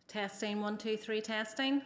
Testing, 1, 2, 3, testing.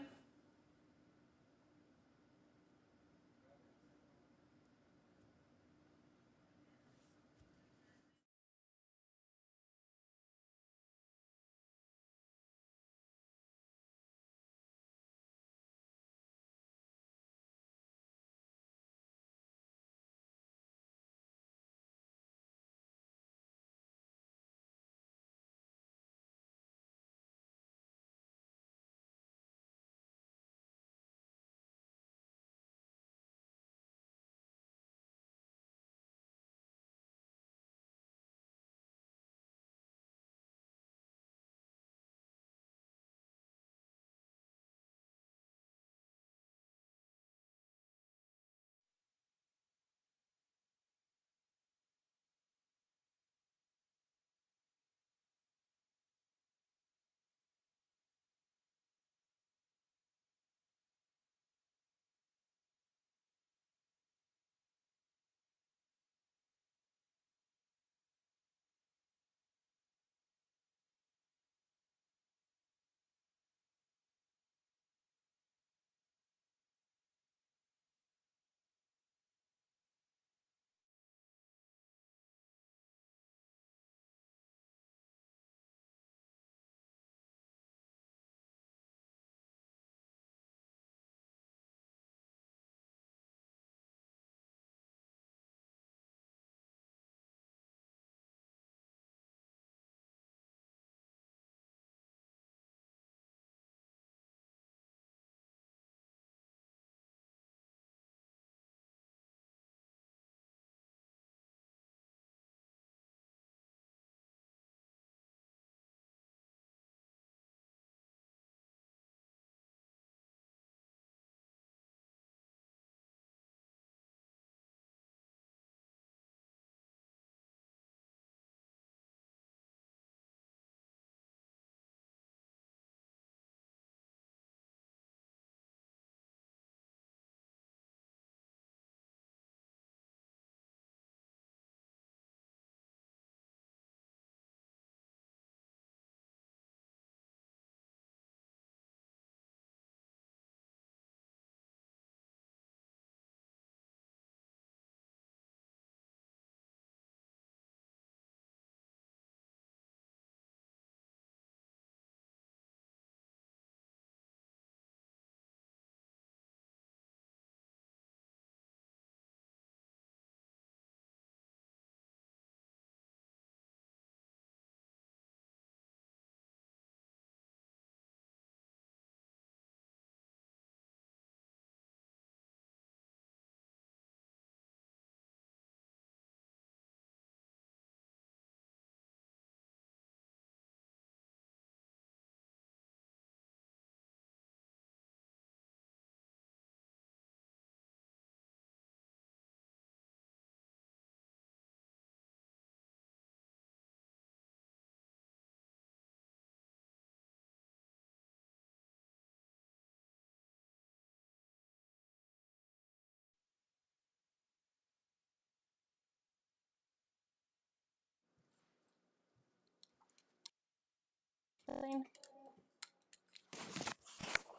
Testing.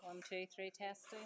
1, 2, 3, testing.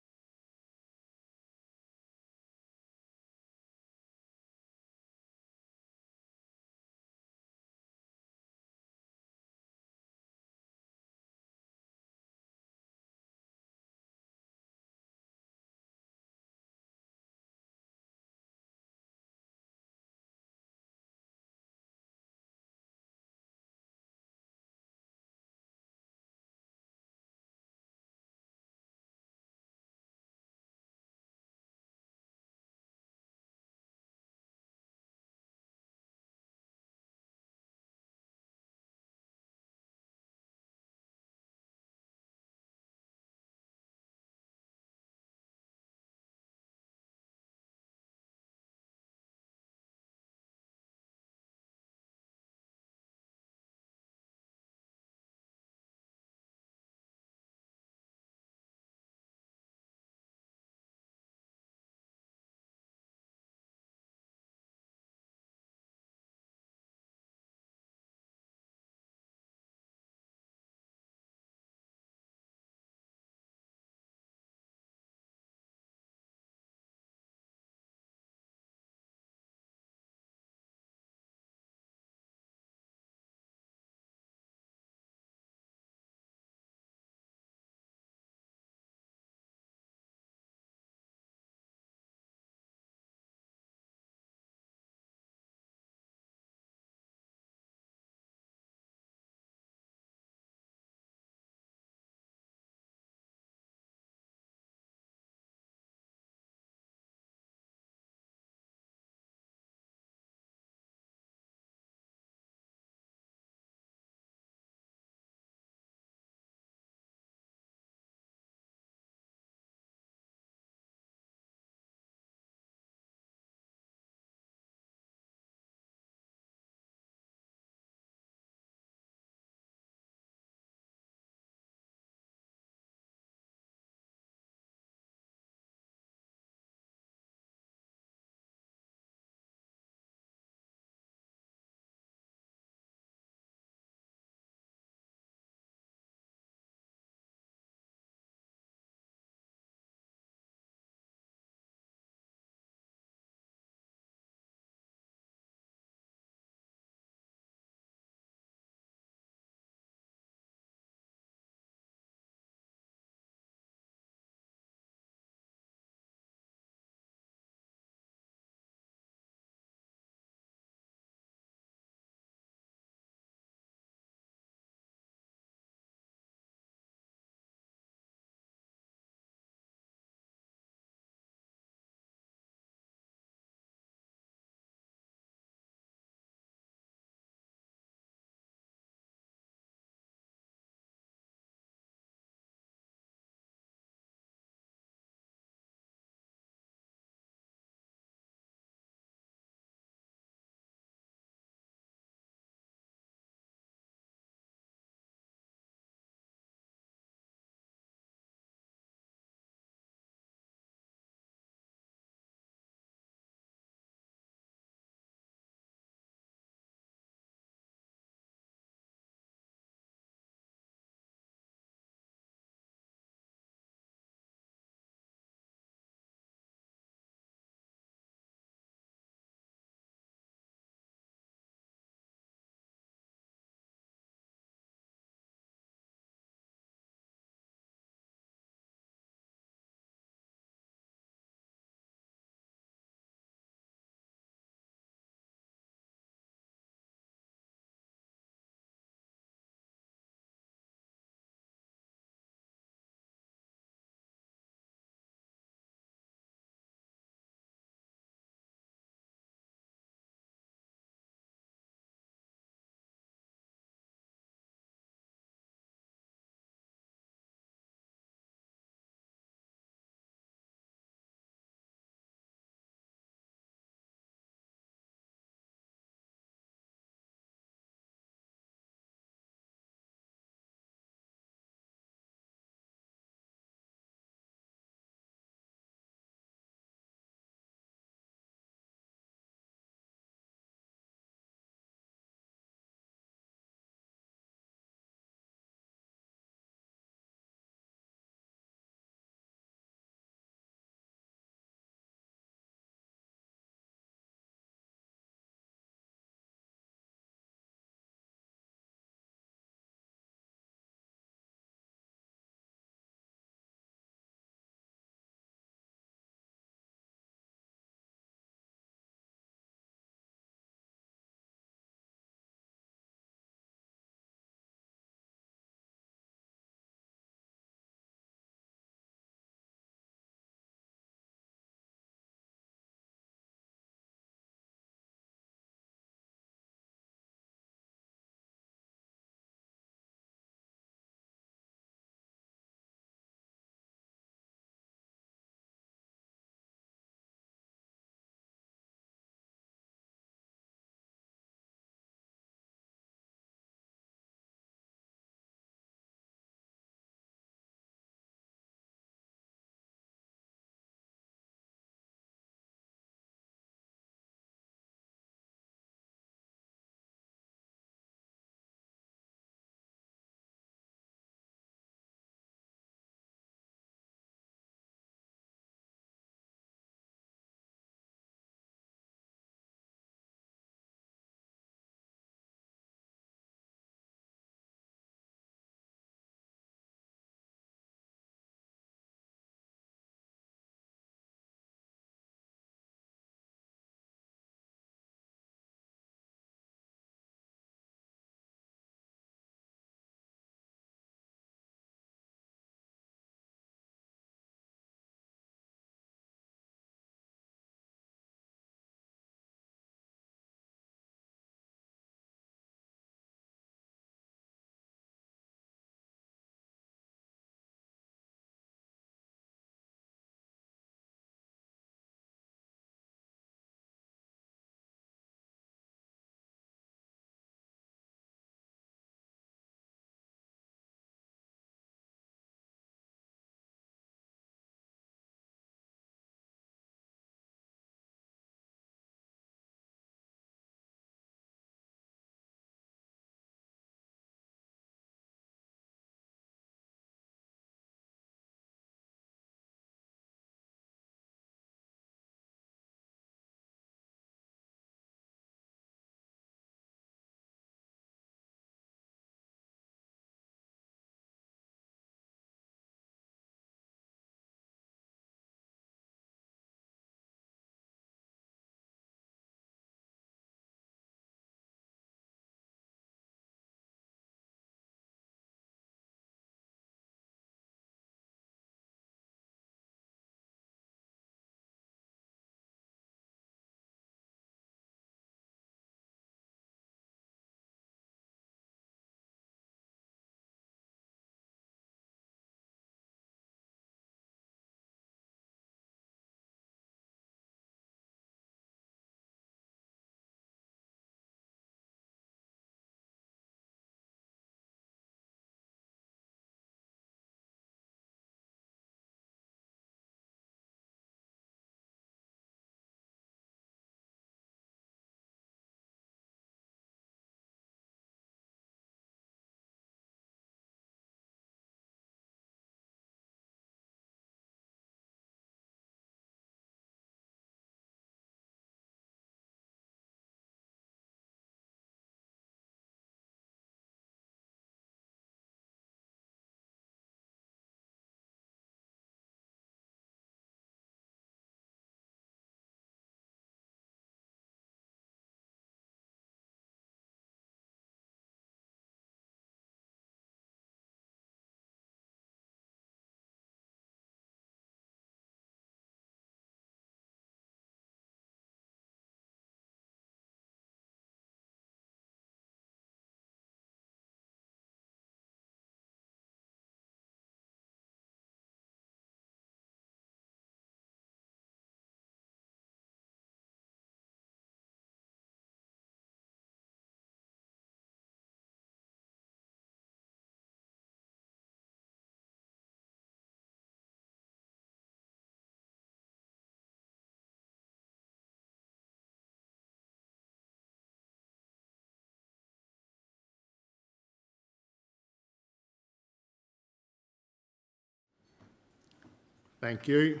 Thank you.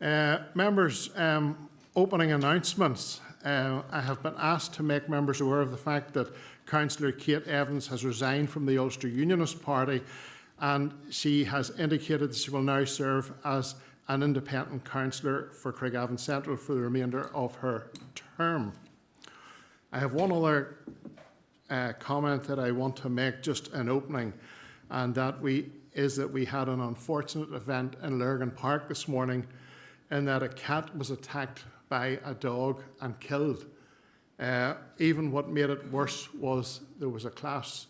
Members, opening announcements. I have been asked to make members aware of the fact that Councillor Kate Evans has resigned from the Ulster Unionist Party, and she has indicated that she will now serve as an independent councillor for Craigavon Central for the remainder of her term. I have one other comment that I want to make just in opening, and that we had an unfortunate event in Lurgan Park this morning, in that a cat was attacked by a dog and killed. Even what made it worse was there was a class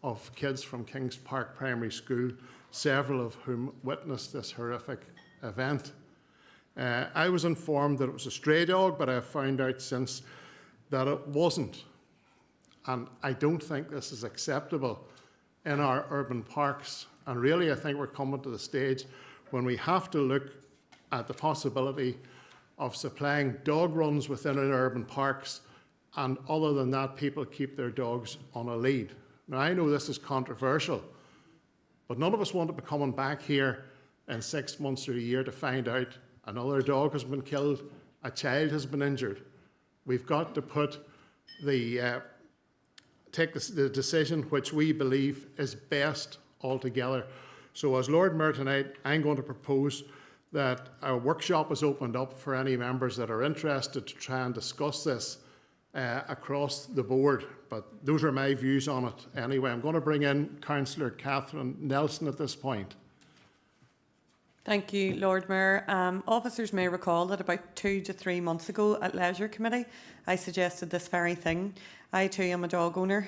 of kids from Kings Park Primary School, several of whom witnessed this horrific event. I was informed that it was a stray dog, but I have found out since that it wasn't. And I don't think this is acceptable in our urban parks. And really, I think we're coming to the stage when we have to look at the possibility of supplying dog runs within our urban parks, and other than that, people keep their dogs on a lead. Now, I know this is controversial, but none of us want to be coming back here in 6 months or a year to find out another dog has been killed, a child has been injured. We've got to put take the decision which we believe is best altogether. So as Lord Mayor tonight, I'm going to propose that a workshop is opened up for any members that are interested to try and discuss this across the board. But those are my views on it anyway. I'm going to bring in Councillor Catherine Nelson at this point. Thank you, Lord Mayor. Officers may recall that about 2 to 3 months ago at Leisure Committee, I suggested this very thing. I too am a dog owner,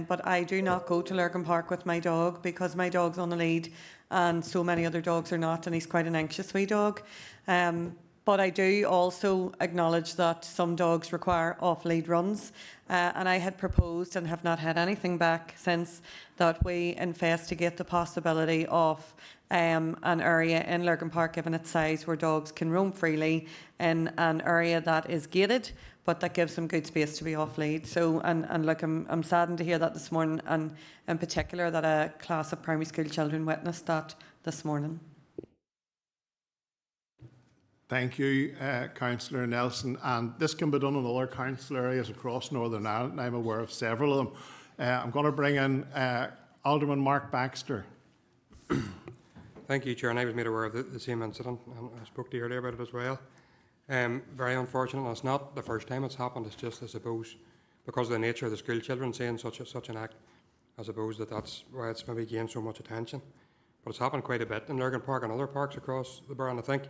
but I do not go to Lurgan Park with my dog because my dog's on the lead and so many other dogs are not, and he's quite an anxious wee dog. But I do also acknowledge that some dogs require off-lead runs, and I had proposed and have not had anything back since that we investigate the possibility of an area in Lurgan Park, given its size, where dogs can roam freely in an area that is gated, but that gives them good space to be off lead. So, and look, I'm saddened to hear that this morning, and in particular that a class of primary school children witnessed that this morning. Thank you, Councillor Nelson. And this can be done in other council areas across Northern Ireland, and I'm aware of several of them. I'm going to bring in Alderman Mark Baxter. Thank you, Chair. And I was made aware of the same incident, and I spoke to you earlier about it as well. Very unfortunate. And it's not the first time it's happened. It's just, I suppose, because of the nature of the school children saying such an act, I suppose that's why it's maybe gained so much attention. But it's happened quite a bit in Lurgan Park and other parks across the borough. And I think,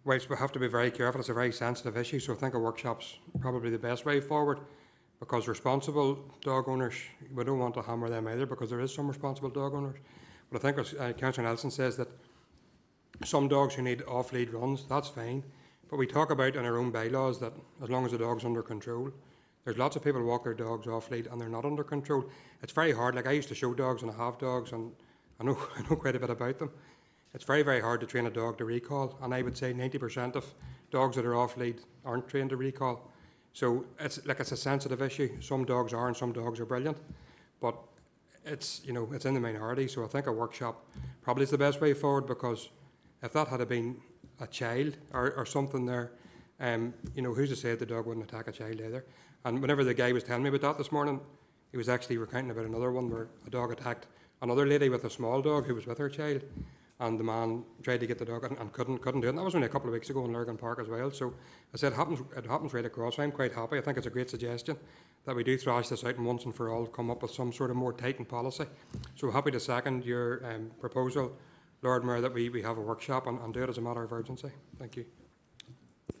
whilst we have to be very careful, it's a very sensitive issue. So I think a workshop's probably the best way forward, because responsible dog owners, we don't want to hammer them either, because there is some responsible dog owners. But I think, as Councillor Nelson says, that some dogs who need off-lead runs, that's fine. But we talk about in our own bylaws that as long as the dog's under control, there's lots of people who walk their dogs off-lead and they're not under control. It's very hard. Like, I used to show dogs and I have dogs, and I know quite a bit about them. It's very, very hard to train a dog to recall, and I would say 90% of dogs that are off-lead aren't trained to recall. So it's a sensitive issue. Some dogs are and some dogs are brilliant, but it's in the minority. So I think a workshop probably is the best way forward, because if that had been a child or something there, who's to say the dog wouldn't attack a child either? And whenever the guy was telling me about that this morning, he was actually recounting about another one where a dog attacked another lady with a small dog who was with her child, and the man tried to get the dog and couldn't do it. And that was only a couple of weeks ago in Lurgan Park as well. So I said it happens right across. I'm quite happy. I think it's a great suggestion that we do thrash this out and once and for all come up with some sort of more tightened policy. So happy to second your proposal, Lord Mayor, that we have a workshop and do it as a matter of urgency. Thank you.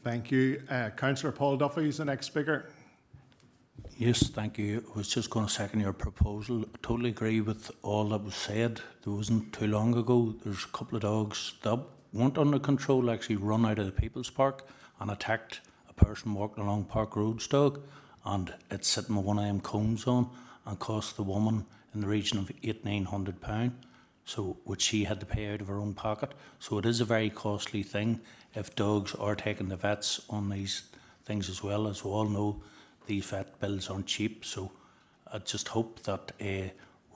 Thank you. Councillor Paul Duffy is the next speaker. Yes, thank you. I was just going to second your proposal. I totally agree with all that was said. There wasn't too long ago, there's a couple of dogs that weren't under control actually run out of the People's Park and attacked a person walking along Park Road's dog, and it's sitting with one of them cones on and cost the woman in the region of £800–900, so which she had to pay out of her own pocket. So it is a very costly thing if dogs are taking the vets on these things as well. As we all know, these vet bills aren't cheap, so I just hope that we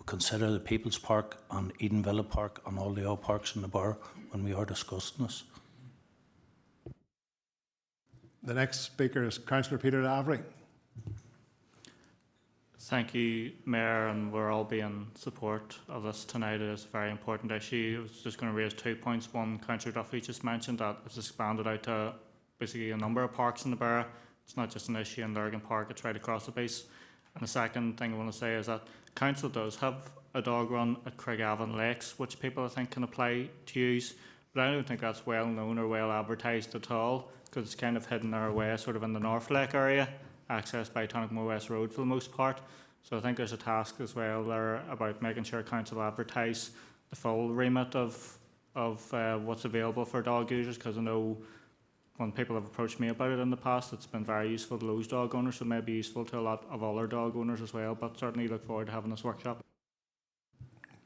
consider the People's Park and Eden Villa Park and all the other parks in the borough when we are discussing this. The next speaker is Councillor Peter Lavery. Thank you, Mayor, and we're all being support of this tonight. It is a very important issue. I was just going to raise 2 points. One, Councillor Duffy just mentioned that it's expanded out to basically a number of parks in the borough. It's not just an issue in Lurgan Park, it's right across the piece. And the second thing I want to say is that Council does have a dog run at Craigavon Lakes, which people I think can apply to use, but I don't think that's well known or well advertised at all, because it's kind of hidden our way, sort of in the North Lake area, accessed by Tonigmore West Road for the most part. So I think there's a task as well there about making sure Council advertise the full remit of what's available for dog users, because I know when people have approached me about it in the past, it's been very useful to those dog owners, so it may be useful to a lot of other dog owners as well, but certainly look forward to having this workshop.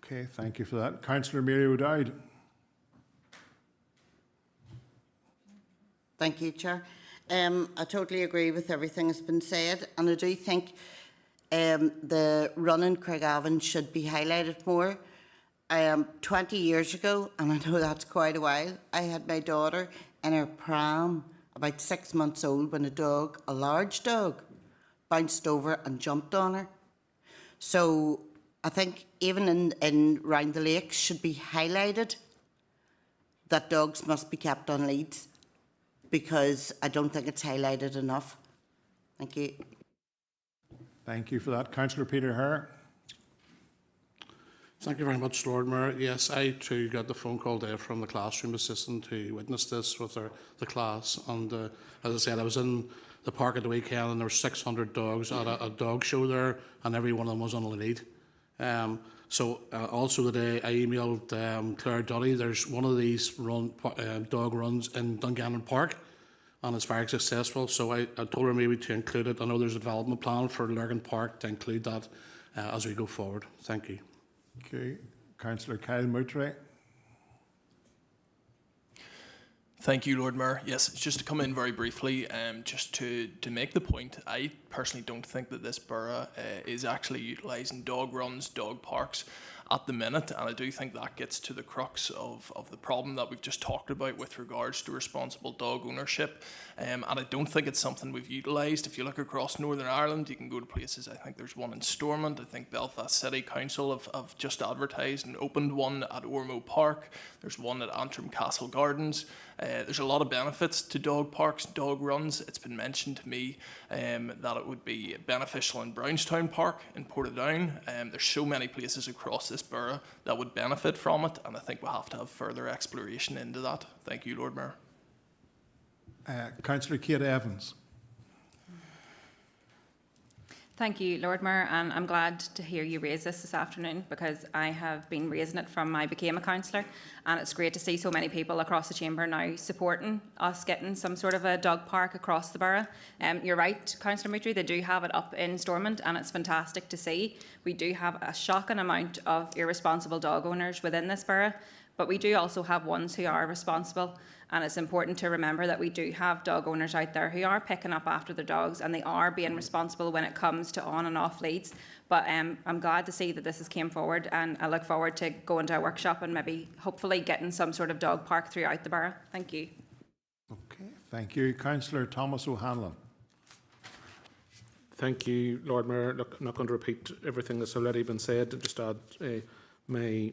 Okay, thank you for that. Councillor Mary O'Dowd. Thank you, Chair. I totally agree with everything that's been said, and I do think the run in Craigavon should be highlighted more. 20 years ago, and I know that's quite a while, I had my daughter in her pram, about 6 months old, when a large dog, bounced over and jumped on her. So I think even in round the lakes should be highlighted that dogs must be kept on leads, because I don't think it's highlighted enough. Thank you. Thank you for that. Councillor Peter Hare. Thank you very much, Lord Mayor. Yes, I too got the phone call there from the classroom assistant who witnessed this with the class. And as I said, I was in the park at the weekend and there were 600 dogs at a dog show there, and every one of them was on a lead. Also today I emailed Claire Duddy. There's one of these dog runs in Dungannon Park, and it's very successful. So I told her maybe to include it. I know there's a development plan for Lurgan Park to include that as we go forward. Thank you. Okay, Councillor Kyle Moutray. Thank you, Lord Mayor. Yes, it's just to come in very briefly, just to make the point, I personally don't think that this borough is actually utilising dog runs, dog parks at the minute, and I do think that gets to the crux of the problem that we've just talked about with regards to responsible dog ownership, and I don't think it's something we've utilised. If you look across Northern Ireland, you can go to places, I think there's one in Stormont, I think Belfast City Council have just advertised and opened one at Ormeau Park, there's one at Antrim Castle Gardens. There's a lot of benefits to dog parks, dog runs. It's been mentioned to me that it would be beneficial in Brownstown Park in Portadown. There's so many places across this borough that would benefit from it, and I think we'll have to have further exploration into that. Thank you, Lord Mayor. Councillor Kate Evans. Thank you, Lord Mayor, and I'm glad to hear you raise this afternoon, because I have been raising it from I became a councillor, and it's great to see so many people across the chamber now supporting us getting some sort of a dog park across the borough. You're right, Councillor Moutray, they do have it up in Stormont, and it's fantastic to see. We do have a shocking amount of irresponsible dog owners within this borough, but we do also have ones who are responsible, and it's important to remember that we do have dog owners out there who are picking up after their dogs, and they are being responsible when it comes to on and off leads. But I'm glad to see that this has came forward, and I look forward to going to a workshop and maybe hopefully getting some sort of dog park throughout the borough. Thank you. Okay, thank you. Councillor Thomas O'Hanlon. Thank you, Lord Mayor. Look, I'm not going to repeat everything that's already been said. Just add my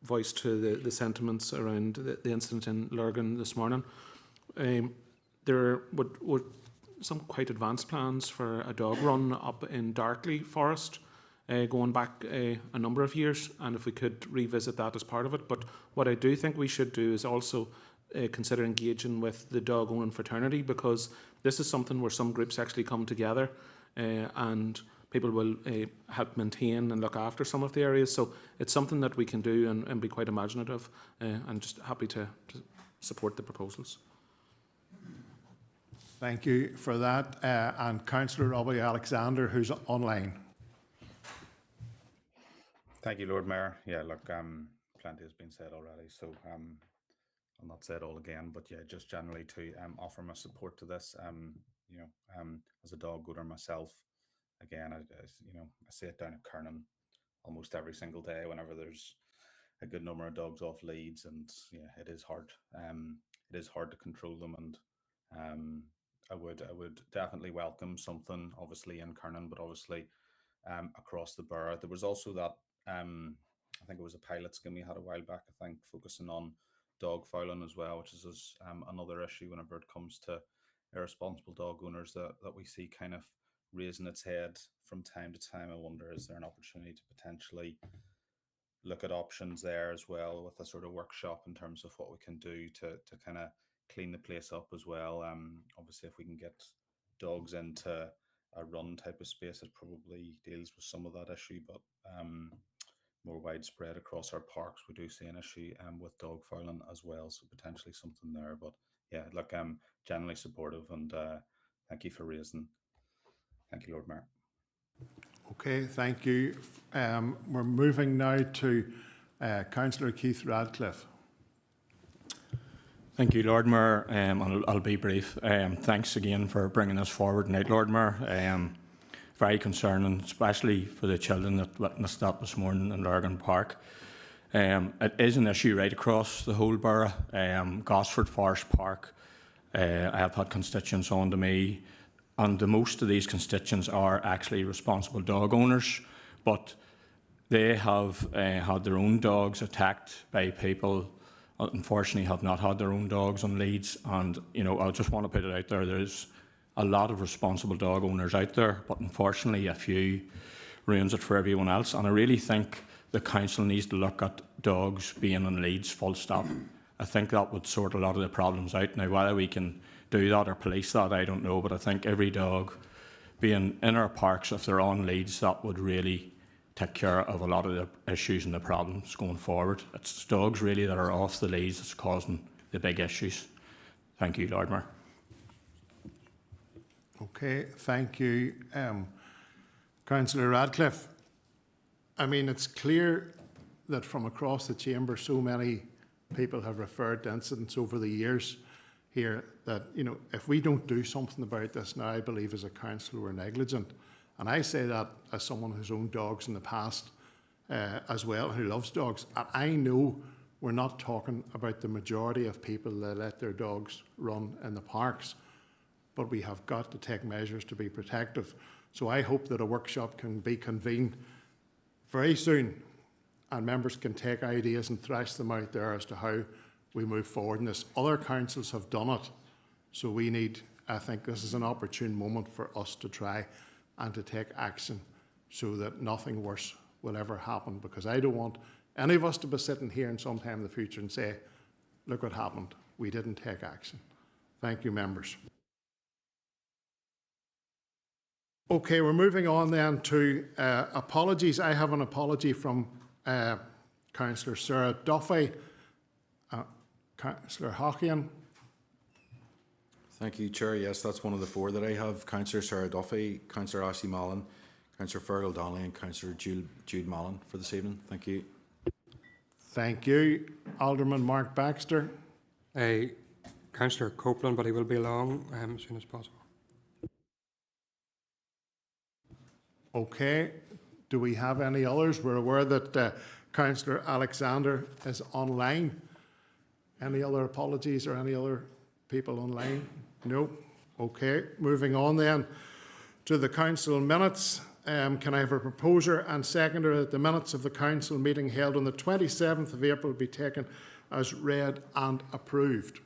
voice to the sentiments around the incident in Lurgan this morning. There would some quite advanced plans for a dog run up in Darkley Forest, going back a number of years, and if we could revisit that as part of it. But what I do think we should do is also consider engaging with the dog owning fraternity, because this is something where some groups actually come together and people will help maintain and look after some of the areas. So it's something that we can do and be quite imaginative, and just happy to support the proposals. Thank you for that. And Councillor Robbie Alexander, who's online. Thank you, Lord Mayor. Yeah, look, plenty has been said already, so I'll not say it all again, but yeah, just generally to offer my support to this. As a dog owner myself, again, I see it down at Kernan almost every single day whenever there's a good number of dogs off leads, and yeah, it is hard. It is hard to control them, and I would definitely welcome something, obviously in Kernan, but obviously across the borough. There was also that I think it was a pilot scheme we had a while back, I think, focusing on dog fouling as well, which is another issue whenever it comes to irresponsible dog owners that we see kind of raising its head from time to time. I wonder, is there an opportunity to potentially look at options there as well, with a sort of workshop in terms of what we can do to kind of clean the place up as well. Obviously, if we can get dogs into a run type of space, it probably deals with some of that issue, but more widespread across our parks, we do see an issue with dog fouling as well, so potentially something there. But yeah, look, I'm generally supportive, and thank you for raising. Thank you, Lord Mayor. Okay, thank you. We're moving now to Councillor Keith Radcliffe. Thank you, Lord Mayor. I'll be brief. Thanks again for bringing this forward tonight, Lord Mayor. Very concerning, especially for the children that witnessed that this morning in Lurgan Park. It is an issue right across the whole borough. Gosford Forest Park, I have had constituents on to me, and most of these constituents are actually responsible dog owners, but they have had their own dogs attacked by people. Unfortunately, have not had their own dogs on leads, and I just want to put it out there. There's a lot of responsible dog owners out there, but unfortunately, a few ruins it for everyone else. And I really think the council needs to look at dogs being on leads, full stop. I think that would sort a lot of the problems out. Now, whether we can do that or police that, I don't know, but I think every dog being in our parks, if they're on leads, that would really take care of a lot of the issues and the problems going forward. It's dogs really that are off the leads that's causing the big issues. Thank you, Lord Mayor. Okay, thank you. Councillor Radcliffe, I mean, it's clear that from across the chamber, so many people have referred to incidents over the years here that, if we don't do something about this now, I believe as a council we're negligent. And I say that as someone who's owned dogs in the past as well, who loves dogs. And I know we're not talking about the majority of people that let their dogs run in the parks, but we have got to take measures to be protective. So I hope that a workshop can be convened very soon, and members can take ideas and thrash them out there as to how we move forward in this. Other councils have done it, so I think this is an opportune moment for us to try and to take action so that nothing worse will ever happen, because I don't want any of us to be sitting here in some time in the future and say, look what happened, we didn't take action. Thank you, members. Okay, we're moving on then to apologies. I have an apology from Councillor Sarah Duffy. Councillor Hockian. Thank you, Chair. Yes, that's one of the four that I have. Councillor Sarah Duffy, Councillor Ashley Mallon, Councillor Fergal Donnelly and Councillor Jude Mallon for this evening. Thank you. Thank you. Alderman Mark Baxter. Councillor Copeland, but he will be along as soon as possible. Okay. Do we have any others? We're aware that Councillor Alexander is online. Any other apologies or any other people online? No. Okay. Moving on then to the council minutes. Can I have a proposer and seconder that the minutes of the council meeting held on the 27th of April be taken as read and approved?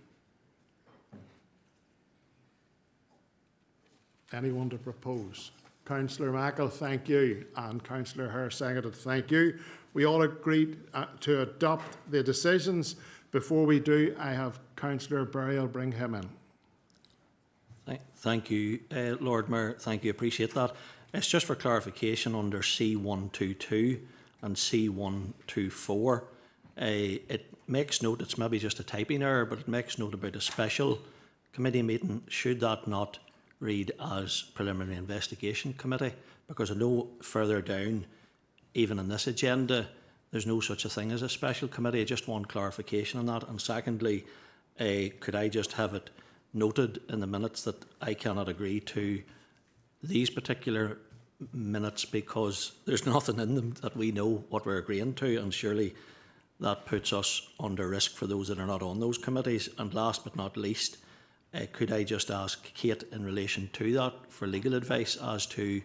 Anyone to propose? Councillor Mackle, thank you, and Councillor Hare seconded, thank you. We all agreed to adopt the decisions. Before we do, I have Councillor Berry. I'll bring him in. Thank you, Lord Mayor. Thank you. Appreciate that. It's just for clarification under C122 and C124. It makes note, it's maybe just a typing error, but it makes note about a special committee meeting. Should that not read as preliminary investigation committee? Because I know further down, even in this agenda, there's no such a thing as a special committee. I just want clarification on that. And secondly, could I just have it noted in the minutes that I cannot agree to these particular minutes because there's nothing in them that we know what we're agreeing to, and surely that puts us under risk for those that are not on those committees. And last but not least, could I just ask Kate in relation to that for legal advice as to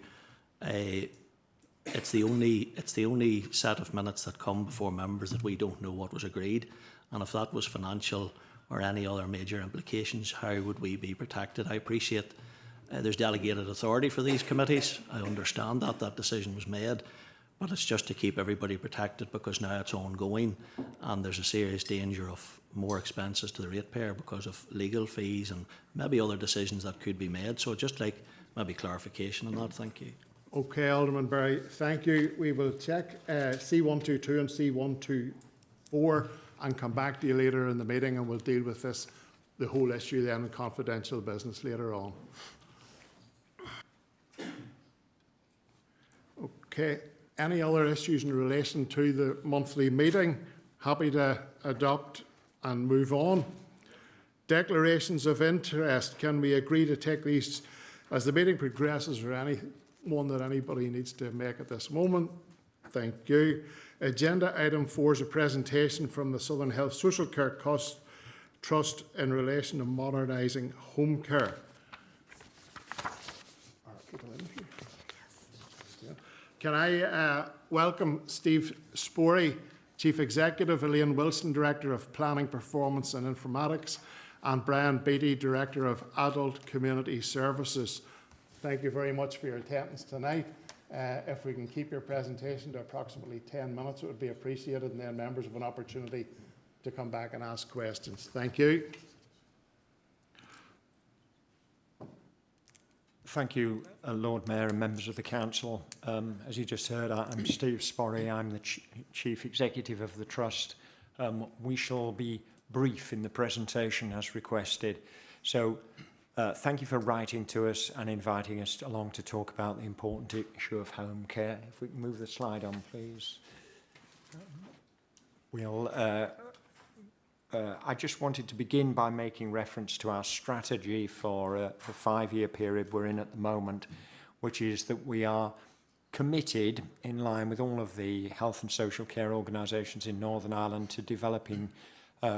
it's the only set of minutes that come before members that we don't know what was agreed, and if that was financial or any other major implications, how would we be protected? I appreciate there's delegated authority for these committees. I understand that decision was made, but it's just to keep everybody protected because now it's ongoing and there's a serious danger of more expenses to the ratepayer because of legal fees and maybe other decisions that could be made. So just like maybe clarification on that. Thank you. Okay, Alderman Berry, thank you. We will check C122 and C124 and come back to you later in the meeting, and we'll deal with the whole issue then in confidential business later on. Okay, any other issues in relation to the monthly meeting? Happy to adopt and move on. Declarations of interest. Can we agree to take these as the meeting progresses, or any one that anybody needs to make at this moment? Thank you. Agenda item 4 is a presentation from the Southern Health Social Care Cost Trust in relation to modernising home care. Can I welcome Steve Sporey, Chief Executive, Elaine Wilson, Director of Planning, Performance and Informatics, and Brian Beattie, Director of Adult Community Services. Thank you very much for your attendance tonight. If we can keep your presentation to approximately 10 minutes, it would be appreciated, and then members have an opportunity to come back and ask questions. Thank you. Thank you, Lord Mayor and members of the Council. As you just heard, I'm Steve Sporey. I'm the Chief Executive of the Trust. We shall be brief in the presentation as requested. So thank you for writing to us and inviting us along to talk about the important issue of home care. If we can move the slide on, please. I just wanted to begin by making reference to our strategy for the 5-year period we're in at the moment, which is that we are committed, in line with all of the health and social care organisations in Northern Ireland, to developing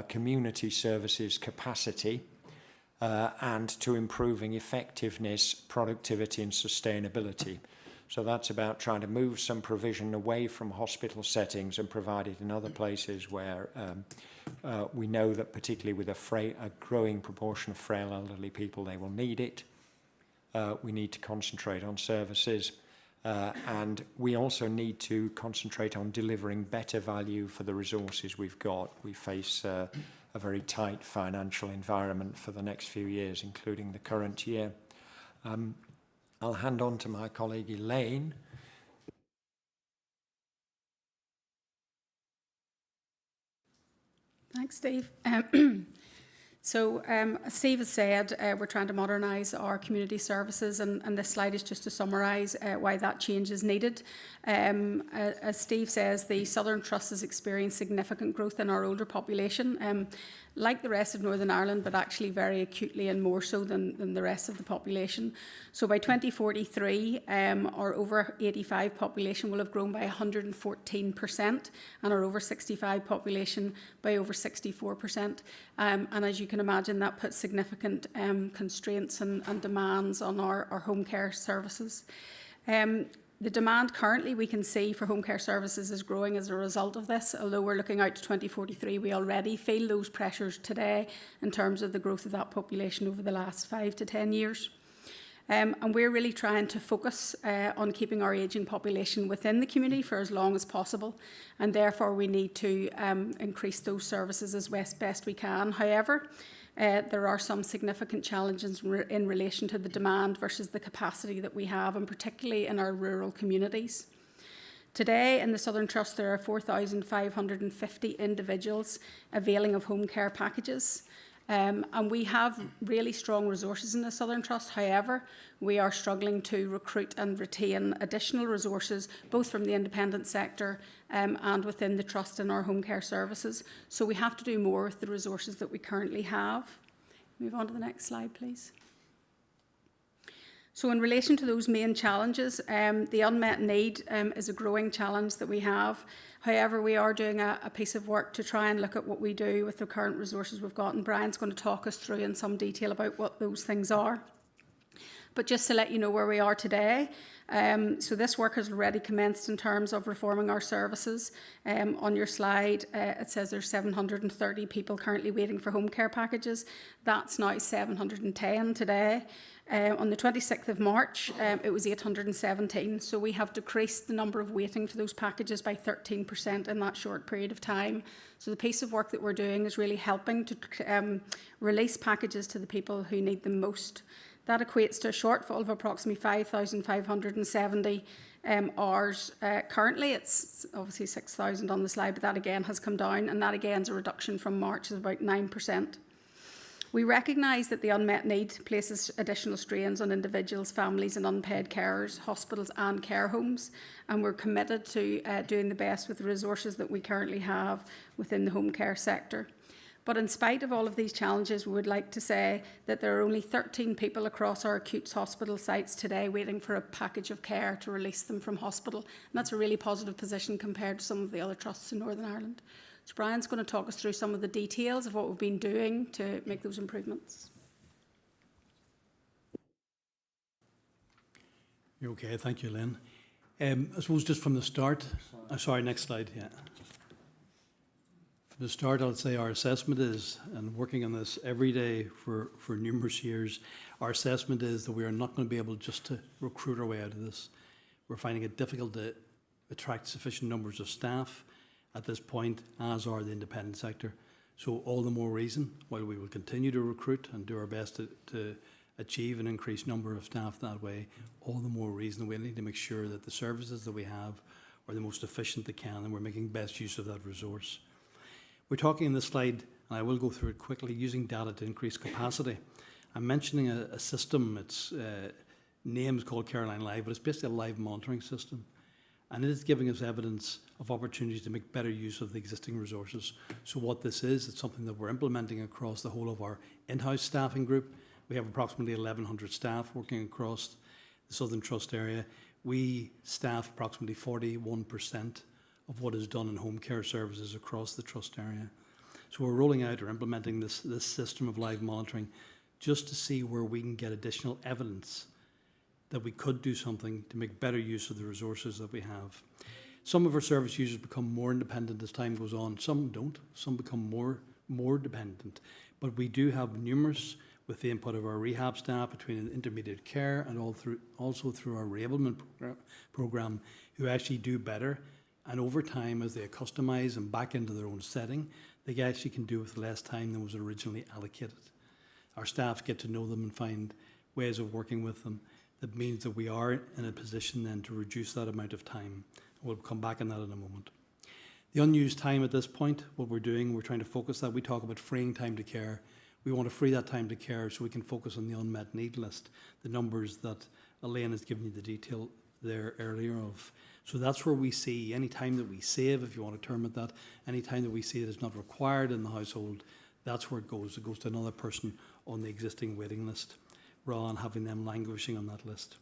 community services capacity and to improving effectiveness, productivity and sustainability. So that's about trying to move some provision away from hospital settings and provide it in other places where we know that, particularly with a growing proportion of frail elderly people, they will need it. We need to concentrate on services and we also need to concentrate on delivering better value for the resources we've got. We face a very tight financial environment for the next few years, including the current year. I'll hand on to my colleague Elaine. Thanks, Steve. So, as Steve has said, we're trying to modernise our community services, and this slide is just to summarise why that change is needed. As Steve says, the Southern Trust has experienced significant growth in our older population, like the rest of Northern Ireland, but actually very acutely and more so than the rest of the population. So by 2043, our over 85 population will have grown by 114%, and our over 65 population by over 64%. And as you can imagine, that puts significant constraints and demands on our home care services. The demand currently we can see for home care services is growing as a result of this. Although we're looking out to 2043, we already feel those pressures today in terms of the growth of that population over the last 5 to 10 years. And we're really trying to focus on keeping our ageing population within the community for as long as possible, and therefore we need to increase those services as best we can. However, there are some significant challenges in relation to the demand versus the capacity that we have, and particularly in our rural communities. Today in the Southern Trust there are 4,550 individuals availing of home care packages. And we have really strong resources in the Southern Trust. However, we are struggling to recruit and retain additional resources, both from the independent sector and within the Trust in our home care services. So we have to do more with the resources that we currently have. Move on to the next slide, please. So in relation to those main challenges, the unmet need is a growing challenge that we have. However, we are doing a piece of work to try and look at what we do with the current resources we've got, and Brian's going to talk us through in some detail about what those things are. But just to let you know where we are today, so this work has already commenced in terms of reforming our services. On your slide, it says there's 730 people currently waiting for home care packages. That's now 710 today. On the 26th of March, it was 817. So we have decreased the number of waiting for those packages by 13% in that short period of time. So the piece of work that we're doing is really helping to release packages to the people who need them most. That equates to a shortfall of approximately 5,570 hours. Currently, it's obviously 6,000 on the slide, but that again has come down, and that again is a reduction from March of about 9%. We recognise that the unmet need places additional strains on individuals, families and unpaid carers, hospitals and care homes, and we're committed to doing the best with the resources that we currently have within the home care sector. But in spite of all of these challenges, we would like to say that there are only 13 people across our acute hospital sites today waiting for a package of care to release them from hospital. And that's a really positive position compared to some of the other trusts in Northern Ireland. So Brian's going to talk us through some of the details of what we've been doing to make those improvements. Okay, thank you, Lynn. I suppose just from the start, sorry, next slide, yeah. From the start, I'll say our assessment is, and working on this every day for numerous years, our assessment is that we are not going to be able just to recruit our way out of this. We're finding it difficult to attract sufficient numbers of staff at this point, as are the independent sector. So all the more reason, while we will continue to recruit and do our best to achieve an increased number of staff that way, all the more reason we need to make sure that the services that we have are the most efficient they can, and we're making best use of that resource. We're talking in this slide, and I will go through it quickly, using data to increase capacity. I'm mentioning a system, its name is called Caroline Live, but it's basically a live monitoring system. And it is giving us evidence of opportunities to make better use of the existing resources. So what this is, it's something that we're implementing across the whole of our in-house staffing group. We have approximately 1,100 staff working across the Southern Trust area. We staff approximately 41% of what is done in home care services across the Trust area. So we're rolling out or implementing this system of live monitoring just to see where we can get additional evidence that we could do something to make better use of the resources that we have. Some of our service users become more independent as time goes on. Some don't. Some become more dependent. But we do have numerous, with the input of our rehab staff, between intermediate care and also through our reablement program, who actually do better. And over time, as they customise and back into their own setting, they actually can do with less time than was originally allocated. Our staff get to know them and find ways of working with them. That means that we are in a position then to reduce that amount of time. We'll come back on that in a moment. The unused time at this point, what we're doing, we're trying to focus that. We talk about freeing time to care. We want to free that time to care so we can focus on the unmet need list, the numbers that Elaine has given you the detail there earlier of. So that's where we see any time that we save, if you want to term it that, any time that we see that is not required in the household, that's where it goes. It goes to another person on the existing waiting list, rather than having them languishing on that list.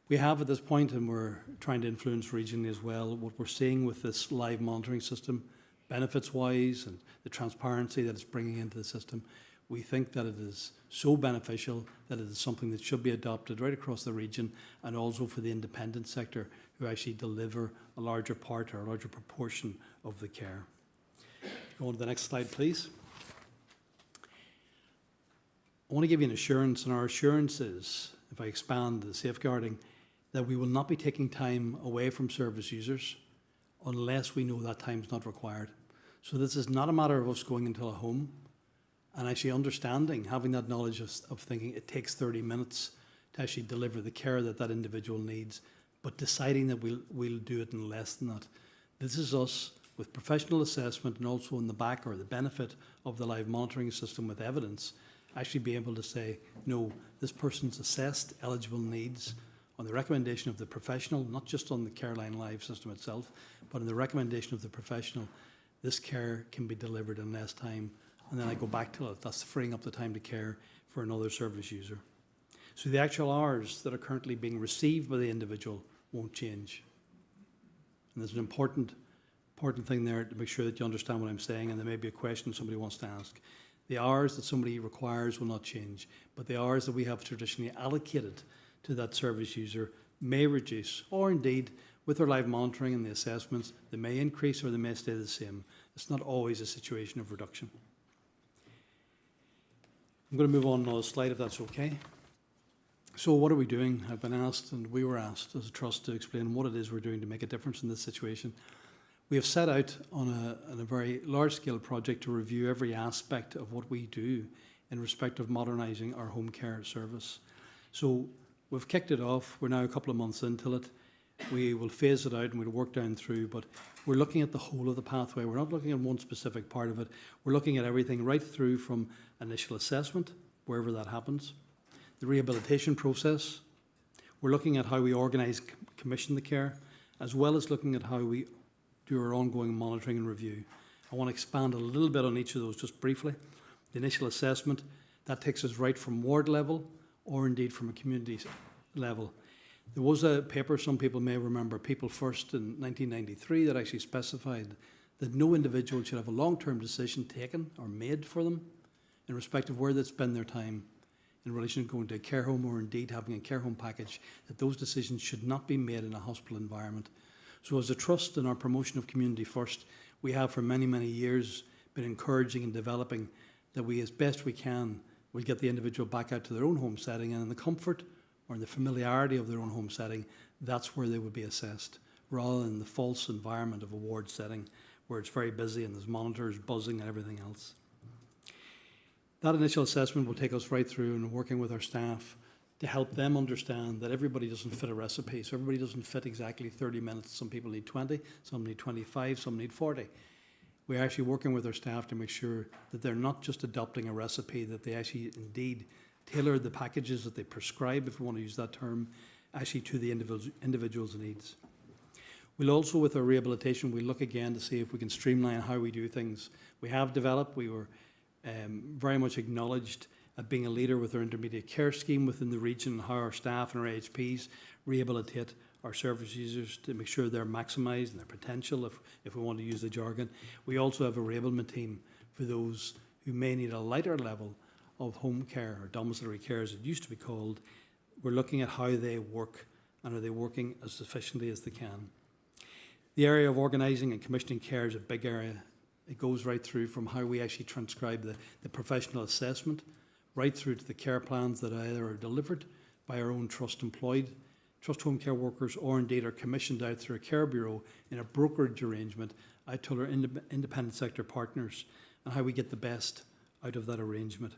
We have at this point, and we're trying to influence regionally as well, what we're seeing with this live monitoring system, benefits-wise and the transparency that it's bringing into the system. We think that it is so beneficial that it is something that should be adopted right across the region, and also for the independent sector, who actually deliver a larger part or a larger proportion of the care. Go on to the next slide, please. I want to give you an assurance, and our assurance is, if I expand the safeguarding, that we will not be taking time away from service users unless we know that time is not required. So this is not a matter of us going into a home and actually understanding, having that knowledge of thinking it takes 30 minutes to actually deliver the care that that individual needs, but deciding that we'll do it in less than that. This is us with professional assessment, and also in the back, or the benefit of the live monitoring system with evidence, actually be able to say, no, this person's assessed eligible needs on the recommendation of the professional, not just on the Caroline Live system itself, but on the recommendation of the professional, this care can be delivered in less time. And then I go back to it, that's freeing up the time to care for another service user. So the actual hours that are currently being received by the individual won't change. And there's an important thing there to make sure that you understand what I'm saying, and there may be a question somebody wants to ask. The hours that somebody requires will not change, but the hours that we have traditionally allocated to that service user may reduce, or indeed, with our live monitoring and the assessments, they may increase or they may stay the same. It's not always a situation of reduction. I'm going to move on to another slide if that's okay. So what are we doing? I've been asked, and we were asked as a trust to explain what it is we're doing to make a difference in this situation. We have set out on a very large-scale project to review every aspect of what we do in respect of modernising our home care service. So we've kicked it off. We're now a couple of months into it. We will phase it out and we'll work down through, but we're looking at the whole of the pathway. We're not looking at one specific part of it. We're looking at everything right through from initial assessment, wherever that happens, the rehabilitation process. We're looking at how we organise, commission the care, as well as looking at how we do our ongoing monitoring and review. I want to expand a little bit on each of those just briefly. The initial assessment, that takes us right from ward level or indeed from a community level. There was a paper, some people may remember, People First in 1993, that actually specified that no individual should have a long-term decision taken or made for them in respect of where they'd spend their time in relation to going to a care home or indeed having a care home package, that those decisions should not be made in a hospital environment. So as a trust in our promotion of Community First, we have for many, many years been encouraging and developing that we, as best we can, will get the individual back out to their own home setting, and in the comfort or in the familiarity of their own home setting, that's where they would be assessed, rather than the false environment of a ward setting where it's very busy and there's monitors buzzing and everything else. That initial assessment will take us right through and working with our staff to help them understand that everybody doesn't fit a recipe. So everybody doesn't fit exactly 30 minutes. Some people need 20, some need 25, some need 40. We're actually working with our staff to make sure that they're not just adopting a recipe, that they actually indeed tailor the packages that they prescribe, if we want to use that term, actually to the individual's needs. We'll also, with our rehabilitation, we'll look again to see if we can streamline how we do things. We have developed, we were very much acknowledged at being a leader with our intermediate care scheme within the region, and how our staff and our AHPs rehabilitate our service users to make sure they're maximising their potential, if we want to use the jargon. We also have a reablement team for those who may need a lighter level of home care or domiciliary care, as it used to be called. We're looking at how they work, and are they working as efficiently as they can. The area of organising and commissioning care is a big area. It goes right through from how we actually transcribe the professional assessment, right through to the care plans that either are delivered by our own trust-employed trust home care workers, or indeed are commissioned out through a care bureau in a brokerage arrangement out to our independent sector partners, and how we get the best out of that arrangement.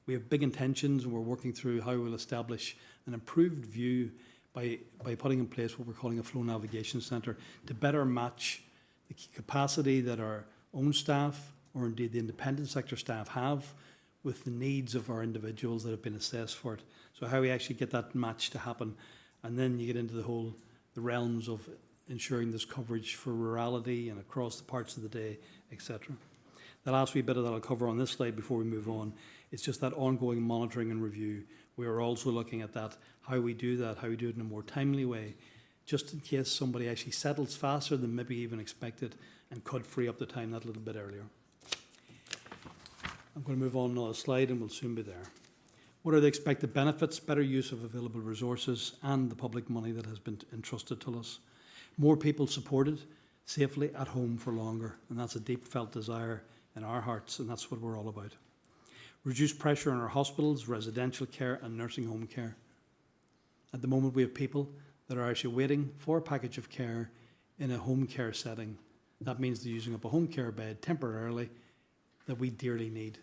We have big intentions, and we're working through how we'll establish an improved view by putting in place what we're calling a flow navigation centre to better match the capacity that our own staff, or indeed the independent sector staff, have with the needs of our individuals that have been assessed for it. So how we actually get that match to happen. And then you get into the realms of ensuring there's coverage for rurality and across the parts of the day, etc. The last wee bit that I'll cover on this slide before we move on is just that ongoing monitoring and review. We are also looking at that, how we do that, how we do it in a more timely way, just in case somebody actually settles faster than maybe even expected and could free up the time that little bit earlier. I'm going to move on to another slide and we'll soon be there. What are the expected benefits? Better use of available resources and the public money that has been entrusted to us. More people supported safely at home for longer, and that's a deep felt desire in our hearts, and that's what we're all about. Reduce pressure on our hospitals, residential care and nursing home care. At the moment we have people that are actually waiting for a package of care in a home care setting. That means they're using up a home care bed temporarily that we dearly need.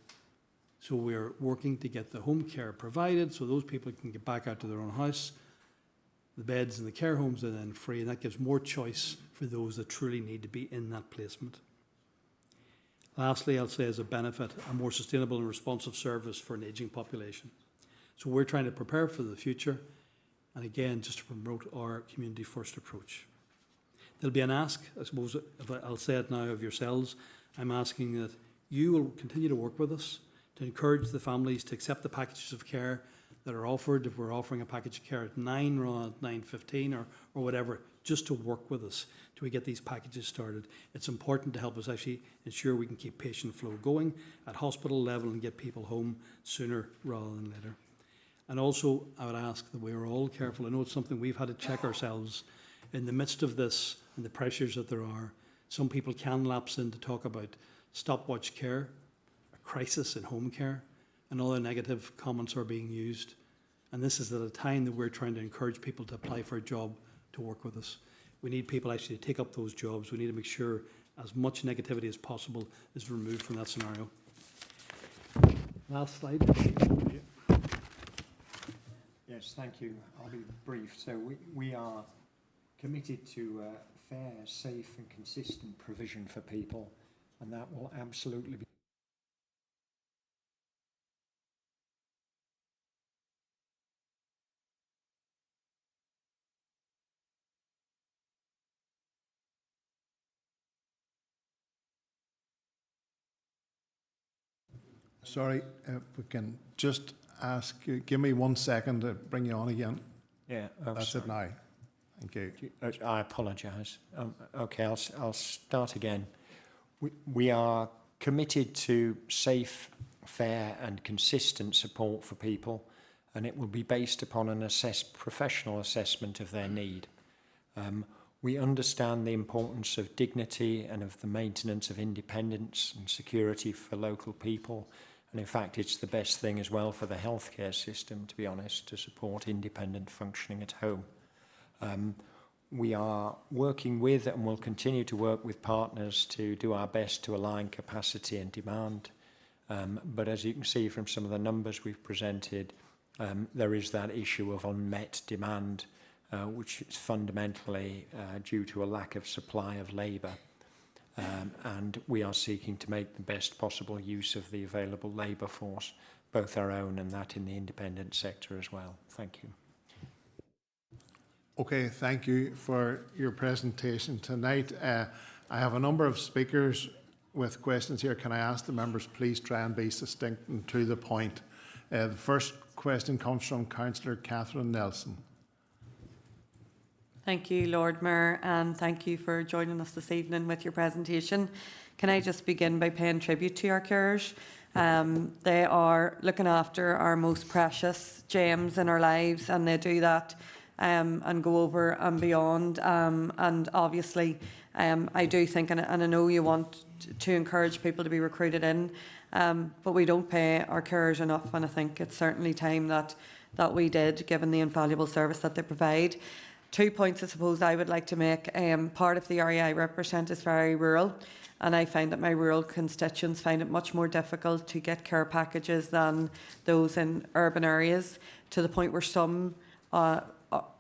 So we're working to get the home care provided so those people can get back out to their own house. The beds in the care homes are then free, and that gives more choice for those that truly need to be in that placement. Lastly, I'll say as a benefit, a more sustainable and responsive service for an ageing population. So we're trying to prepare for the future, and again, just to promote our community first approach. There'll be an ask, I suppose, I'll say it now of yourselves. I'm asking that you will continue to work with us to encourage the families to accept the packages of care that are offered, if we're offering a package of care at 9 rather than 9:15 or whatever, just to work with us till we get these packages started. It's important to help us actually ensure we can keep patient flow going at hospital level and get people home sooner rather than later. And also, I would ask that we are all careful. I know it's something we've had to check ourselves in the midst of this and the pressures that there are. Some people can lapse in to talk about stopwatch care, a crisis in home care, and other negative comments are being used. And this is at a time that we're trying to encourage people to apply for a job to work with us. We need people actually to take up those jobs. We need to make sure as much negativity as possible is removed from that scenario. Last slide. Yes, thank you. I'll be brief. So we are committed to fair, safe and consistent provision for people, and that will absolutely be Sorry, if we can just ask you, give me 1 second to bring you on again. Yeah, That's sorry. it now. Thank you. I apologise. Okay, I'll start again. We are committed to safe, fair and consistent support for people, and it will be based upon an professional assessment of their need. We understand the importance of dignity and of the maintenance of independence and security for local people. And in fact, it's the best thing as well for the healthcare system, to be honest, to support independent functioning at home. We are working with and will continue to work with partners to do our best to align capacity and demand. But as you can see from some of the numbers we've presented, there is that issue of unmet demand, which is fundamentally due to a lack of supply of labour. And we are seeking to make the best possible use of the available labour force, both our own and that in the independent sector as well. Thank you. Okay, thank you for your presentation tonight. I have a number of speakers with questions here. Can I ask the members please try and be succinct and to the point? The first question comes from Councillor Catherine Nelson. Thank you, Lord Mayor, and thank you for joining us this evening with your presentation. Can I just begin by paying tribute to our carers? They are looking after our most precious gems in our lives, and they do that and go over and beyond. And obviously, I do think, and I know you want to encourage people to be recruited in, but we don't pay our carers enough, and I think it's certainly time that we did, given the invaluable service that they provide. 2 points I suppose I would like to make. Part of the area I represent is very rural, and I find that my rural constituents find it much more difficult to get care packages than those in urban areas, to the point where some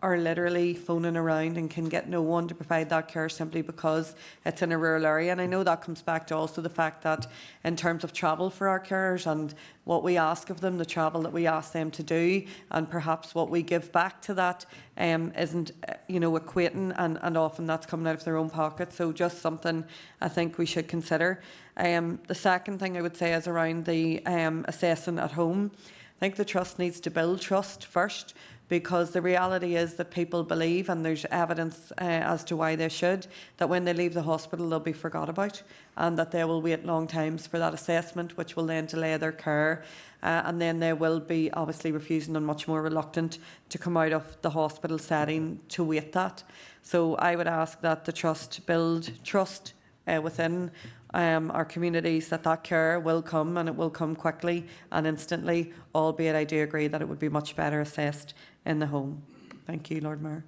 are literally phoning around and can get no one to provide that care simply because it's in a rural area. And I know that comes back to also the fact that in terms of travel for our carers and what we ask of them, the travel that we ask them to do, and perhaps what we give back to that isn't equating, and often that's coming out of their own pocket. So just something I think we should consider. The second thing I would say is around the assessing at home. I think the trust needs to build trust first, because the reality is that people believe, and there's evidence as to why they should, that when they leave the hospital they'll be forgot about, and that they will wait long times for that assessment, which will then delay their care, and then they will be obviously refusing and much more reluctant to come out of the hospital setting to wait that. So I would ask that the trust build trust within our communities, that care will come, and it will come quickly and instantly, albeit I do agree that it would be much better assessed in the home. Thank you, Lord Mayor.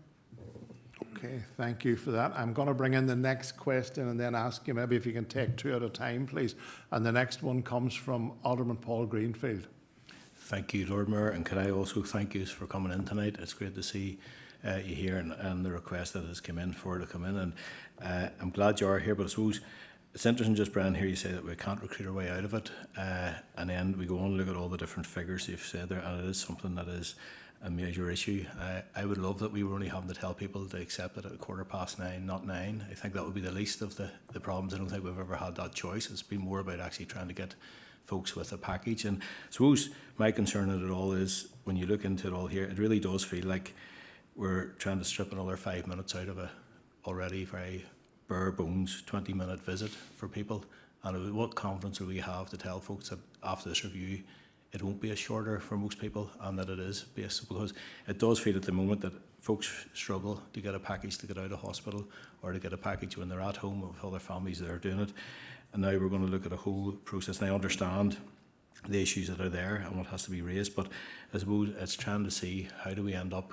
Okay, thank you for that. I'm going to bring in the next question and then ask you maybe if you can take two at a time, please. And the next one comes from Alderman Paul Greenfield. Thank you, Lord Mayor, and can I also thank you for coming in tonight. It's great to see you here and the request that has come in for to come in. And I'm glad you are here, but I suppose it's interesting just, Brian, here you say that we can't recruit our way out of it, and then we go on and look at all the different figures you've said there, and it is something that is a major issue. I would love that we were only having to tell people to accept it at 9:15, not 9. I think that would be the least of the problems. I don't think we've ever had that choice. It's been more about actually trying to get folks with a package. And I suppose my concern in it all is when you look into it all here, it really does feel like we're trying to strip another 5 minutes out of a already very bare bones 20-minute visit for people. And what confidence do we have to tell folks that after this review it won't be as shorter for most people, and that it is based, because it does feel at the moment that folks struggle to get a package to get out of hospital or to get a package when they're at home with other families that are doing it. And now we're going to look at a whole process. And I understand the issues that are there and what has to be raised, but I suppose it's trying to see how do we end up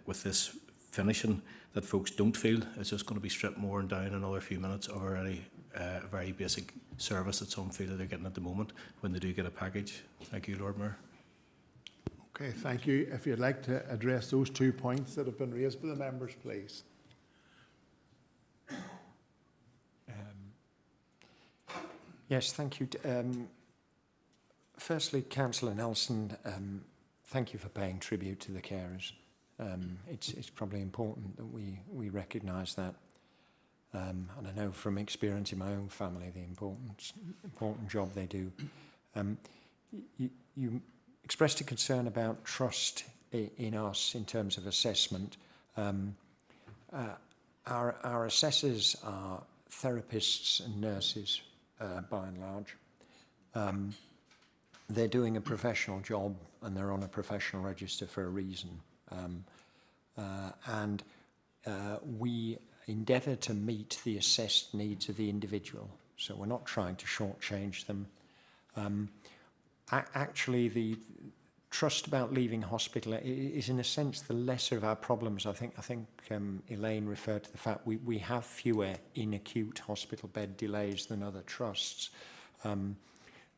with this finishing that folks don't feel it's just going to be stripped more and down another few minutes of already very basic service that some feel that they're getting at the moment when they do get a package. Thank you, Lord Mayor. Okay, thank you. If you'd like to address those 2 points that have been raised by the members, please. Yes, thank you. Firstly, Councillor Nelson, thank you for paying tribute to the carers. It's probably important that we recognise that. And I know from experience in my own family the important job they do. You expressed a concern about trust in us in terms of assessment. Our assessors are therapists and nurses by and large. They're doing a professional job and they're on a professional register for a reason. We endeavour to meet the assessed needs of the individual. So we're not trying to shortchange them. Actually, the trust about leaving hospital is in a sense the lesser of our problems. I think Elaine referred to the fact we have fewer in acute hospital bed delays than other trusts.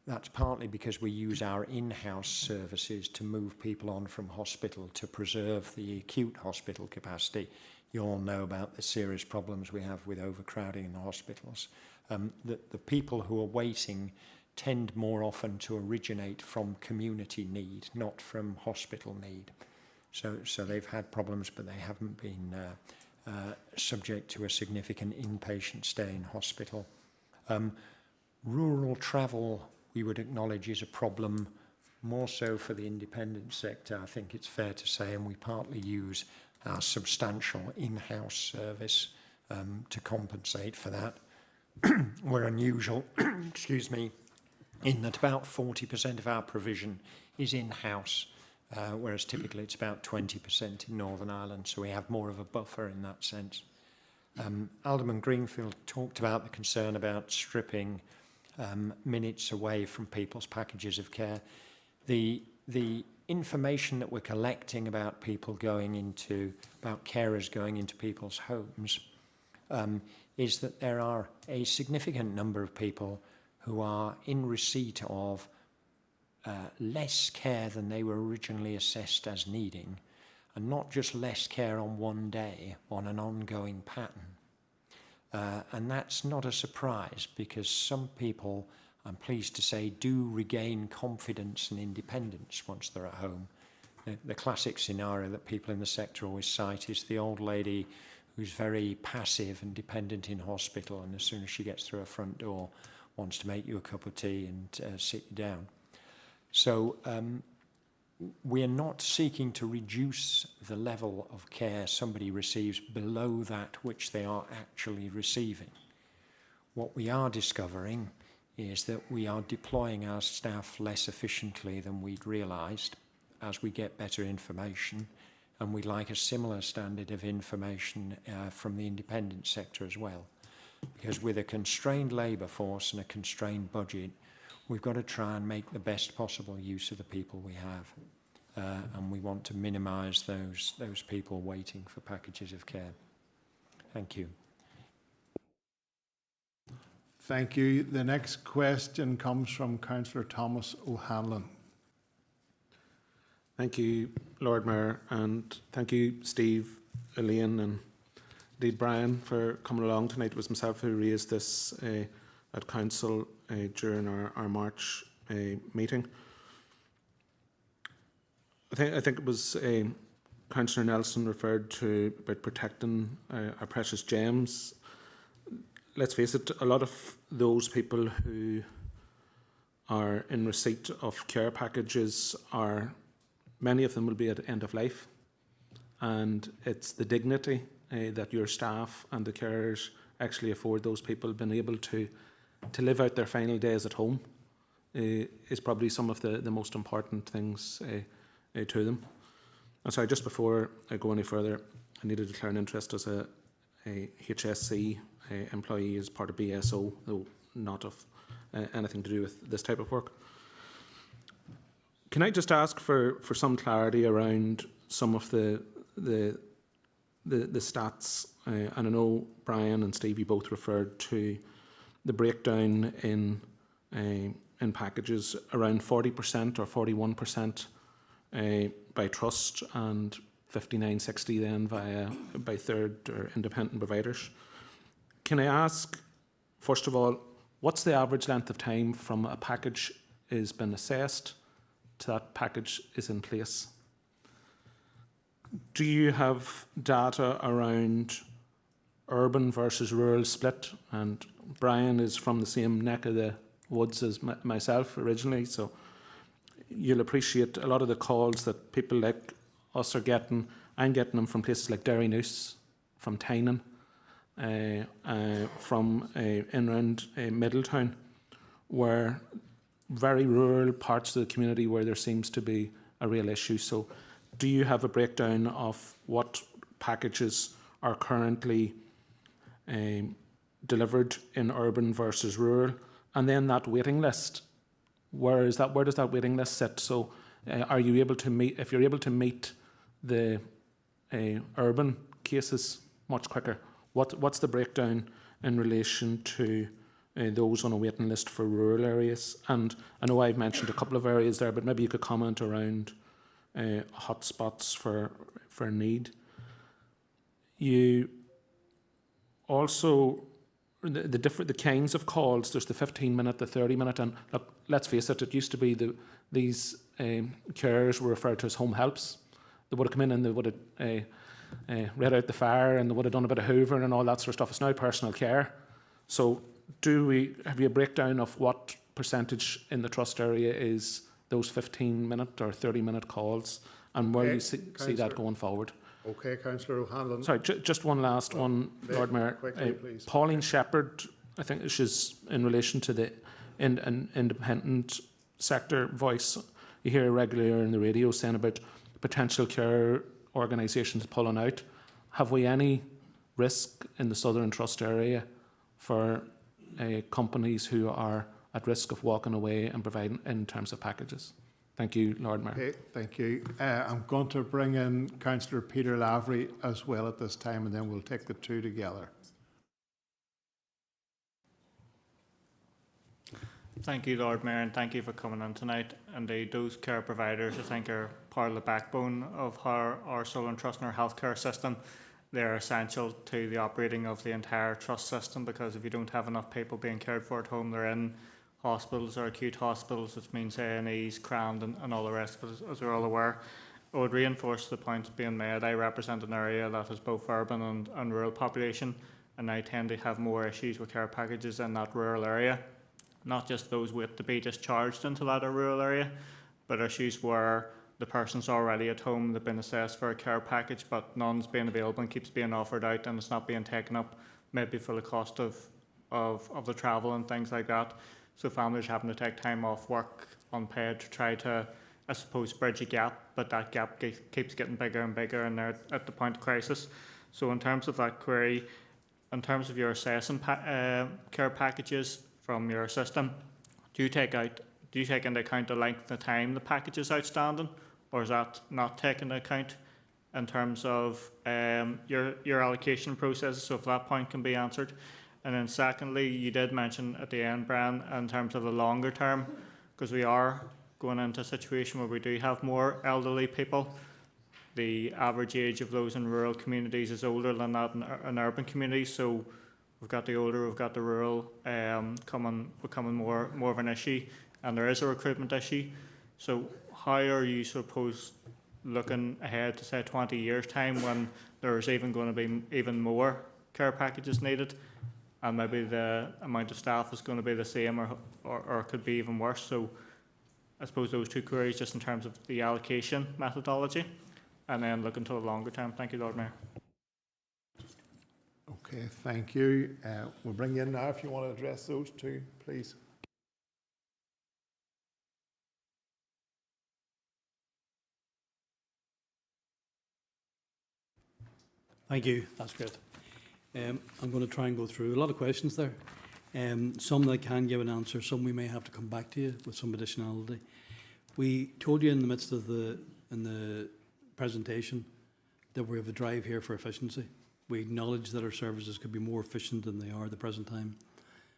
That's partly because we use our in-house services to move people on from hospital to preserve the acute hospital capacity. You all know about the serious problems we have with overcrowding in the hospitals. The people who are waiting tend more often to originate from community need, not from hospital need. So they've had problems, but they haven't been subject to a significant inpatient stay in hospital. Rural travel, we would acknowledge, is a problem more so for the independent sector, I think it's fair to say, and we partly use our substantial in-house service to compensate for that. We're unusual, excuse me, in that about 40% of our provision is in-house, whereas typically it's about 20% in Northern Ireland, so we have more of a buffer in that sense. Alderman Greenfield talked about the concern about stripping minutes away from people's packages of care. The information that we're collecting about carers going into people's homes is that there are a significant number of people who are in receipt of less care than they were originally assessed as needing, and not just less care on one day, on an ongoing pattern. And that's not a surprise, because some people, I'm pleased to say, do regain confidence and independence once they're at home. The classic scenario that people in the sector always cite is the old lady who's very passive and dependent in hospital, and as soon as she gets through her front door, wants to make you a cup of tea and sit you down. So we are not seeking to reduce the level of care somebody receives below that which they are actually receiving. What we are discovering is that we are deploying our staff less efficiently than we'd realised as we get better information, and we'd like a similar standard of information from the independent sector as well. Because with a constrained labour force and a constrained budget, we've got to try and make the best possible use of the people we have. And we want to minimise those people waiting for packages of care. Thank you. Thank you. The next question comes from Councillor Thomas O'Hanlon. Thank you, Lord Mayor, and thank you, Steve, Elaine, and indeed Brian, for coming along tonight. It was myself who raised this at Council during our March meeting. I think it was Councillor Nelson referred to about protecting our precious gems. Let's face it, a lot of those people who are in receipt of care packages many of them will be at end of life, and it's the dignity that your staff and the carers actually afford those people being able to live out their final days at home is probably some of the most important things to them. And so just before I go any further, I need to declare an interest as a HSC employee as part of BSO, though not of anything to do with this type of work. Can I just ask for some clarity around some of the stats? And I know Brian and Stevie both referred to the breakdown in packages, around 40% or 41% by trust and 59-60 then by third or independent providers. Can I ask, first of all, what's the average length of time from a package is been assessed to that package is in place? Do you have data around urban versus rural split? And Brian is from the same neck of the woods as myself originally, so you'll appreciate a lot of the calls that people like us are getting. I'm getting them from places like Derrynoose, from Tynan, from in around Middletown, where very rural parts of the community where there seems to be a real issue. So do you have a breakdown of what packages are currently delivered in urban versus rural? And then that waiting list, where does that waiting list sit? So are you able to meet, if you're able to meet the urban cases much quicker, what's the breakdown in relation to those on a waiting list for rural areas? And I know I've mentioned a couple of areas there, but maybe you could comment around hotspots for need. You also, the kinds of calls, there's the 15-minute, the 30-minute, and look, let's face it, it used to be these carers were referred to as home helps. They would have come in and they would have read out the fire and they would have done a bit of hoovering and all that sort of stuff. It's now personal care. So have you a breakdown of what percentage in the trust area is those 15-minute or 30-minute calls, and where you see that going forward? Okay, Councillor O'Hanlon. Sorry, just one last one, Lord Mayor. Quickly, please. Pauline Shepherd, I think she's in relation to the independent sector voice. You hear regularly in the radio saying about potential care organisations pulling out. Have we any risk in the Southern Trust area for companies who are at risk of walking away and providing in terms of packages? Thank you, Lord Mayor. Okay, thank you. I'm going to bring in Councillor Peter Lavery as well at this time, and then we'll take the two together. Thank you, Lord Mayor, and thank you for coming in tonight. Indeed, those care providers, I think, are part of the backbone of our Southern Trust and our healthcare system. They're essential to the operating of the entire trust system, because if you don't have enough people being cared for at home, they're in hospitals or acute hospitals, which means A&Es, crammed, and all the rest of it, as we're all aware. I would reinforce the points being made. I represent an area that has both urban and rural population, and I tend to have more issues with care packages in that rural area. Not just those with to be discharged into that rural area, but issues where the person's already at home, they've been assessed for a care package, but none's being available and keeps being offered out, and it's not being taken up, maybe for the cost of the travel and things like that. So families having to take time off work unpaid to try to, I suppose, bridge a gap, but that gap keeps getting bigger and bigger, and they're at the point of crisis. So in terms of that query, in terms of your assessing care packages from your system, do you take into account the length of time the package is outstanding, or is that not taken into account in terms of your allocation processes? So if that point can be answered. And then secondly, you did mention at the end, Brian, in terms of the longer term, because we are going into a situation where we do have more elderly people. The average age of those in rural communities is older than that in urban communities. So we've got the older, we've got the rural becoming more of an issue, and there is a recruitment issue. So how are you supposed looking ahead to say 20 years' time when there's even going to be even more care packages needed, and maybe the amount of staff is going to be the same or could be even worse. So I suppose those two queries just in terms of the allocation methodology, and then looking to the longer term. Thank you, Lord Mayor. Okay, thank you. We'll bring you in now if you want to address those two, please. Thank you. That's great. I'm going to try and go through a lot of questions there. Some that I can give an answer, some we may have to come back to you with some additionality. We told you in the midst of the presentation that we have a drive here for efficiency. We acknowledge that our services could be more efficient than they are at the present time.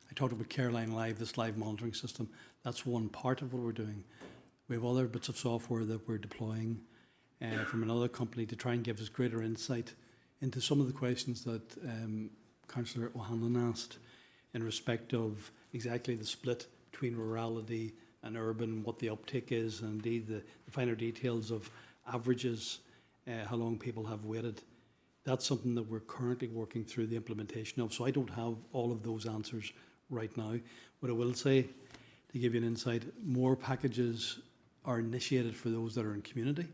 I talked about Careline Live, this live monitoring system. That's one part of what we're doing. We have other bits of software that we're deploying from another company to try and give us greater insight into some of the questions that Councillor O'Hanlon asked in respect of exactly the split between rurality and urban, what the uptake is, and indeed the finer details of averages, how long people have waited. That's something that we're currently working through the implementation of. So I don't have all of those answers right now. What I will say, to give you an insight, more packages are initiated for those that are in community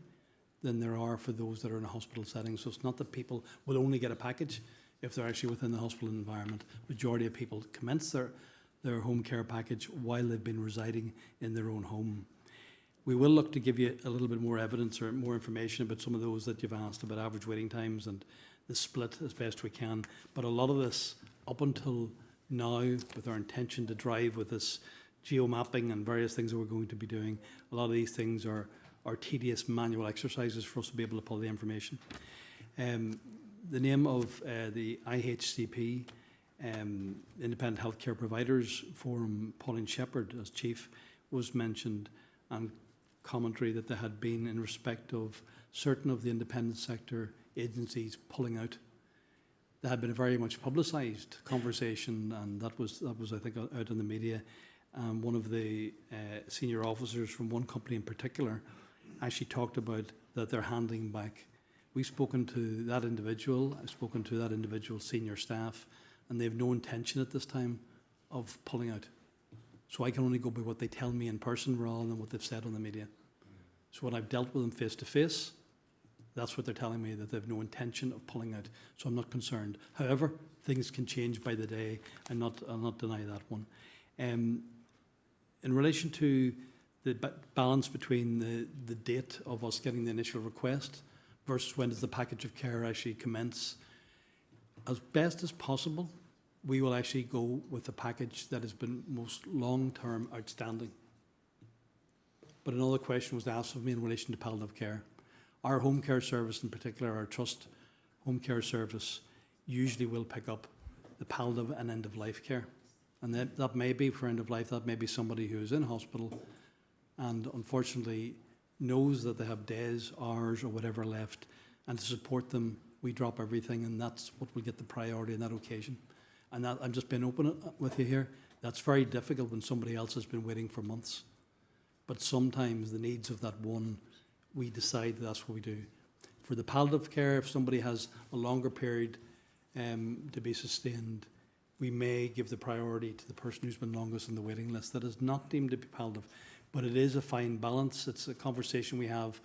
than there are for those that are in a hospital setting. So it's not that people will only get a package if they're actually within the hospital environment. Majority of people commence their home care package while they've been residing in their own home. We will look to give you a little bit more evidence or more information about some of those that you've asked about average waiting times and the split as best we can. But a lot of this, up until now, with our intention to drive with this geo-mapping and various things that we're going to be doing, a lot of these things are tedious manual exercises for us to be able to pull the information. The name of the IHCP, Independent Healthcare Providers Forum, Pauline Shepherd as chief, was mentioned, and commentary that there had been in respect of certain of the independent sector agencies pulling out. There had been a very much publicised conversation, and that was I think out in the media. One of the senior officers from one company in particular actually talked about that they're handing back. We've spoken to that individual, I've spoken to that individual's senior staff, and they have no intention at this time of pulling out. So I can only go by what they tell me in person rather than what they've said on the media. So when I've dealt with them face to face, that's what they're telling me, that they have no intention of pulling out. So I'm not concerned. However, things can change by the day, and I'll not deny that one. In relation to the balance between the date of us getting the initial request versus when does the package of care actually commence, as best as possible, we will actually go with the package that has been most long-term outstanding. But another question was asked of me in relation to palliative care. Our home care service in particular, our trust home care service, usually will pick up the palliative and end-of-life care. And that may be for end-of-life, that may be somebody who is in hospital and unfortunately knows that they have days, hours or whatever left, and to support them, we drop everything, and that's what will get the priority on that occasion. And that, I'm just being open with you here, that's very difficult when somebody else has been waiting for months. But sometimes the needs of that one, we decide that's what we do. For the palliative care, if somebody has a longer period to be sustained, we may give the priority to the person who's been longest on the waiting list that is not deemed to be palliative. But it is a fine balance. It's a conversation we have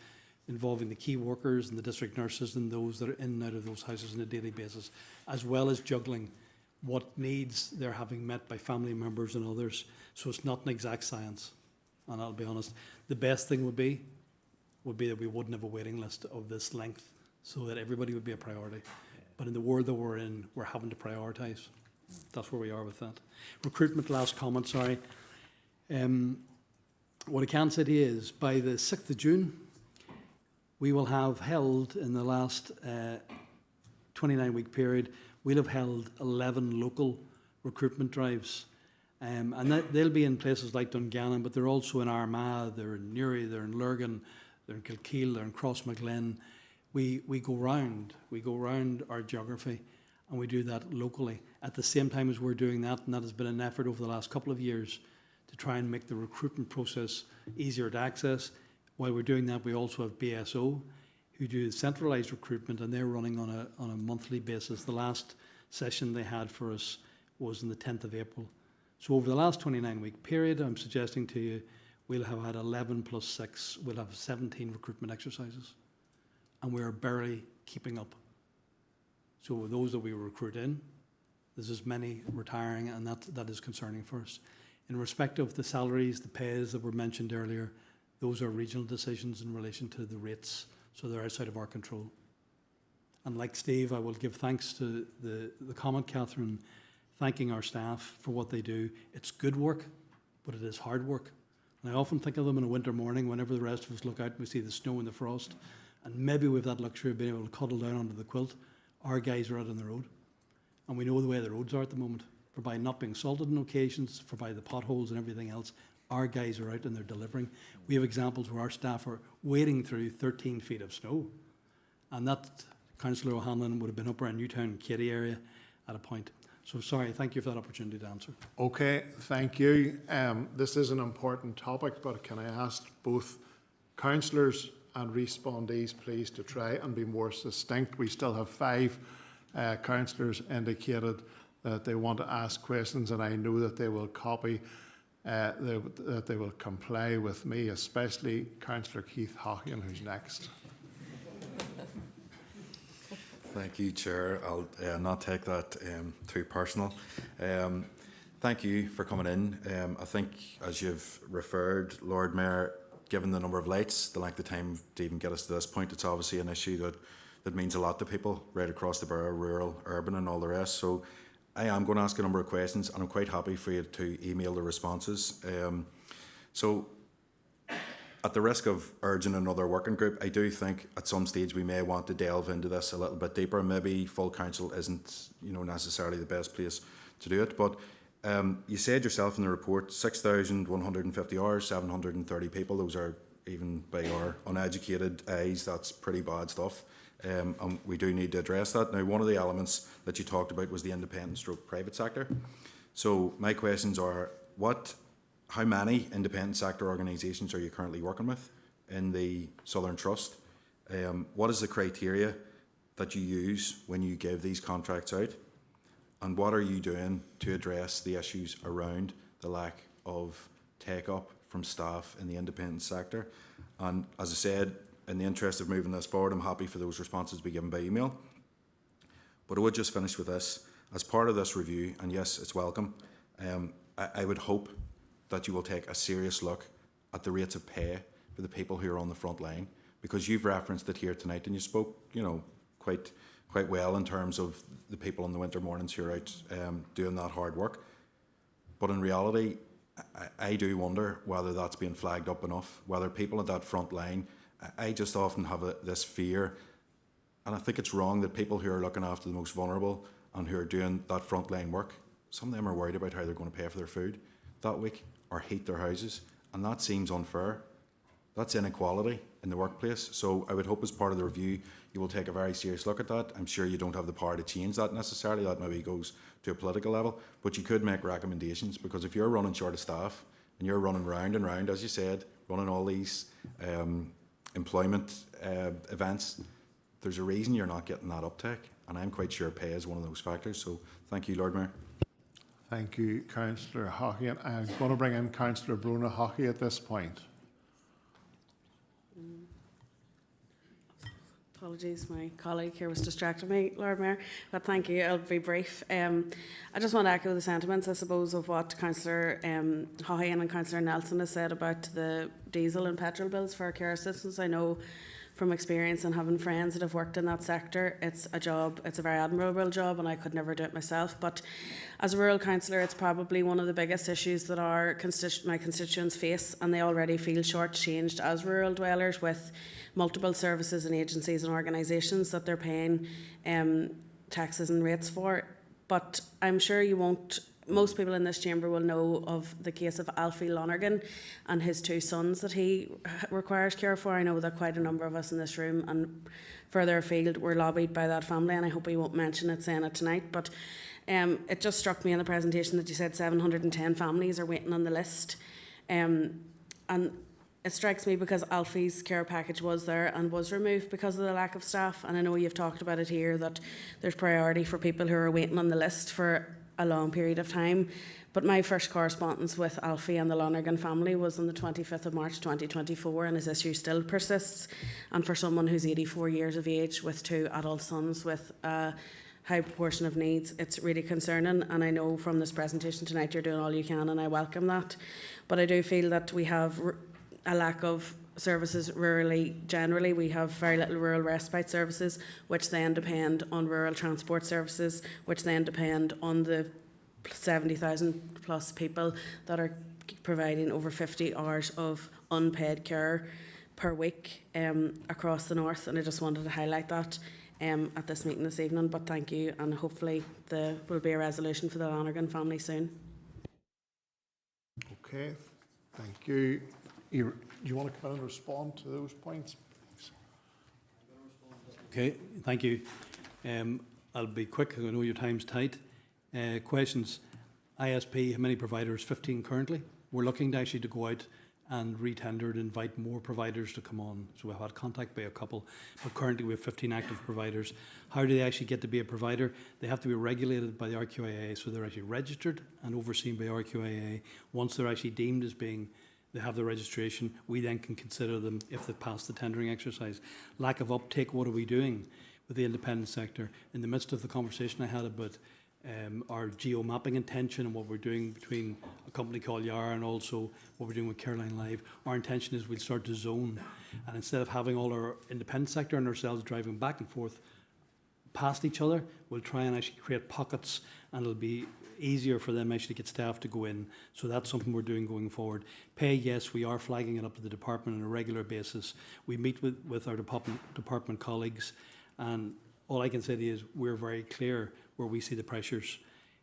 involving the key workers and the district nurses and those that are in and out of those houses on a daily basis, as well as juggling what needs they're having met by family members and others. So it's not an exact science. And I'll be honest, the best thing would be that we wouldn't have a waiting list of this length so that everybody would be a priority. But in the world that we're in, we're having to prioritise. That's where we are with that. Recruitment, last comment, sorry. What I can say to you is by the 6th of June, we will have held in the last 29-week period, we'll have held 11 local recruitment drives. And they'll be in places like Dungannon, but they're also in Armagh, they're in Newry, they're in Lurgan, they're in Kilkeel, they're in Crossmaglen. We go round our geography, and we do that locally. At the same time as we're doing that, and that has been an effort over the last couple of years to try and make the recruitment process easier to access. While we're doing that, we also have BSO. who do centralised recruitment, and they're running on a monthly basis. The last session they had for us was on the 10th of April. So over the last 29-week period, I'm suggesting to you, we'll have had 11 plus 6, we'll have 17 recruitment exercises. And we're barely keeping up. So those that we recruit in, there's as many retiring, and that is concerning for us. In respect of the salaries, the pays that were mentioned earlier, those are regional decisions in relation to the rates, so they're outside of our control. And like Steve, I will give thanks to the comment, Catherine, thanking our staff for what they do. It's good work, but it is hard work. And I often think of them in a winter morning, whenever the rest of us look out and we see the snow and the frost, and maybe we have that luxury of being able to cuddle down under the quilt. Our guys are out on the road, and we know the way the roads are at the moment, for by not being salted on occasions, for by the potholes and everything else. Our guys are out and they're delivering. We have examples where our staff are wading through 13 feet of snow, and that Councillor O'Hanlon would have been up around Newtown and Katy area at a point. So sorry, thank you for that opportunity to answer. Okay, thank you. This is an important topic, but can I ask both councillors and respondees please to try and be more succinct? We still have 5 councillors indicated that they want to ask questions, and I know that they will copy, that they will comply with me, especially Councillor Keith Hockian, who's next. Thank you, Chair. I'll not take that too personal. Thank you for coming in. I think, as you've referred, Lord Mayor, given the number of lights, the length of time to even get us to this point, it's obviously an issue that means a lot to people right across the borough, rural, urban and all the rest. So I am going to ask a number of questions, and I'm quite happy for you to email the responses. So at the risk of urging another working group, I do think at some stage we may want to delve into this a little bit deeper. Maybe full council isn't, necessarily the best place to do it. But you said yourself in the report, 6,150 hours, 730 people. Those are, even by our uneducated eyes, that's pretty bad stuff. And we do need to address that. Now, one of the elements that you talked about was the independent stroke private sector. So my questions are, how many independent sector organisations are you currently working with in the Southern Trust? What is the criteria that you use when you give these contracts out? And what are you doing to address the issues around the lack of take-up from staff in the independent sector? And as I said, in the interest of moving this forward, I'm happy for those responses to be given by email. But I would just finish with this. As part of this review, and yes, it's welcome, I would hope that you will take a serious look at the rates of pay for the people who are on the front line, because you've referenced it here tonight, and you spoke, quite well in terms of the people in the winter mornings who are out doing that hard work. But in reality, I do wonder whether that's being flagged up enough, whether people at that front line, I just often have this fear, and I think it's wrong that people who are looking after the most vulnerable and who are doing that front line work, some of them are worried about how they're going to pay for their food that week or heat their houses, and that seems unfair. That's inequality in the workplace. So I would hope as part of the review you will take a very serious look at that. I'm sure you don't have the power to change that necessarily, that maybe goes to a political level, but you could make recommendations, because if you're running short of staff and you're running round and round, as you said, running all these employment events, there's a reason you're not getting that uptake, and I'm quite sure pay is one of those factors. So thank you, Lord Mayor. Thank you, Councillor Hockey. I'm going to bring in Councillor Bruna Hockey at this point. Apologies, my colleague here was distracting me, Lord Mayor, but thank you. I'll be brief. I just want to echo the sentiments, I suppose, of what Councillor Haughey and Councillor Nelson has said about the diesel and petrol bills for our care assistants. I know from experience and having friends that have worked in that sector, it's a very admirable job, and I could never do it myself. But as a rural councillor, it's probably one of the biggest issues that my constituents face, and they already feel shortchanged as rural dwellers with multiple services and agencies and organisations that they're paying taxes and rates for. But I'm sure you won't. Most people in this chamber will know of the case of Alfie Lonergan and his 2 sons that he requires care for. I know that quite a number of us in this room and further afield were lobbied by that family, and I hope we won't mention it saying it tonight. But it just struck me in the presentation that you said 710 families are waiting on the list. And it strikes me because Alfie's care package was there and was removed because of the lack of staff. And I know you've talked about it here that there's priority for people who are waiting on the list for a long period of time. But my first correspondence with Alfie and the Lonergan family was on the 25th of March 2024, and his issue still persists. And for someone who's 84 years of age with 2 adult sons with a high proportion of needs, it's really concerning. And I know from this presentation tonight you're doing all you can, and I welcome that. But I do feel that we have a lack of services rurally generally. We have very little rural respite services, which then depend on rural transport services, which then depend on the 70,000 plus people that are providing over 50 hours of unpaid care per week across the north. And I just wanted to highlight that at this meeting this evening. But thank you, and hopefully there will be a resolution for the Lonergan family soon. Okay, thank you. Do you want to come in and respond to those points? Okay, thank you. I'll be quick, I know your time's tight. Questions. ISP, how many providers? 15 currently. We're looking to actually to go out and re-tender and invite more providers to come on. So we've had contact by a couple, but currently we have 15 active providers. How do they actually get to be a provider? They have to be regulated by the RQIA, so they're actually registered and overseen by RQIA. Once they're actually deemed as being, they have the registration, we then can consider them if they've passed the tendering exercise. Lack of uptake, what are we doing with the independent sector? In the midst of the conversation I had about our geo-mapping intention and what we're doing between a company called Yara and also what we're doing with Caroline Live, our intention is we'll start to zone, and instead of having all our independent sector and ourselves driving back and forth past each other, we'll try and actually create pockets, and it'll be easier for them actually to get staff to go in. So that's something we're doing going forward. Pay, yes, we are flagging it up to the department on a regular basis. We meet with our department colleagues, and all I can say to you is we're very clear where we see the pressures.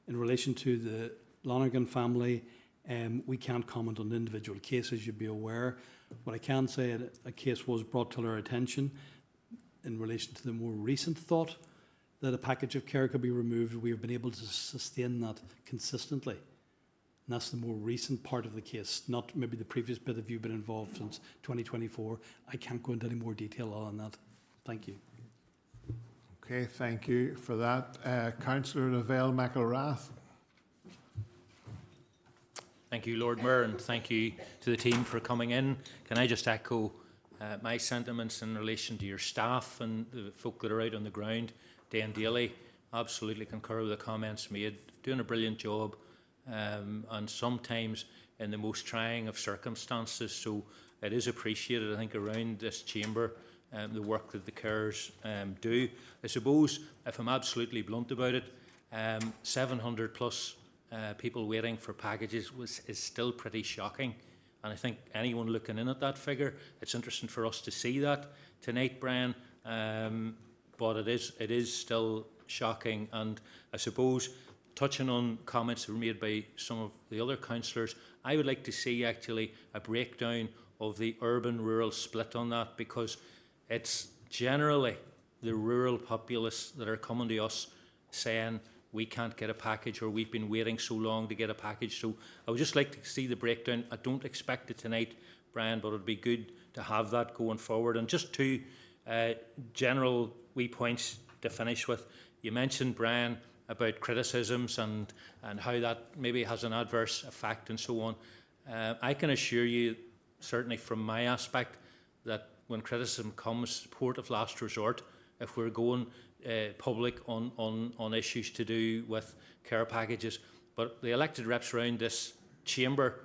In relation to the Lonergan family, we can't comment on individual cases, you'd be aware. What I can say, a case was brought to our attention in relation to the more recent thought that a package of care could be removed. We have been able to sustain that consistently. And that's the more recent part of the case, not maybe the previous bit of you've been involved since 2024. I can't go into any more detail on that. Thank you. Okay, thank you for that. Councillor Lavelle McElrath. Thank you, Lord Mayor, and thank you to the team for coming in. Can I just echo my sentiments in relation to your staff and the folk that are out on the ground day and daily? Absolutely concur with the comments made. Doing a brilliant job, and sometimes in the most trying of circumstances. So it is appreciated, I think, around this chamber, the work that the carers do. I suppose, if I'm absolutely blunt about it, 700 plus people waiting for packages is still pretty shocking. And I think anyone looking in at that figure, it's interesting for us to see that tonight, Brian. But it is still shocking. And I suppose, touching on comments that were made by some of the other councillors, I would like to see actually a breakdown of the urban-rural split on that, because it's generally the rural populace that are coming to us saying we can't get a package, or we've been waiting so long to get a package. So I would just like to see the breakdown. I don't expect it tonight, Brian, but it would be good to have that going forward. And just two general wee points to finish with. You mentioned, Brian, about criticisms and how that maybe has an adverse effect and so on. I can assure you, certainly from my aspect, that when criticism comes, support of last resort. If we're going public on issues to do with care packages. But the elected reps around this chamber,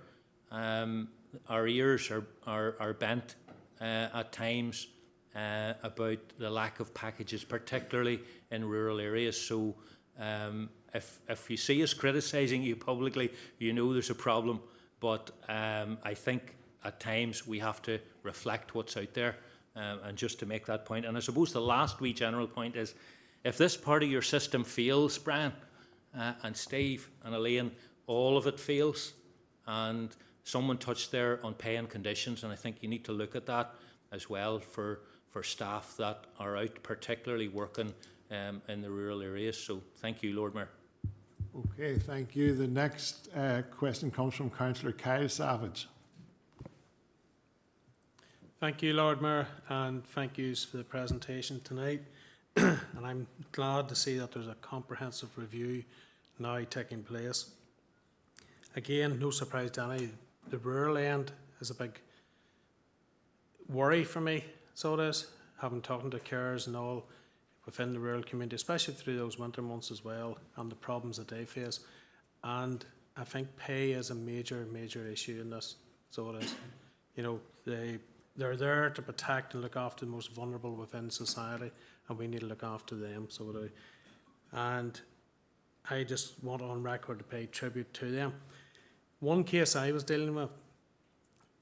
our ears are bent at times about the lack of packages, particularly in rural areas. So if you see us criticising you publicly, you know there's a problem. But I think at times we have to reflect what's out there, and just to make that point. And I suppose the last wee general point is, if this part of your system fails, Brian, and Steve and Elaine, all of it fails, and someone touched there on pay and conditions, and I think you need to look at that as well for staff that are out particularly working in the rural areas. So thank you, Lord Mayor. Okay, thank you. The next question comes from Councillor Kyle Savage. Thank you, Lord Mayor, and thank you for the presentation tonight. And I'm glad to see that there's a comprehensive review now taking place. Again, no surprise to any, the rural end is a big worry for me, so it is, having talking to carers and all within the rural community, especially through those winter months as well, and the problems that they face. And I think pay is a major issue in this, so it is. You know, they're there to protect and look after the most vulnerable within society, and we need to look after them, so do. And I just want on record to pay tribute to them. One case I was dealing with,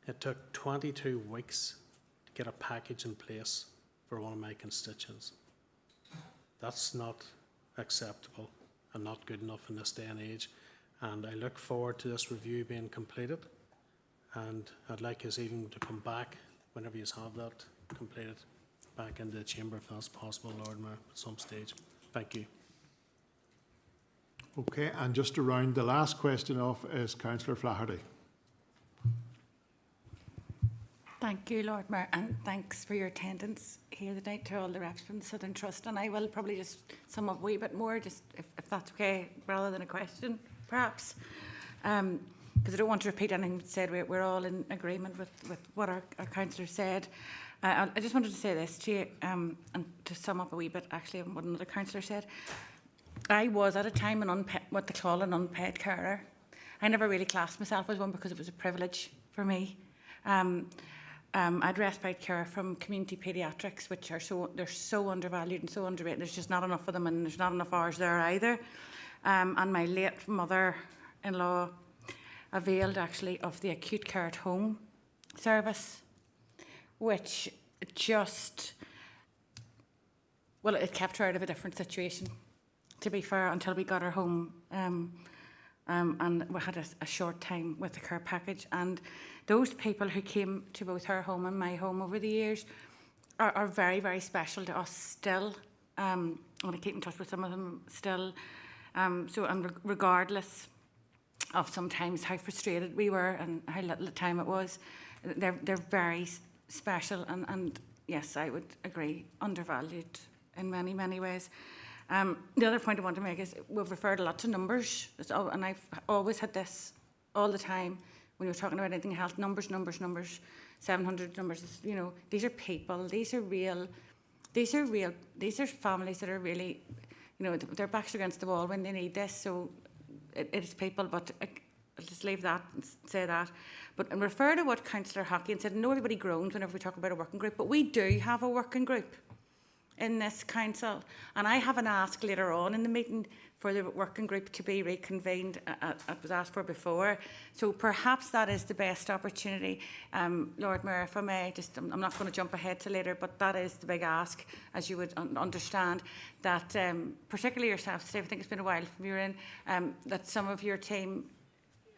it took 22 weeks to get a package in place for one of my constituents. That's not acceptable and not good enough in this day and age. And I look forward to this review being completed. And I'd like us even to come back whenever you have that completed back into the chamber if that's possible, Lord Mayor, at some stage. Thank you. Okay, and just to round the last question off is Councillor Flaherty. Thank you, Lord Mayor, and thanks for your attendance here tonight to all the reps from the Southern Trust. And I will probably just sum up a wee bit more, just if that's okay, rather than a question, perhaps. Because I don't want to repeat anything said. We're all in agreement with what our councillor said. I just wanted to say this to you, and to sum up a wee bit, actually, on what another councillor said. I was at a time what they call an unpaid carer. I never really classed myself as one because it was a privilege for me. I'd respite care from community paediatrics, which are so undervalued and so underrated. There's just not enough of them, and there's not enough hours there either. And my late mother-in-law availed actually of the acute care at home service, which just, well, it kept her out of a different situation, to be fair, until we got her home. And we had a short time with the care package. And those people who came to both her home and my home over the years are very, very special to us still. I want to keep in touch with some of them still. And regardless of sometimes how frustrated we were and how little time it was, they're very special. And yes, I would agree, undervalued in many, many ways. The other point I want to make is we've referred a lot to numbers, and I've always had this all the time when you're talking about anything health, numbers, 700 numbers, you know, these are people, these are families that are really, you know, their backs are against the wall when they need this, so it is people, but I'll just leave that and say that. But and refer to what Councillor Hockey said, I know everybody groans whenever we talk about a working group, but we do have a working group in this council, and I have an ask later on in the meeting for the working group to be reconvened. It was asked for before, so perhaps that is the best opportunity. Lord Mayor, if I may, I'm not going to jump ahead to later, but that is the big ask, as you would understand, that particularly yourself, Steve, I think it's been a while from you in, that some of your team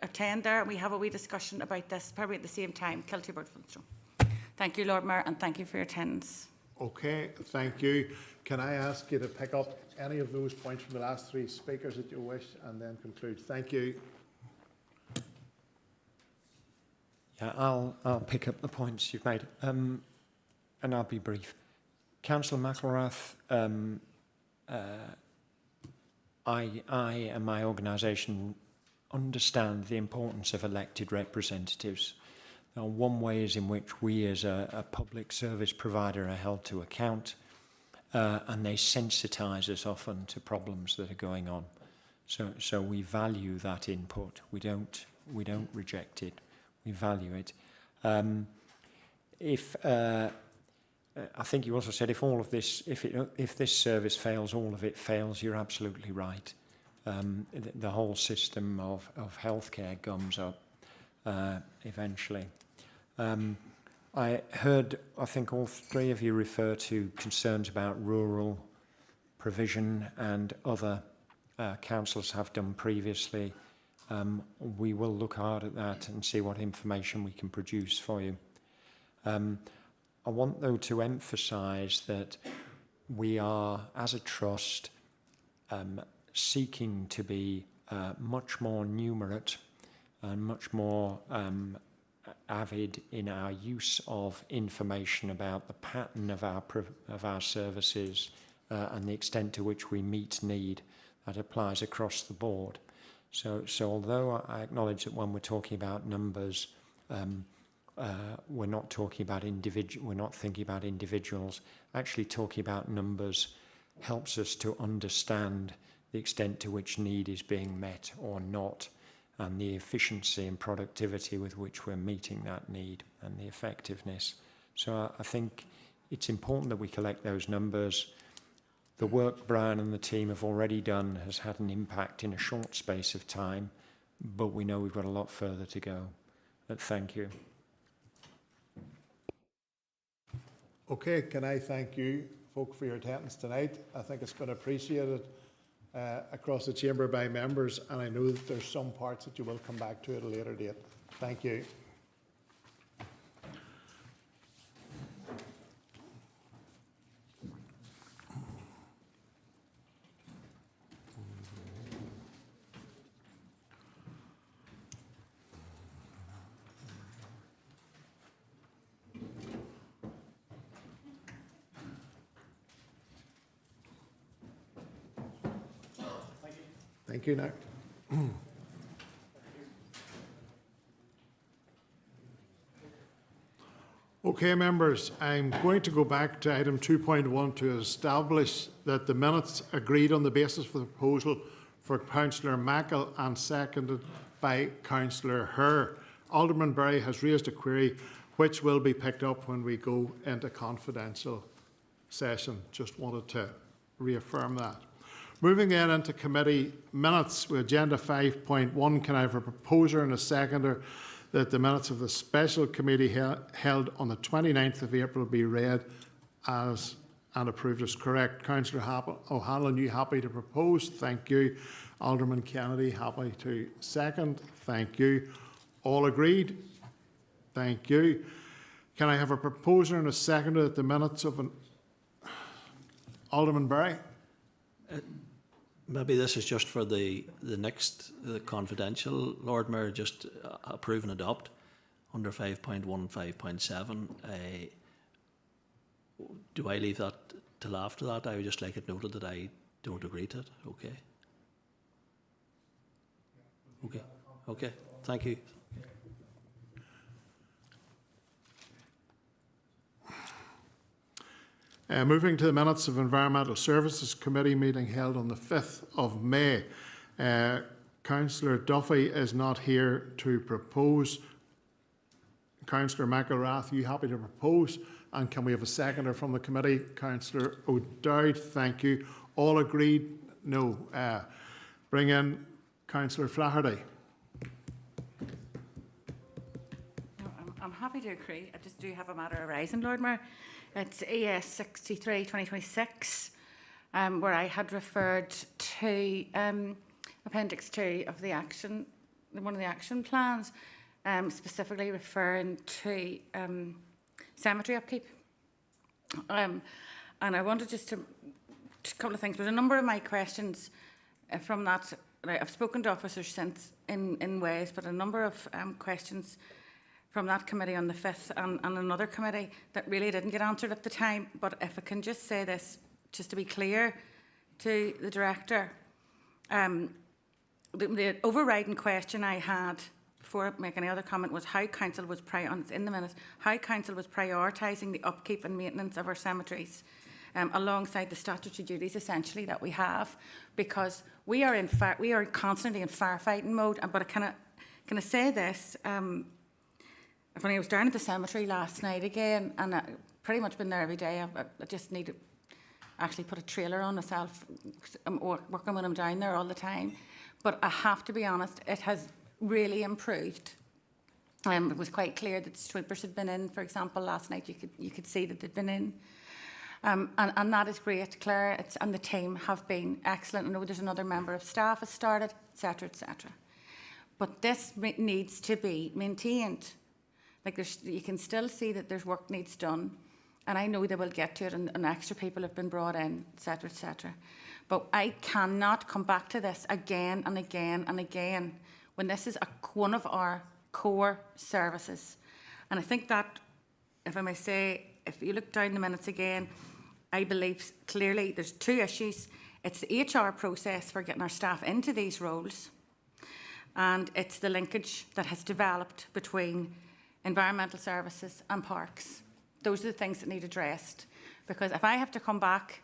attend there, and we have a wee discussion about this, probably at the same time. Kilty Bird Flintstone. Thank you, Lord Mayor, and thank you for your attendance. Okay, thank you. Can I ask you to pick up any of those points from the last three speakers that you wish and then conclude? Thank you. Yeah, I'll pick up the points you've made, and I'll be brief. Councillor McElrath, I and my organisation understand the importance of elected representatives. Now, one way is in which we as a public service provider are held to account, and they sensitise us often to problems that are going on. So we value that input. We don't reject it. We value it. I think you also said if all of this, if this service fails, all of it fails. You're absolutely right. The whole system of healthcare gums up eventually. I heard, I think all three of you refer to concerns about rural provision, and other councils have done previously. We will look hard at that and see what information we can produce for you. I want, though, to emphasise that we are, as a trust, seeking to be much more numerate and much more avid in our use of information about the pattern of our services and the extent to which we meet need. That applies across the board. So although I acknowledge that when we're talking about numbers, we're not talking about we're not thinking about individuals. Actually, talking about numbers helps us to understand the extent to which need is being met or not, and the efficiency and productivity with which we're meeting that need, and the effectiveness. So I think it's important that we collect those numbers. The work Brian and the team have already done has had an impact in a short space of time, but we know we've got a lot further to go. But thank you. Okay, can I thank you folk for your attendance tonight? I think it's been appreciated across the chamber by members, and I know that there's some parts that you will come back to at a later date. Thank you. Thank you, Nick. Okay, members, I'm going to go back to item 2.1 to establish that the minutes agreed on the basis of the proposal for Councillor Mackle and seconded by Councillor Herr. Alderman Berry has raised a query which will be picked up when we go into confidential session. Just wanted to reaffirm that. Moving then into committee minutes with agenda 5.1, can I have a proposer and a seconder that the minutes of the special committee held on the 29th of April be read as and approved as correct? Councillor O'Hanlon, you happy to propose? Thank you. Alderman Kennedy, happy to second? Thank you. All agreed? Thank you. Can I have a proposer and a seconder that the minutes of an... Alderman Berry? Maybe this is just for the next confidential, Lord Mayor, just approve and adopt under 5.1, 5.7. Do I leave that till after that? I would just like it noted that I don't agree to it. Okay. Okay. Okay. Thank you. Moving to the minutes of Environmental Services Committee meeting held on the 5th of May. Councillor Duffy is not here to propose. Councillor McElrath, are you happy to propose? And can we have a seconder from the committee? Councillor O'Dowd, thank you. All agreed? No. Bring in Councillor Flaherty. I'm happy to agree. I just do have a matter arising, Lord Mayor. It's ES 63 2026, where I had referred to Appendix 2 of the action, one of the action plans, specifically referring to cemetery upkeep. And I wanted just to a couple of things. There's a number of my questions from that. I've spoken to officers since in ways, but a number of questions from that committee on the 5th and another committee that really didn't get answered at the time. But if I can just say this, just to be clear to the Director, the overriding question I had before I make any other comment was how Council was prioritising the upkeep and maintenance of our cemeteries alongside the statutory duties essentially that we have, because we are constantly in firefighting mode. But can I say this? When I was down at the cemetery last night again, and I've pretty much been there every day. I just need to actually put a trailer on myself. I'm working when I'm down there all the time. But I have to be honest, it has really improved. It was quite clear that sweepers had been in, for example, last night. You could see that they'd been in. And that is great, Claire, and the team have been excellent. I know there's another member of staff has started, etc., etc. But this needs to be maintained. Like you can still see that there's work needs done, and I know they will get to it, and extra people have been brought in, etc., etc. But I cannot come back to this again and again and again when this is one of our core services. And I think that, if I may say, if you look down the minutes again, I believe clearly there's two issues. It's the HR process for getting our staff into these roles, and it's the linkage that has developed between environmental services and parks. Those are the things that need addressed. Because if I have to come back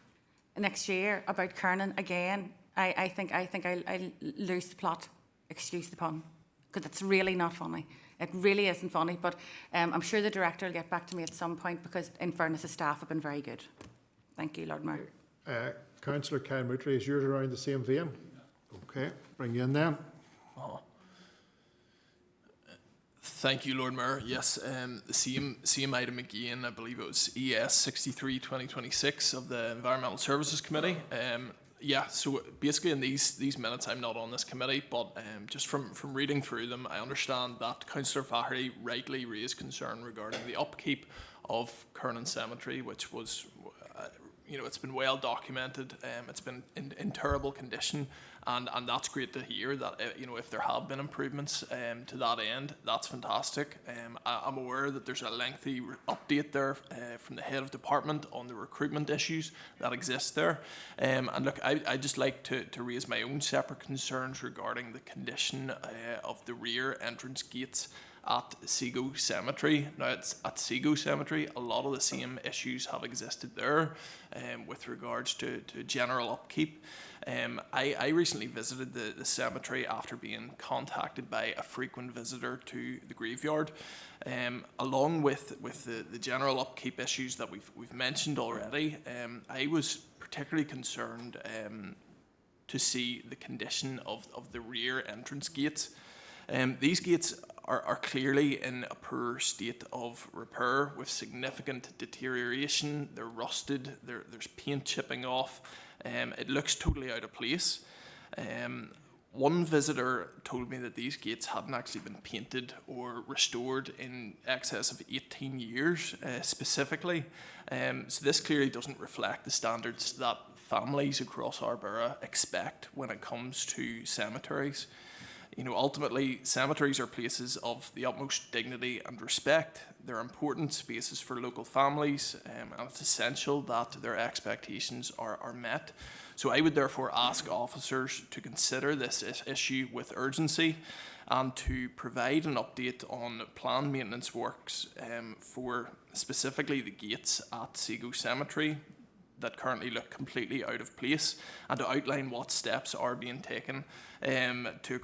next year about Kernan again, I think I'll lose the plot. Excuse the pun, because it's really not funny. It really isn't funny, but I'm sure the director will get back to me at some point, because in fairness, the staff have been very good. Thank you, Lord Mayor. Councillor Kyle Moutry, is yours around the same vein? Okay, bring you in then. Thank you, Lord Mayor. Yes, the same item again. I believe it was ES 63/2026 of the Environmental Services Committee. Yeah, so basically in these minutes, I'm not on this committee, but just from reading through them, I understand that Councillor Flaherty rightly raised concern regarding the upkeep of Kernan Cemetery, which was, it's been well documented. It's been in terrible condition, and that's great to hear that, if there have been improvements to that end, that's fantastic. I'm aware that there's a lengthy update there from the head of department on the recruitment issues that exist there. And look, I'd just like to raise my own separate concerns regarding the condition of the rear entrance gates at Seago Cemetery. Now, it's at Seago Cemetery, a lot of the same issues have existed there with regards to general upkeep. I recently visited the cemetery after being contacted by a frequent visitor to the graveyard. Along with the general upkeep issues that we've mentioned already, I was particularly concerned to see the condition of the rear entrance gates. These gates are clearly in a poor state of repair with significant deterioration. They're rusted, there's paint chipping off. It looks totally out of place. One visitor told me that these gates hadn't actually been painted or restored in excess of 18 years specifically. So this clearly doesn't reflect the standards that families across our borough expect when it comes to cemeteries. Ultimately, cemeteries are places of the utmost dignity and respect. They're important spaces for local families, and it's essential that their expectations are met. So I would therefore ask officers to consider this issue with urgency and to provide an update on planned maintenance works for specifically the gates at Seago Cemetery that currently look completely out of place, and to outline what steps are being taken to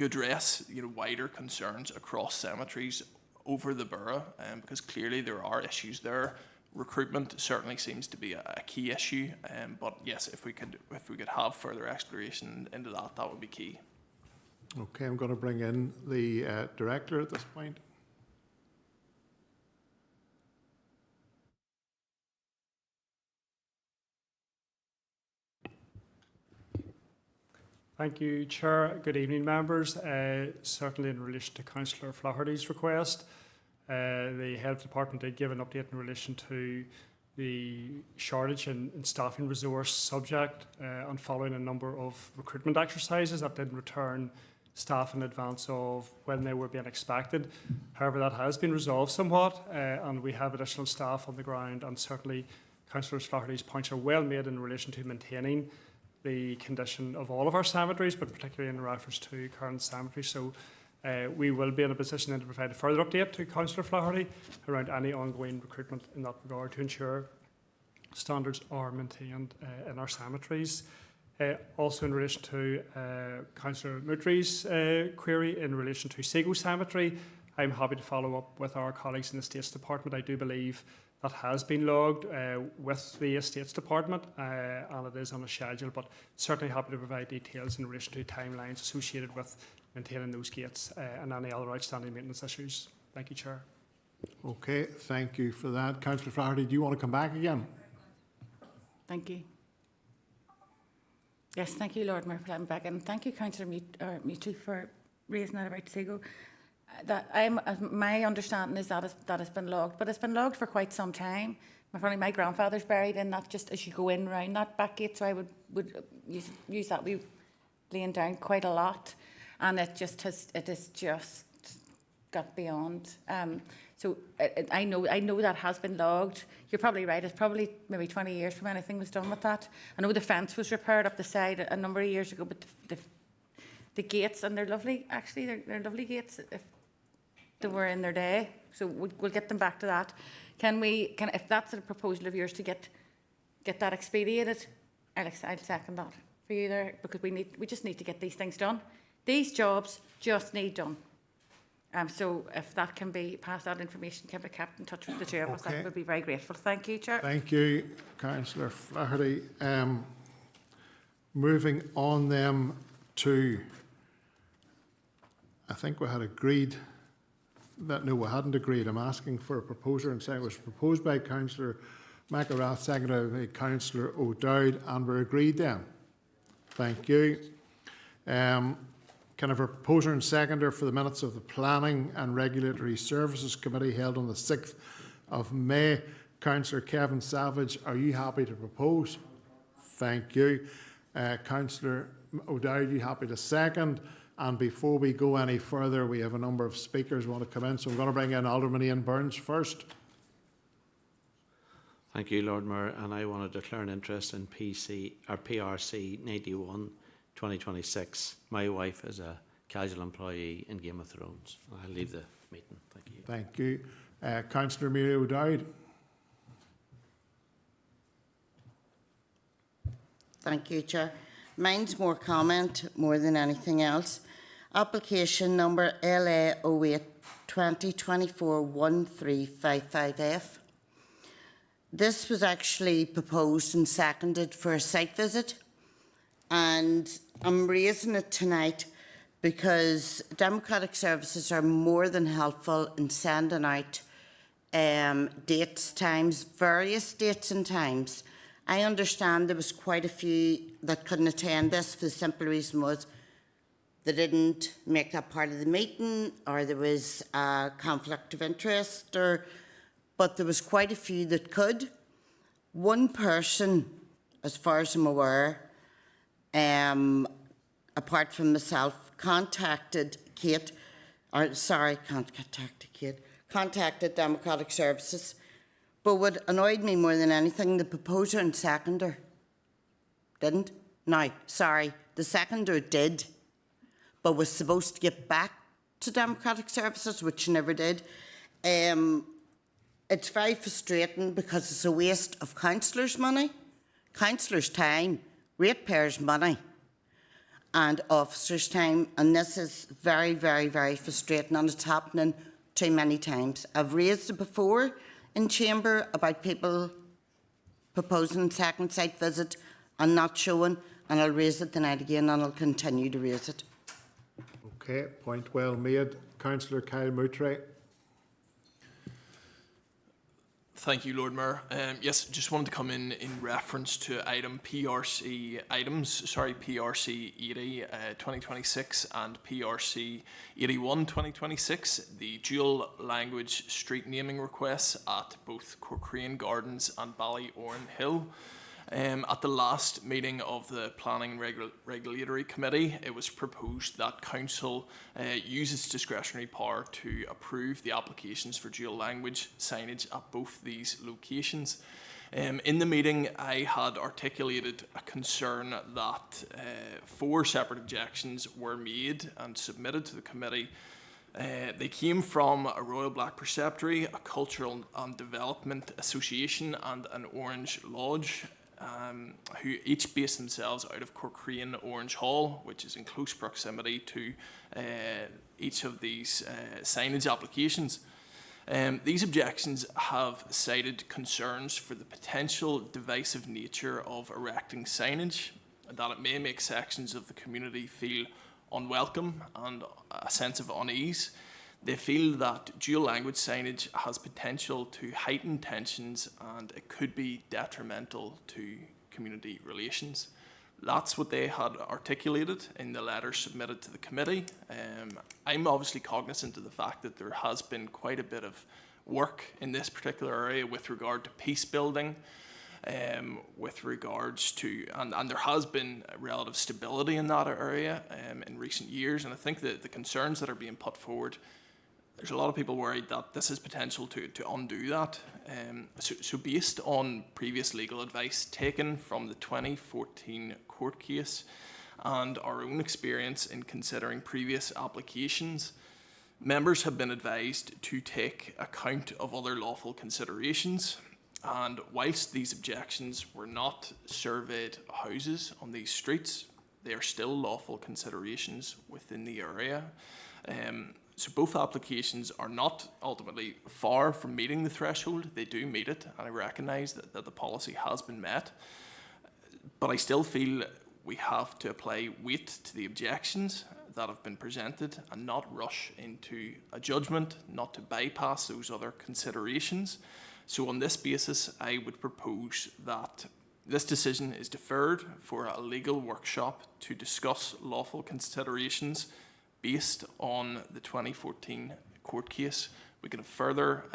address wider concerns across cemeteries over the borough, because clearly there are issues there. Recruitment certainly seems to be a key issue, but yes, if we could have further exploration into that would be key. Okay, I'm going to bring in the director at this point. Thank you, Chair. Good evening, members. Certainly in relation to Councillor Flaherty's request, the Health Department did give an update in relation to the shortage in staffing resource subject and following a number of recruitment exercises that didn't return staff in advance of when they were being expected. However, that has been resolved somewhat, and we have additional staff on the ground, and certainly Councillor Flaherty's points are well made in relation to maintaining the condition of all of our cemeteries, but particularly in reference to Kernan Cemetery. So we will be in a position then to provide a further update to Councillor Flaherty around any ongoing recruitment in that regard to ensure standards are maintained in our cemeteries. Also in relation to Councillor Moutry's query in relation to Seago Cemetery, I'm happy to follow up with our colleagues in the Estates Department. I do believe that has been logged with the Estates Department and it is on a schedule, but certainly happy to provide details in relation to timelines associated with maintaining those gates and any other outstanding maintenance issues. Thank you, Chair. Okay, thank you for that. Councillor Flaherty, do you want to come back again? Thank you. Yes, thank you, Lord Mayor, for letting me back, and thank you, Councillor Moutry, for raising that about Seago. My understanding is that has been logged, but it's been logged for quite some time. My grandfather's buried in that just as you go in round that back gate, so I would use that wee laying down quite a lot, and it has just got beyond. So I know that has been logged. You're probably right. It's probably maybe 20 years from anything was done with that. I know the fence was repaired up the side a number of years ago, but the gates, and they're lovely. Actually, they're lovely gates if they were in their day. So we'll get them back to that. If that's a proposal of yours to get that expedited, I'll second that for you there, because we just need to get these things done. These jobs just need done. So if that can be passed, that information can be kept in touch with the two of us, I would be very grateful. Thank you, Chair. Thank you, Councillor Flaherty. Moving on then to, I think we had agreed that, no, we hadn't agreed. I'm asking for a proposer and saying it was proposed by Councillor McElrath, seconded by Councillor O'Dowd, and we're agreed then. Thank you. Can I have a proposer and seconder for the minutes of the Planning and Regulatory Services Committee held on the 6th of May? Councillor Kevin Savage, are you happy to propose? Thank you. Councillor O'Dowd, are you happy to second? And before we go any further, we have a number of speakers who want to come in, so I'm going to bring in Alderman Ian Burns first. Thank you, Lord Mayor, and I want to declare an interest in PRC 91 2026. My wife is a casual employee in Game of Thrones. I'll leave the meeting. Thank you. Thank you. Councillor Mary O'Dowd. Thank you, Chair. Mine's more comment more than anything else. Application number LA 08 2024 1355F. This was actually proposed and seconded for a site visit, and I'm raising it tonight because Democratic Services are more than helpful in sending out dates, times, various dates and times. I understand there was quite a few that couldn't attend this for the simple reason was they didn't make that part of the meeting, or there was a conflict of interest, but there was quite a few that could. One person, as far as I'm aware, apart from myself, contacted Democratic Services. But what annoyed me more than anything, the proposer and seconder didn't. Now, sorry, the seconder did, but was supposed to get back to Democratic Services, which never did. It's very frustrating because it's a waste of councillors' money, councillors' time, ratepayers' money, and officers' time. And this is very, very, very frustrating, and it's happening too many times. I've raised it before in Chamber about people proposing second site visit and not showing, and I'll raise it tonight again, and I'll continue to raise it. Okay, point well made. Councillor Kyle Moutray. Thank you, Lord Mayor. Yes, just wanted to come in reference to PRC 80 2026 and PRC 81 2026, the dual language street naming requests at both Corcrain Gardens and Ballyoran Hill. At the last meeting of the Planning and Regulatory Committee, it was proposed that Council use its discretionary power to approve the applications for dual language signage at both these locations. In the meeting, I had articulated a concern that 4 separate objections were made and submitted to the committee. They came from a Royal Black Preceptory, a Cultural and Development Association, and an Orange Lodge, who each base themselves out of Corcrain Orange Hall, which is in close proximity to each of these signage applications. These objections have cited concerns for the potential divisive nature of erecting signage, and that it may make sections of the community feel unwelcome and a sense of unease. They feel that dual language signage has potential to heighten tensions, and it could be detrimental to community relations. That's what they had articulated in the letter submitted to the committee. I'm obviously cognizant of the fact that there has been quite a bit of work in this particular area with regard to peace building, with regards to, and there has been relative stability in that area in recent years, and I think that the concerns that are being put forward there's a lot of people worried that this has potential to undo that. So based on previous legal advice taken from the 2014 court case and our own experience in considering previous applications, members have been advised to take account of other lawful considerations. And whilst these objections were not surveyed houses on these streets, they are still lawful considerations within the area. So both applications are not ultimately far from meeting the threshold. They do meet it, and I recognise that the policy has been met. But I still feel we have to apply weight to the objections that have been presented and not rush into a judgment, not to bypass those other considerations. So on this basis, I would propose that this decision is deferred for a legal workshop to discuss lawful considerations based on the 2014 court case. We can have further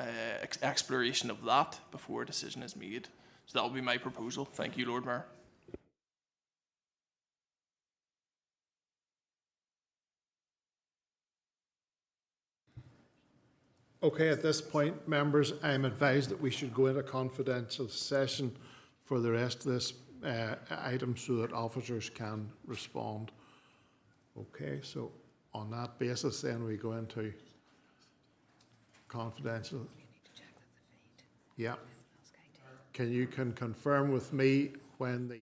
exploration of that before a decision is made. So that will be my proposal. Thank you, Lord Mayor. Okay, at this point, members, I am advised that we should go into confidential session for the rest of this item so that officers can respond. Okay, so on that basis, then we go into confidential. Yeah. Can you confirm with me when the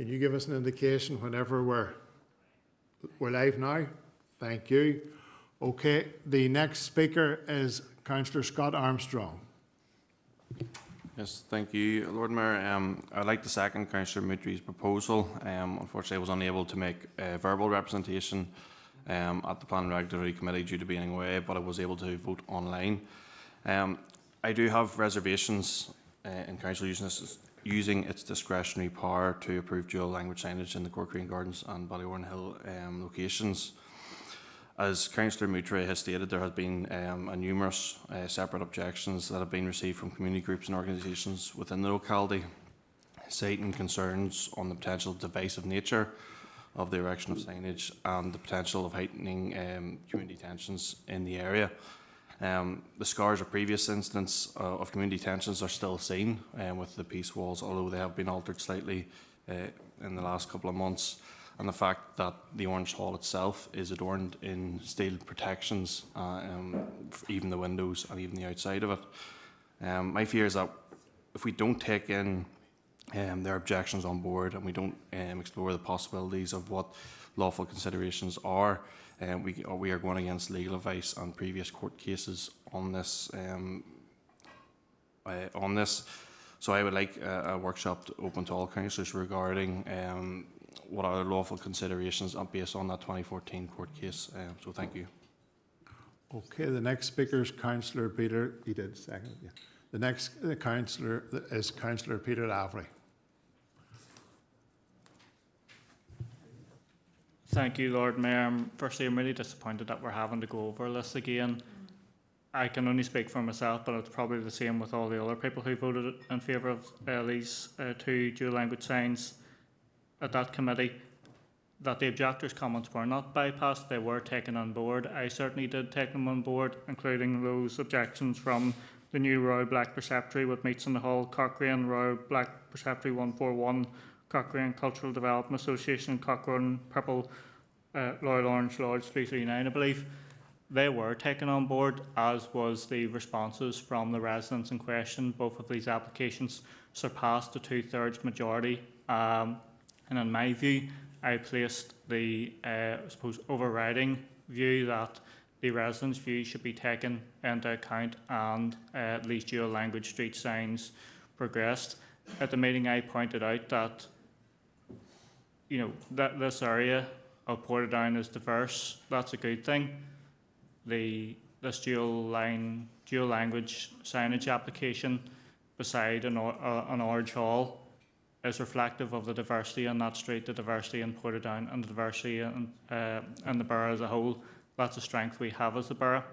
Can you give us an indication whenever we're live now? Thank you. Okay, the next speaker is Councillor Scott Armstrong. Yes, thank you, Lord Mayor. I'd like to second Councillor Moutry's proposal. Unfortunately, I was unable to make verbal representation at the Planning Regulatory Committee due to being away, but I was able to vote online. I do have reservations in Council using its discretionary power to approve dual language signage in the Cork Gardens and Ballywarren Hill locations. As Councillor Moutry has stated, there has been numerous separate objections that have been received from community groups and organisations within the locality, citing concerns on the potential divisive nature of the erection of signage and the potential of heightening community tensions in the area. The scars of previous incidents of community tensions are still seen with the peace walls, although they have been altered slightly in the last couple of months. And the fact that the Orange Hall itself is adorned in steel protections, even the windows and even the outside of it. My fear is that if we don't take in their objections on board and we don't explore the possibilities of what lawful considerations are, we are going against legal advice and previous court cases on this. So I would like a workshop open to all councillors regarding what are the lawful considerations based on that 2014 court case. So thank you. Okay, the next speaker is Councillor Peter. He did second. Yeah. The next councillor is Councillor Peter Lavery. Thank you, Lord Mayor. Firstly, I'm really disappointed that we're having to go over this again. I can only speak for myself, but it's probably the same with all the other people who voted in favour of these two dual language signs at that committee, that the objectors' comments were not bypassed, they were taken on board. I certainly did take them on board, including those objections from the new Royal Black Preceptory with meets in the Hall, Cochrane, Royal Black Preceptory 141, Cochrane Cultural Development Association, Cochrane Purple, Royal Orange Lodge 339, I believe. they were taken on board, as was the responses from the residents in question. Both of these applications surpassed the 2/3 majority. And in my view, I placed the, I suppose, overriding view that the residents' view should be taken into account, and these dual language street signs progressed. At the meeting, I pointed out that, you know, that this area of Portadown is diverse. That's a good thing. This dual language signage application beside an Orange Hall is reflective of the diversity in that street, the diversity in Portadown, and the diversity in the borough as a whole. That's a strength we have as a borough.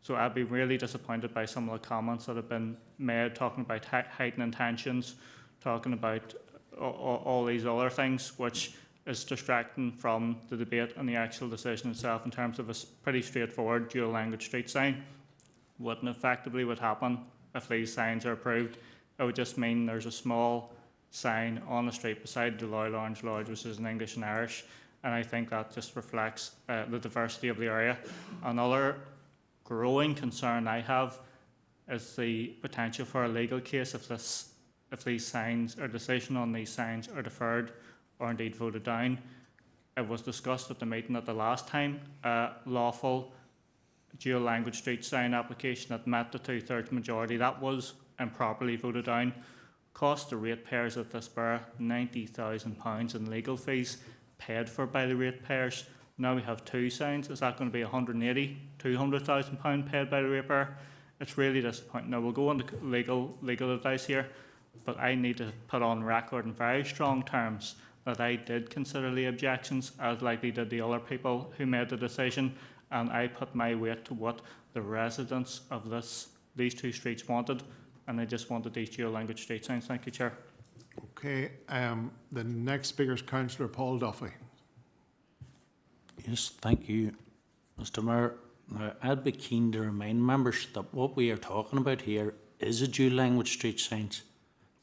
So I'd be really disappointed by some of the comments that have been made, talking about heightened intentions, talking about all these other things, which is distracting from the debate and the actual decision itself in terms of a pretty straightforward dual language street sign. What effectively would happen if these signs are approved, it would just mean there's a small sign on the street beside the Loyal Orange Lodge, which is in English and Irish, and I think that just reflects the diversity of the area. Another growing concern I have is the potential for a legal case if these signs, or decision on these signs, are deferred or indeed voted down. It was discussed at the meeting at the last time, lawful dual language street sign application that met the 2/3 majority. That was improperly voted down. Cost the ratepayers of this borough £90,000 in legal fees paid for by the ratepayers. Now we have two signs. Is that going to be £180,000, £200,000 paid by the ratepayer? It's really disappointing. Now we'll go into legal advice here, but I need to put on record in very strong terms that I did consider the objections, as likely did the other people who made the decision, and I put my weight to what the residents of these two streets wanted, and they just wanted these dual language street signs. Thank you, Chair. Okay, the next speaker is Councillor Paul Duffy. Yes, thank you, Mr. Mayor. Now, I'd be keen to remind members that what we are talking about here is a dual language street signs.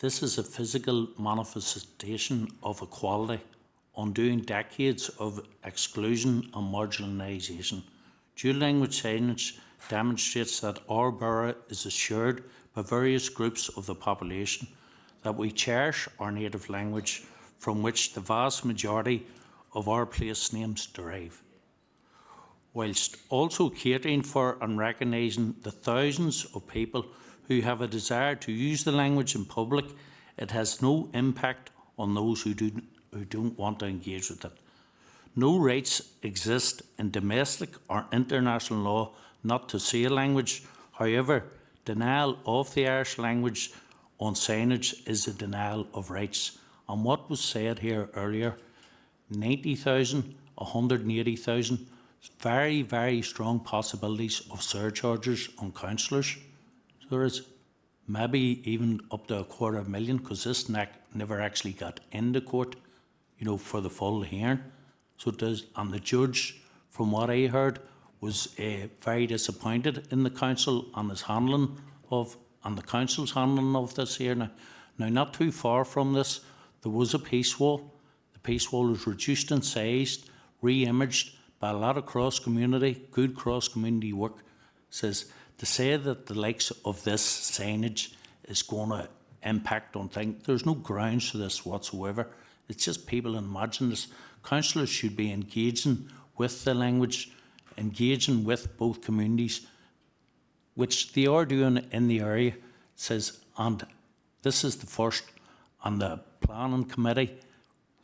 This is a physical manifestation of equality, undoing decades of exclusion and marginalisation. Dual language signage demonstrates that our borough is assured by various groups of the population that we cherish our native language, from which the vast majority of our place names derive, whilst also catering for and recognising the thousands of people who have a desire to use the language in public. It has no impact on those who don't want to engage with it. No rights exist in domestic or international law not to say a language. However, denial of the Irish language on signage is a denial of rights. And what was said here earlier, 90,000, 180,000, very, very strong possibilities of surcharges on councillors. There is maybe even up to 250,000, because this never actually got into court, you know, for the full hearing. So it does, and the judge, from what I heard, was very disappointed in the council and his handling of, and the council's handling of this here. Now, not too far from this, there was a peace wall. The peace wall was reduced in size, re-imaged by a lot of cross-community, good cross-community work. Says to say that the likes of this signage is going to impact on things, there's no grounds for this whatsoever. It's just people imagine this. Councillors should be engaging with the language, engaging with both communities, which they are doing in the area. Says, and this is the first on the planning committee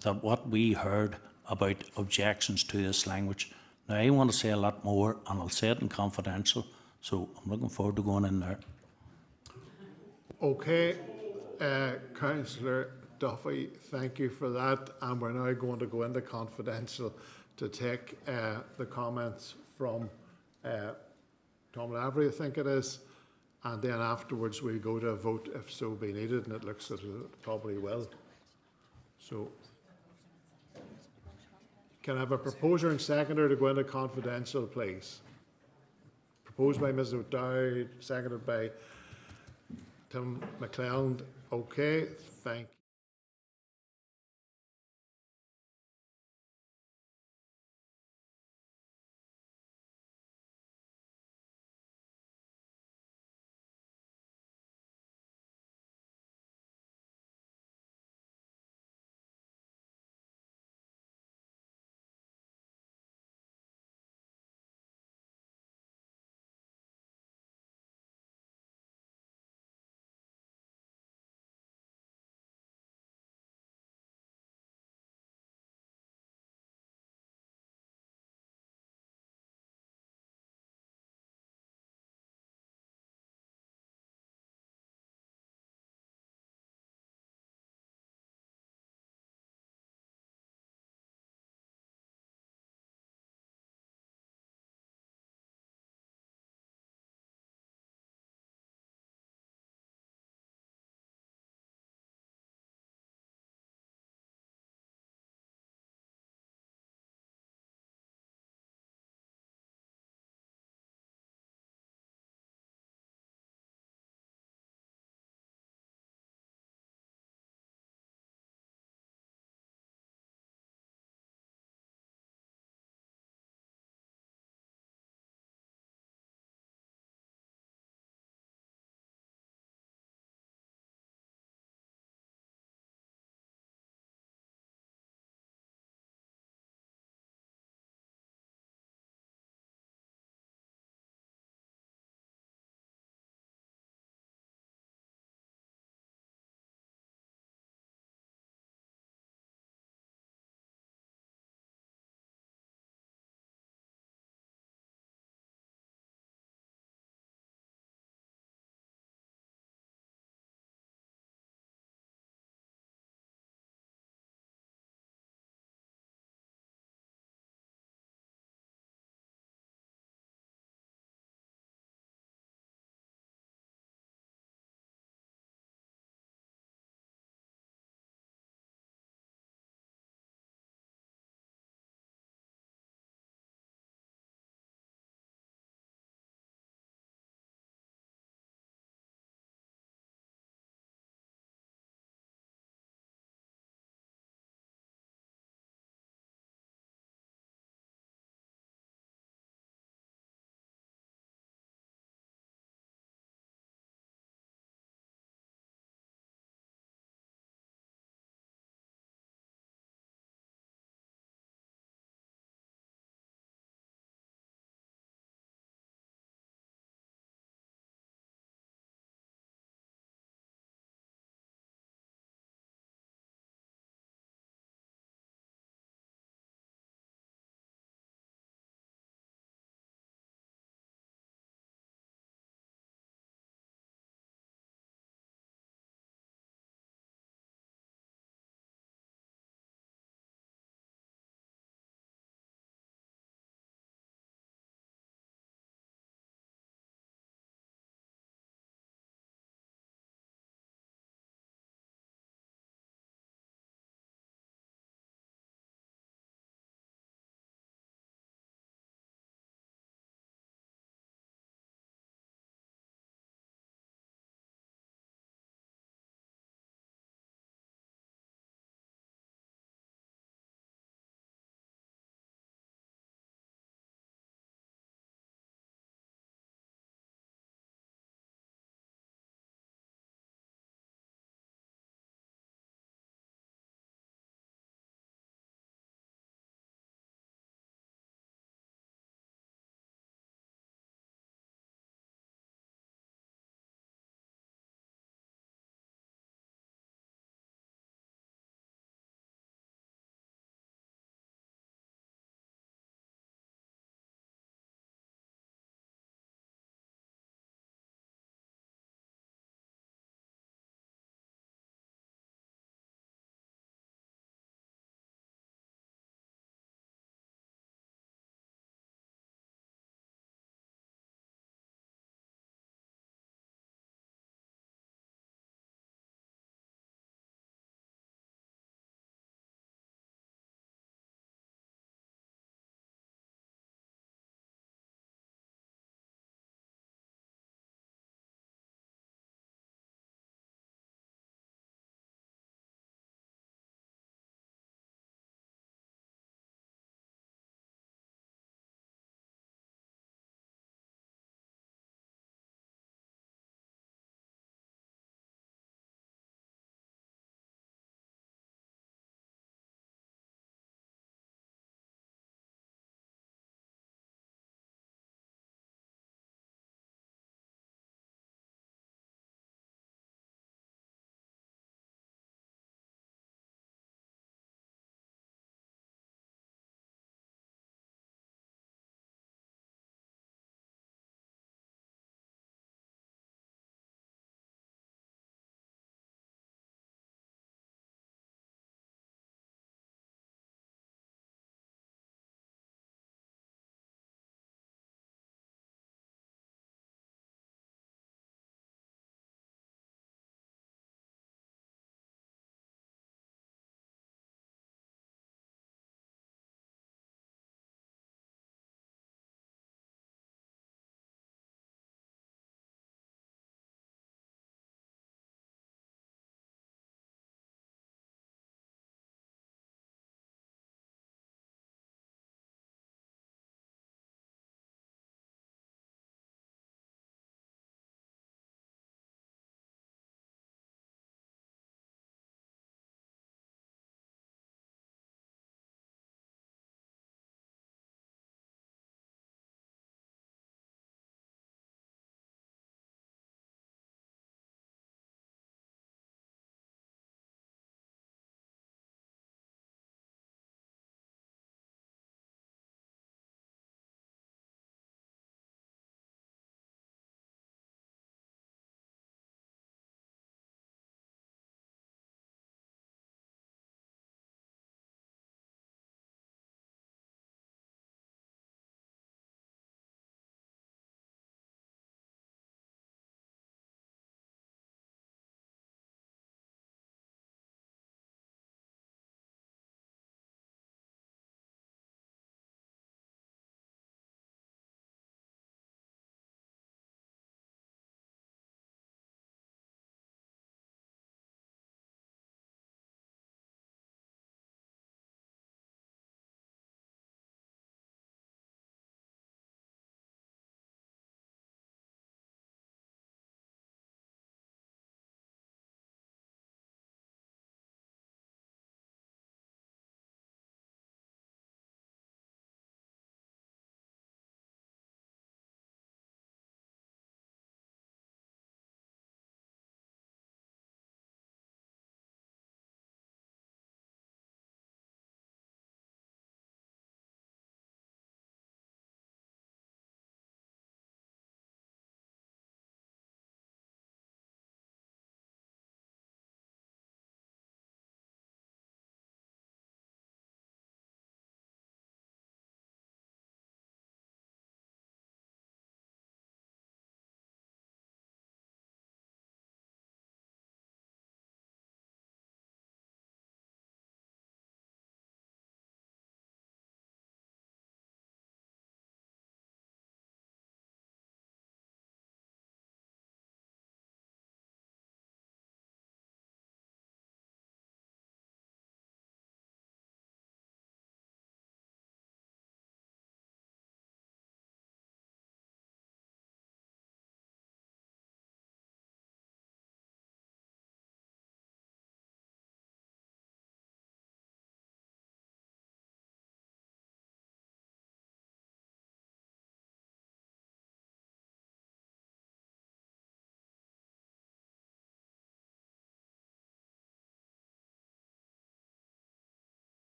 that what we heard about objections to this language. Now, I want to say a lot more, and I'll say it in confidential, so I'm looking forward to going in there. Okay, Councillor Duffy, thank you for that. And we're now going to go into confidential to take the comments from Tom Lavery, I think it is, and then afterwards we'll go to a vote if so be needed, and it looks as it probably will. So, can I have a proposer and seconder to go into confidential, please? Proposed by Ms O'Dowd, seconded by Tim McClelland. Okay, thank you.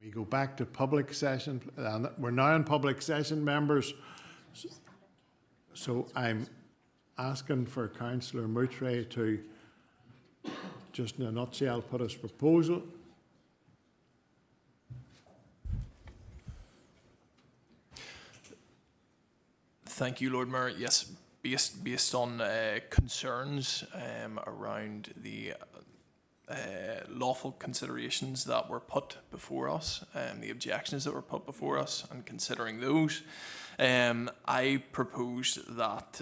We go back to public session, and we're now in public session, members. So I'm asking for Councillor Moutray to, just in a nutshell, put his proposal. Thank you, Lord Mayor. Yes, based on concerns around the lawful considerations that were put before us, the objections that were put before us, and considering those, I propose that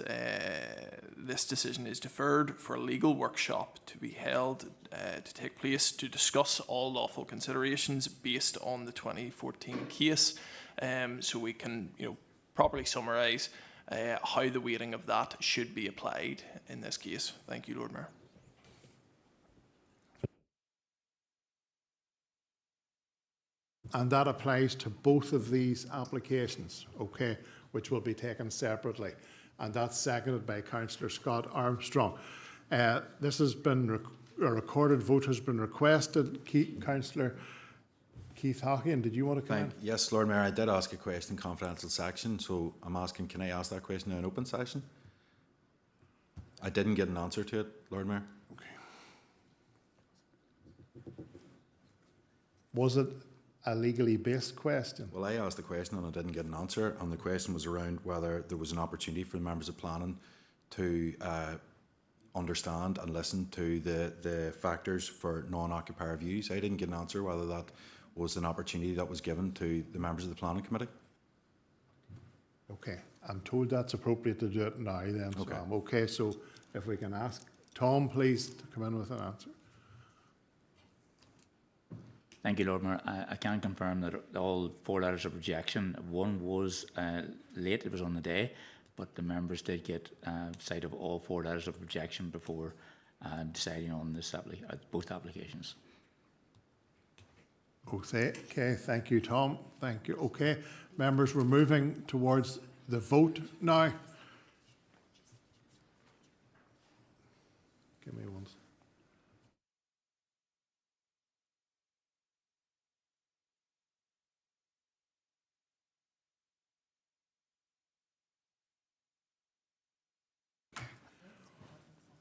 this decision is deferred for a legal workshop to be held to take place to discuss all lawful considerations based on the 2014 case, so we can, properly summarise how the weighting of that should be applied in this case. Thank you, Lord Mayor. And that applies to both of these applications, okay, which will be taken separately. And that's seconded by Councillor Scott Armstrong. This has been, a recorded vote has been requested. Councillor Keith Hockian, did you want to comment? Yes, Lord Mayor, I did ask a question in confidential section, so I'm asking, can I ask that question in an open session? I didn't get an answer to it, Lord Mayor. Okay. Was it a legally based question? Well, I asked the question and I didn't get an answer, and the question was around whether there was an opportunity for the members of planning to understand and listen to the factors for non-occupier views. I didn't get an answer whether that was an opportunity that was given to the members of the planning committee. Okay, I'm told that's appropriate to do it now then, so Okay. I'm okay. So if we can ask Tom, please, to come in with an answer. Thank you, Lord Mayor. I can confirm that all 4 letters of rejection, one was late, it was on the day, but the members did get sight of all 4 letters of rejection before deciding on this both applications. Okay, thank you, Tom. Thank you. Okay, members, we're moving towards the vote now. Give me one.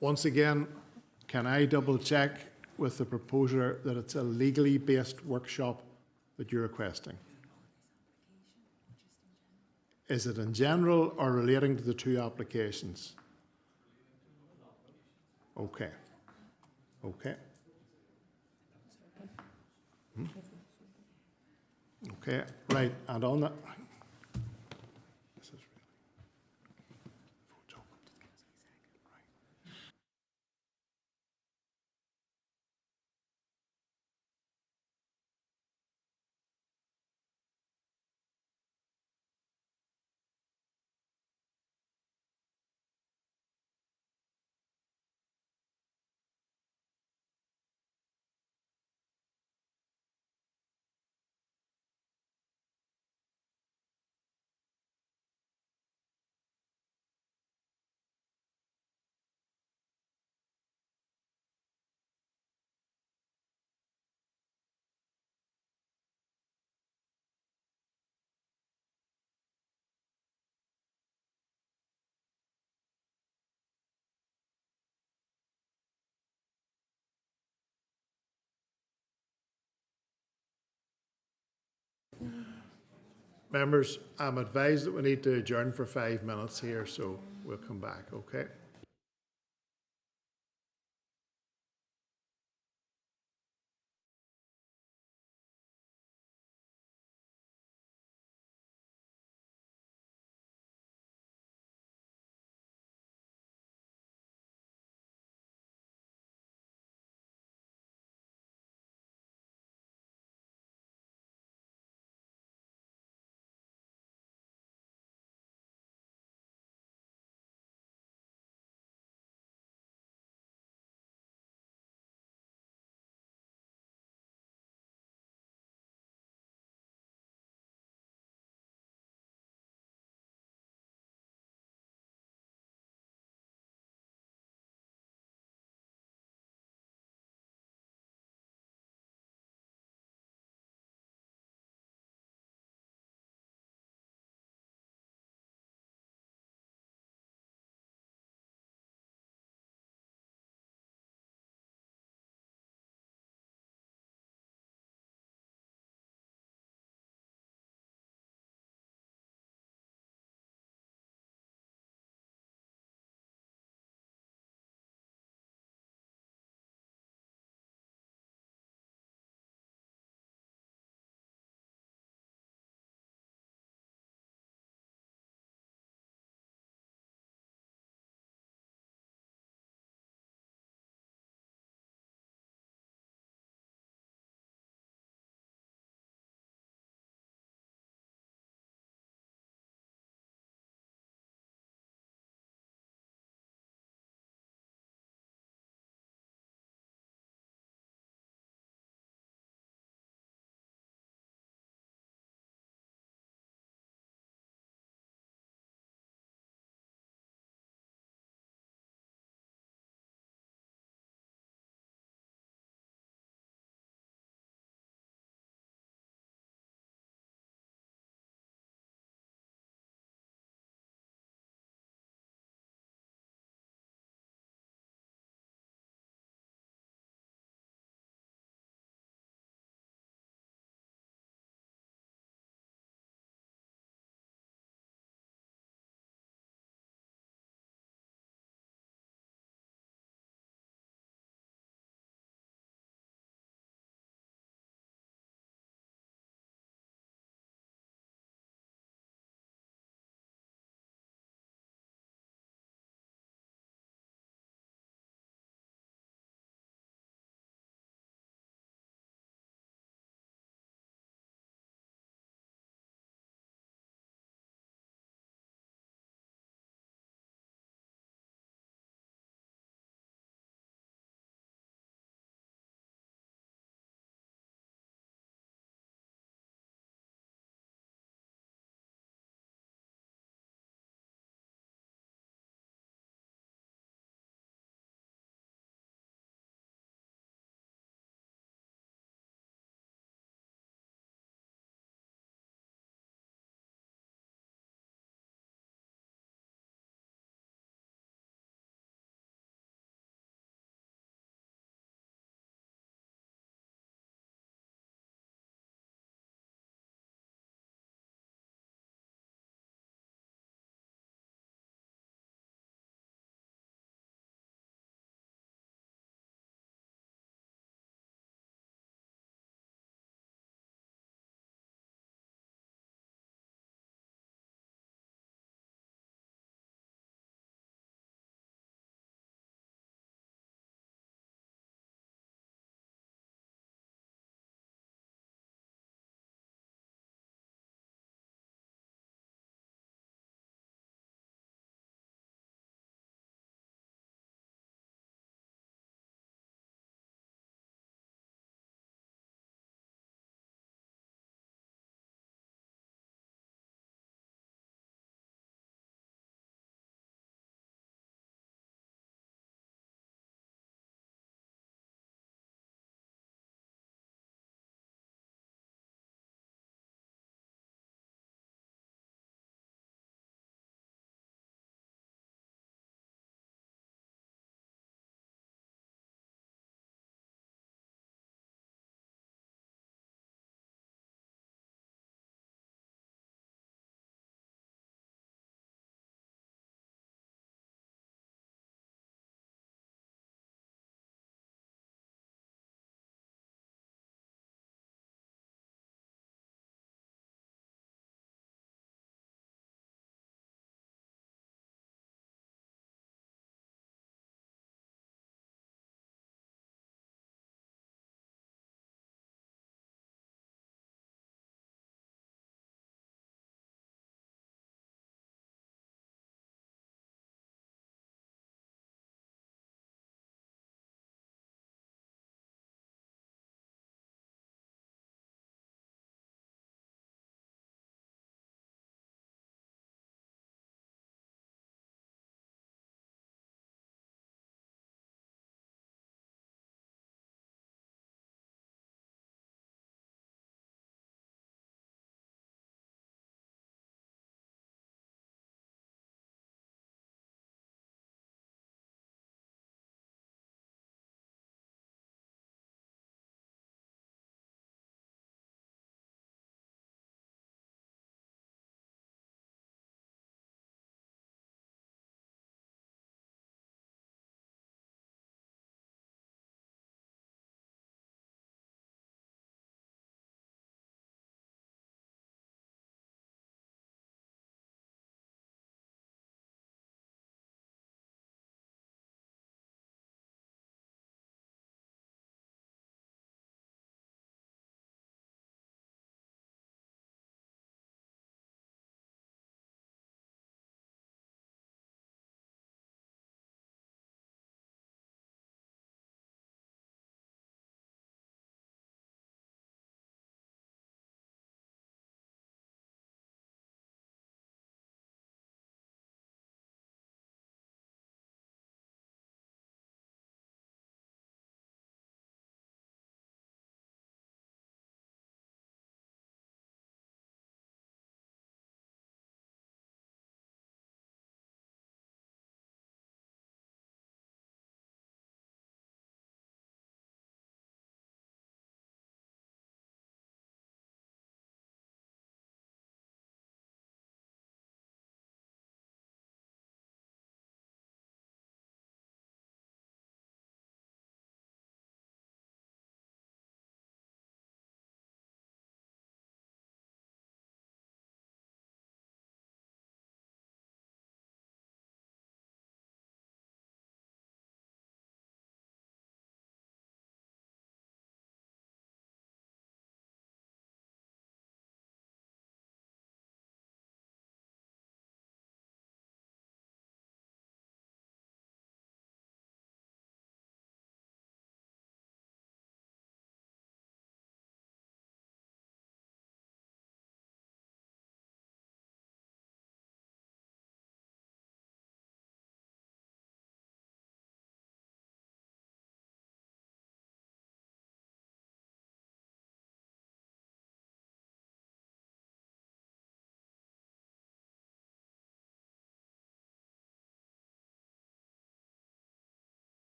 Once again, can I double check with the proposer that it's a legally based workshop that you're requesting? Is it in general or relating to the 2 applications? Okay. Okay. Okay, right, and on that. Members, I'm advised that we need to adjourn for 5 minutes here, so we'll come back, okay?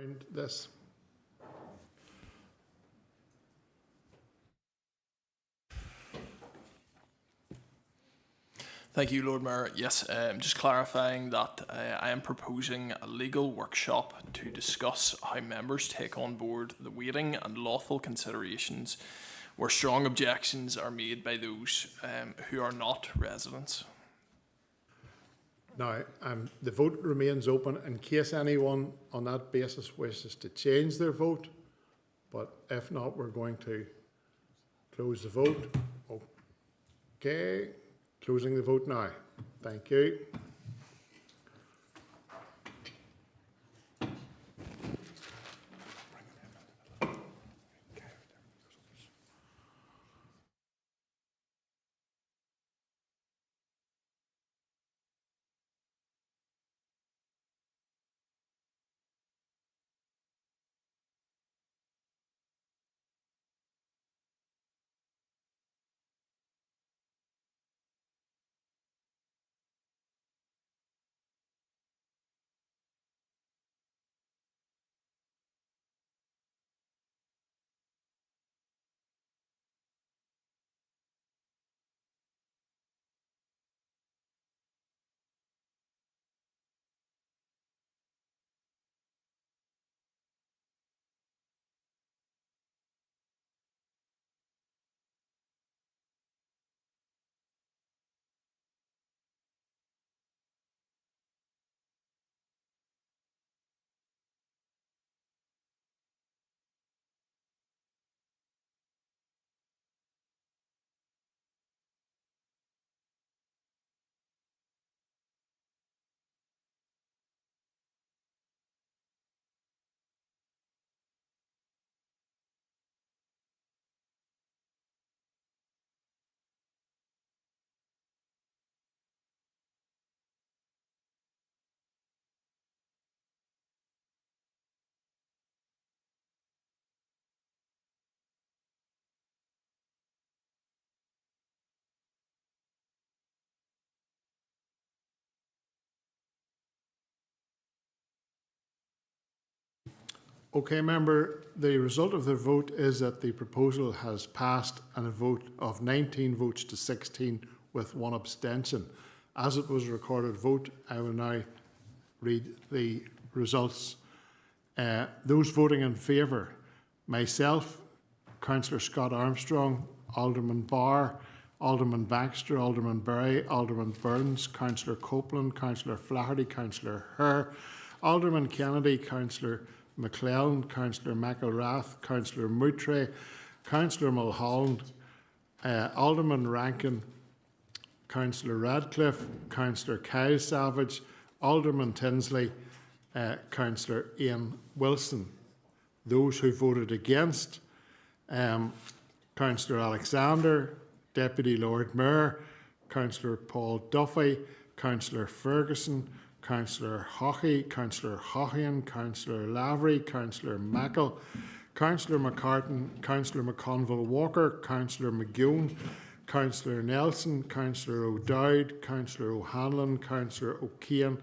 around this. Thank you, Lord Mayor. Yes, just clarifying that I am proposing a legal workshop to discuss how members take on board the weighting and lawful considerations where strong objections are made by those who are not residents. Now, the vote remains open in case anyone on that basis wishes to change their vote, but if not, we're going to close the vote. Okay, closing the vote now. Thank you. Okay, member, the result of the vote is that the proposal has passed and a vote of 19 votes to 16 with 1 abstention. As it was a recorded vote, I will now read the results. Those voting in favour: myself, Councillor Scott Armstrong, Alderman Barr, Alderman Baxter, Alderman Berry, Alderman Burns, Councillor Copeland, Councillor Flaherty, Councillor Herr, Alderman Kennedy, Councillor McClellan, Councillor McElrath, Councillor Moutre, Councillor Mulholland, Alderman Rankin, Councillor Radcliffe, Councillor Kyle Savage, Alderman Tinsley, Councillor Ian Wilson. Those who voted against: Councillor Alexander, Deputy Lord Mayor, Councillor Paul Duffy, Councillor Ferguson, Councillor Hockey, Councillor Hockian, Councillor Lavery, Councillor Mackle, Councillor McCartan, Councillor McConville Walker, Councillor McGowan, Councillor Nelson, Councillor O'Dowd, Councillor O'Hanlon, Councillor O'Keehan,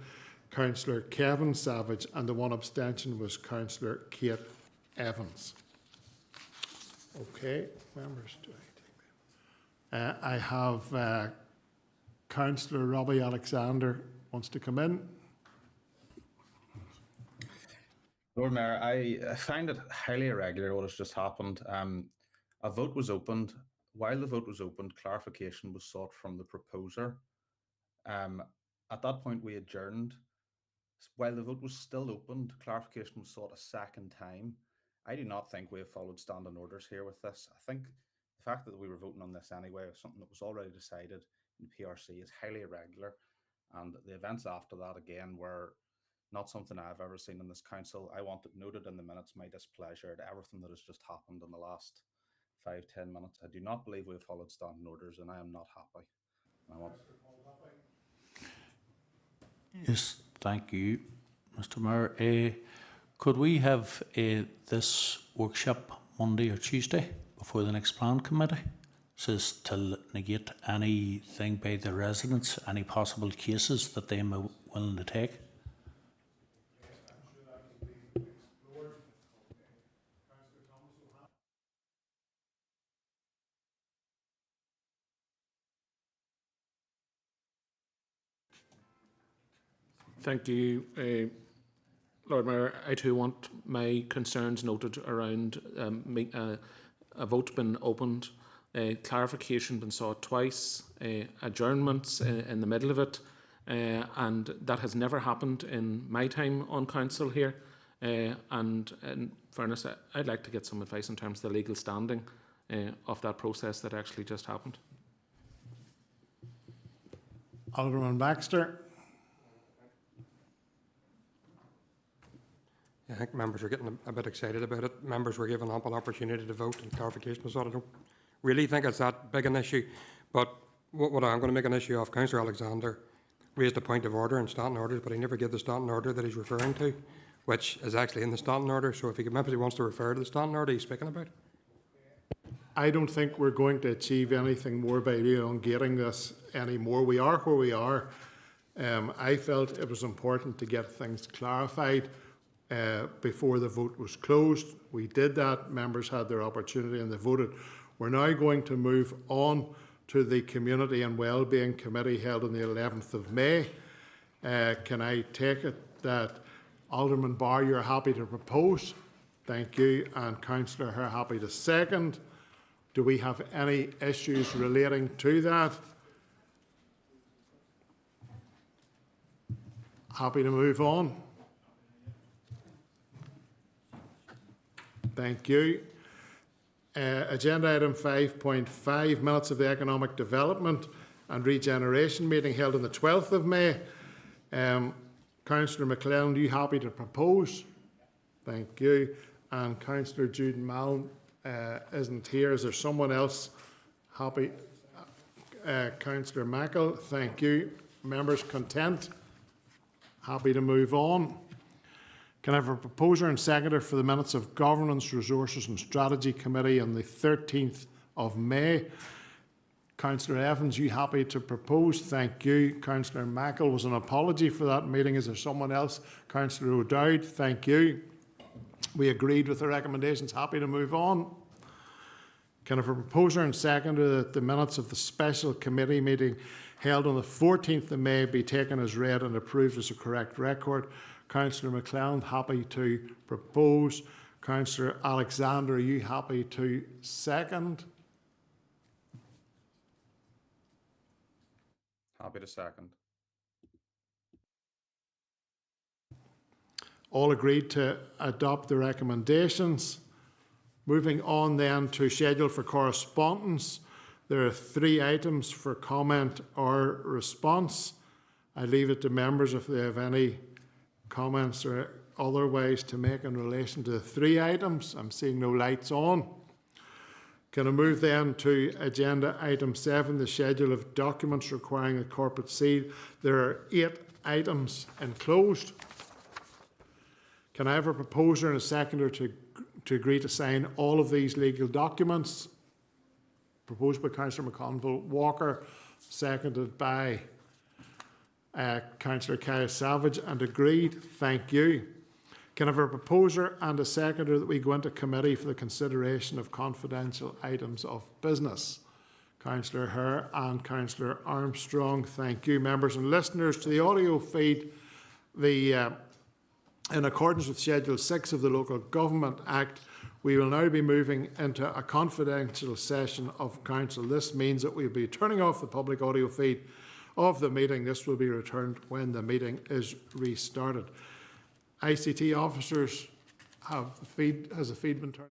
Councillor Kevin Savage, and the 1 abstention was Councillor Kate Evans. Okay, members, do I take them? I have Councillor Robbie Alexander wants to come in. Lord Mayor, I find it highly irregular what has just happened. A vote was opened. While the vote was opened, clarification was sought from the proposer. At that point, we adjourned. While the vote was still opened, clarification was sought a second time. I do not think we have followed standing orders here with this. I think the fact that we were voting on this anyway was something that was already decided in PRC is highly irregular. And the events after that, again, were not something I've ever seen in this council. I want it noted in the minutes my displeasure at everything that has just happened in the last 5-10 minutes. I do not believe we have followed standing orders, and I am not happy. Yes, thank you, Mr. Mayor. Could we have this workshop Monday or Tuesday before the next plan committee? So as to negate anything by the residents, any possible cases that they may be willing to take. Thank you, Lord Mayor. I too want my concerns noted around a vote been opened, clarification been sought twice, adjournments in the middle of it, and that has never happened in my time on council here. And in fairness, I'd like to get some advice in terms of the legal standing of that process that actually just happened. Alderman Baxter. I think members are getting a bit excited about it. Members were given ample opportunity to vote and clarification. So I don't really think it's that big an issue. But what I'm going to make an issue of, Councillor Alexander raised a point of order and standing orders, but he never gave the standing order that he's referring to, which is actually in the standing order. So if he wants to refer to the standing order he's speaking about. I don't think we're going to achieve anything more by elongating this anymore. We are where we are. I felt it was important to get things clarified before the vote was closed. We did that. Members had their opportunity and they voted. We're now going to move on to the Community and Wellbeing Committee held on the 11th of May. Can I take it that Alderman Barr, you're happy to propose? Thank you. And Councillor Hare, happy to second. Do we have any issues relating to that? Happy to move on. Thank you. Agenda item 5.5, minutes of the Economic Development and Regeneration meeting held on the 12th of May. Councillor McClellan, are you happy to propose? Thank you. And Councillor Jude Mallon isn't here. Is there someone else happy? Councillor Mackle, thank you. Members content? Happy to move on. Can I have a proposer and seconder for the minutes of Governance, Resources and Strategy Committee on the 13th of May? Councillor Evans, you happy to propose? Thank you. Councillor Mackle was an apology for that meeting. Is there someone else? Councillor O'Dowd, thank you. We agreed with the recommendations. Happy to move on. Can I have a proposer and seconder that the minutes of the special committee meeting held on the 14th of May be taken as read and approved as a correct record? Councillor McClellan, happy to propose. Councillor Alexander, are you happy to second? Happy to second. All agreed to adopt the recommendations. Moving on then to schedule for correspondence. There are 3 items for comment or response. I leave it to members if they have any comments or otherwise to make in relation to the 3 items. I'm seeing no lights on. Can I move then to agenda item 7, the schedule of documents requiring a corporate seal? There are 8 items enclosed. Can I have a proposer and a seconder to agree to sign all of these legal documents? Proposed by Councillor McConville Walker, seconded by Councillor Kaya Savage, and agreed. Thank you. Can I have a proposer and a seconder that we go into committee for the consideration of confidential items of business? Councillor Hare and Councillor Armstrong. Thank you. Members and listeners, to the audio feed, in accordance with Schedule 6 of the Local Government Act, we will now be moving into a confidential session of Council. This means that we'll be turning off the public audio feed of the meeting. This will be returned when the meeting is restarted. ICT officers, has the feed been turned?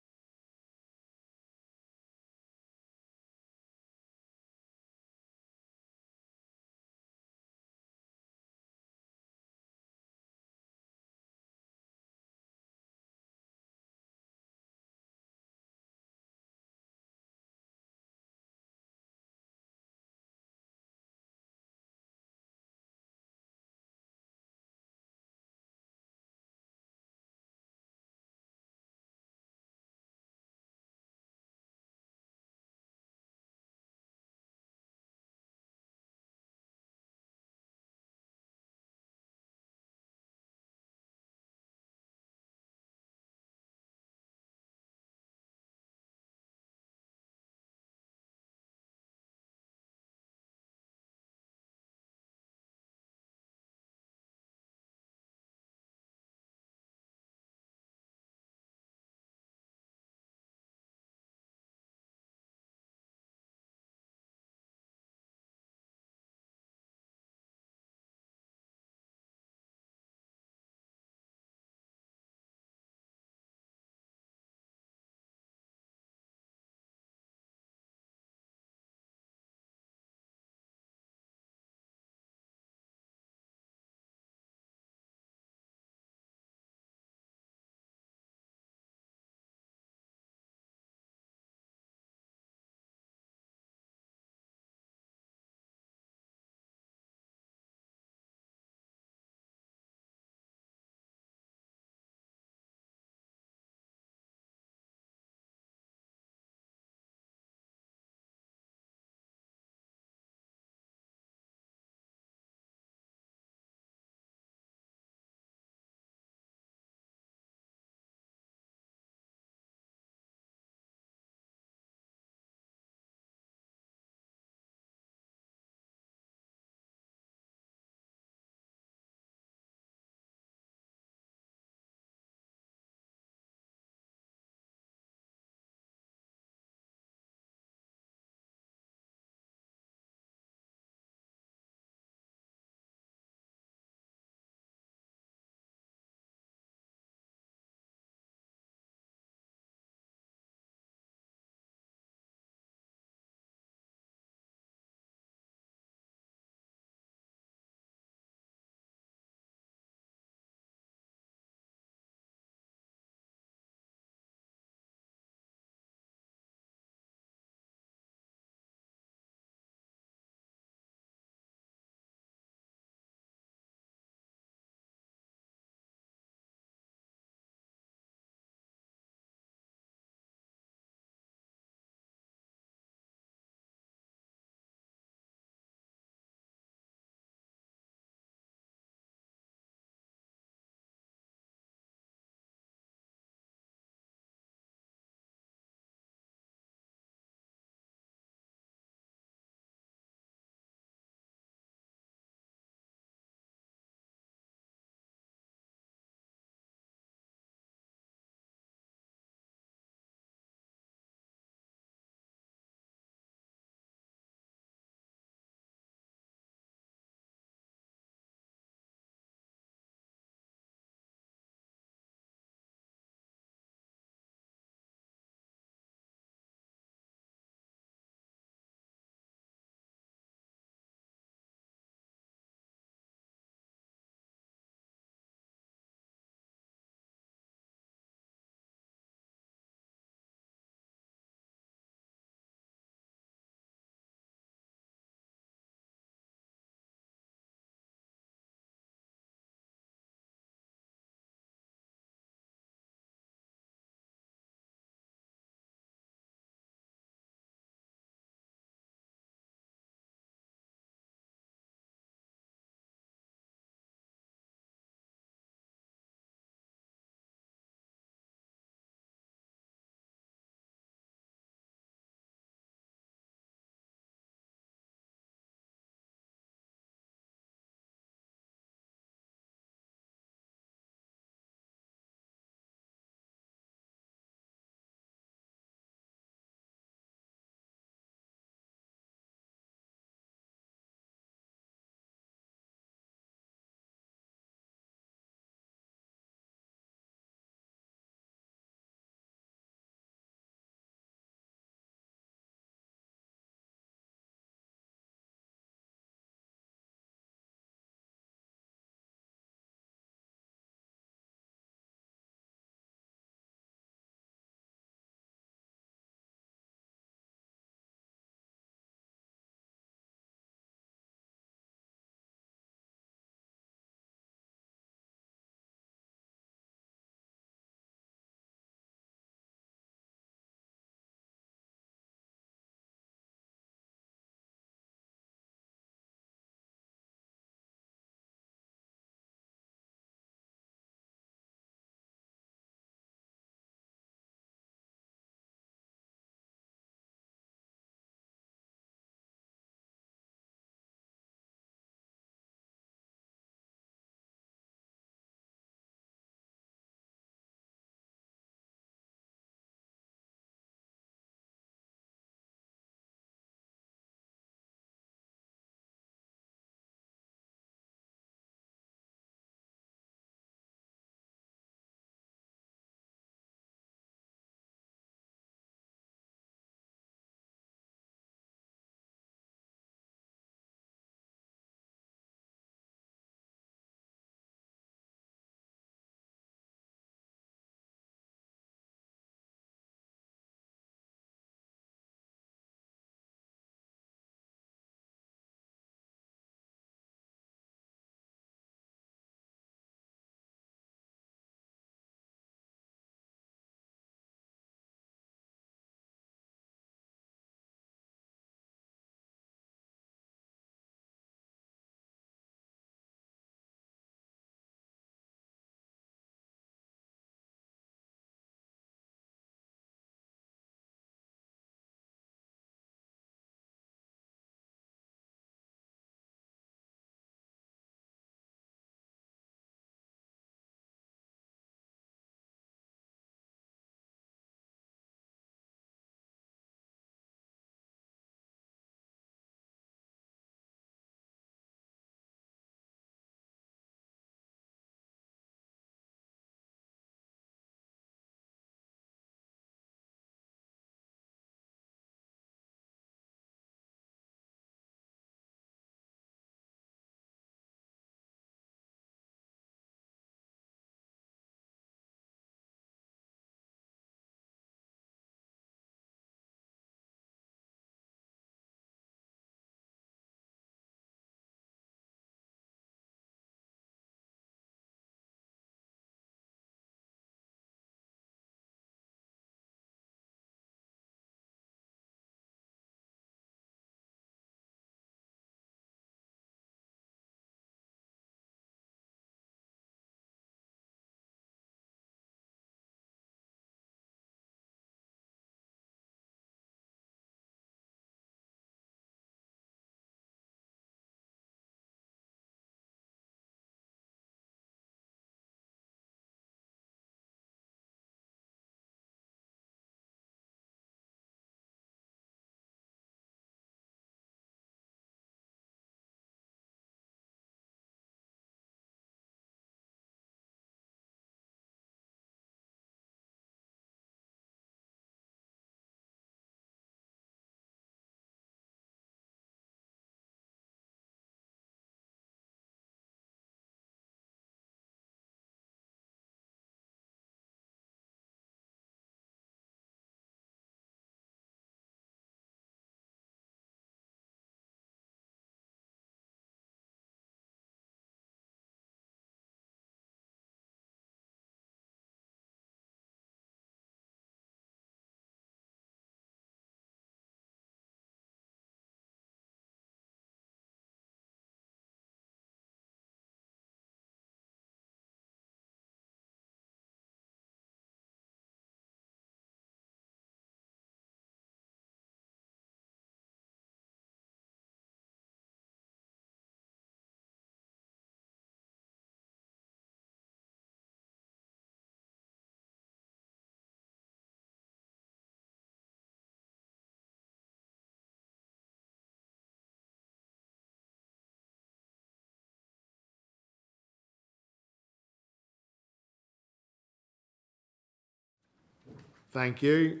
Thank you.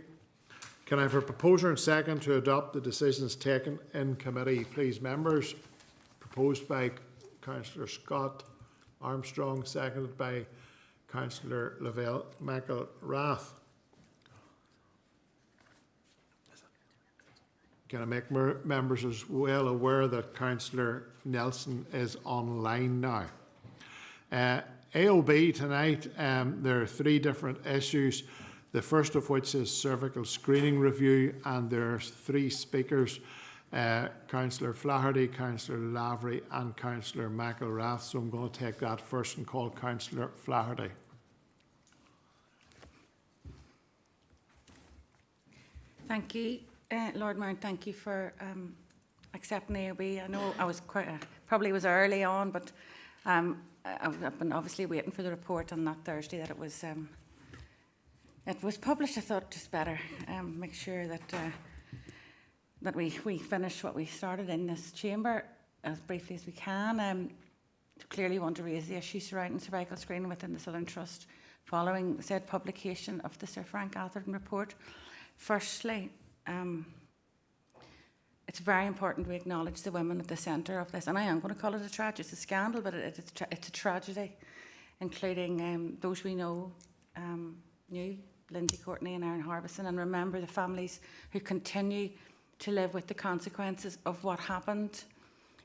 Can I have a proposer and second to adopt the decisions taken in committee, please, members? Proposed by Councillor Scott Armstrong, seconded by Councillor Lavelle McElrath. Can I make members as well aware that Councillor Nelson is online now? AOB tonight, there are 3 different issues. The first of which is cervical screening review, and there are 3 speakers, Councillor Flaherty, Councillor Lavery and Councillor McElrath. So I'm going to take that first and call Councillor Flaherty. Thank you, Lord Mayor, and thank you for accepting AOB. I know I was probably was early on, but I've been obviously waiting for the report on that Thursday that it was published. I thought just better make sure that we finish what we started in this chamber as briefly as we can. Clearly want to raise the issue surrounding cervical screening within the Southern Trust following said publication of the Sir Frank Atherton report. Firstly, it's very important we acknowledge the women at the centre of this, and I am going to call it a tragedy. It's a scandal, but it's a tragedy, including those we knew, Lindsay Courtney and Aaron Harbison, and remember the families who continue to live with the consequences of what happened.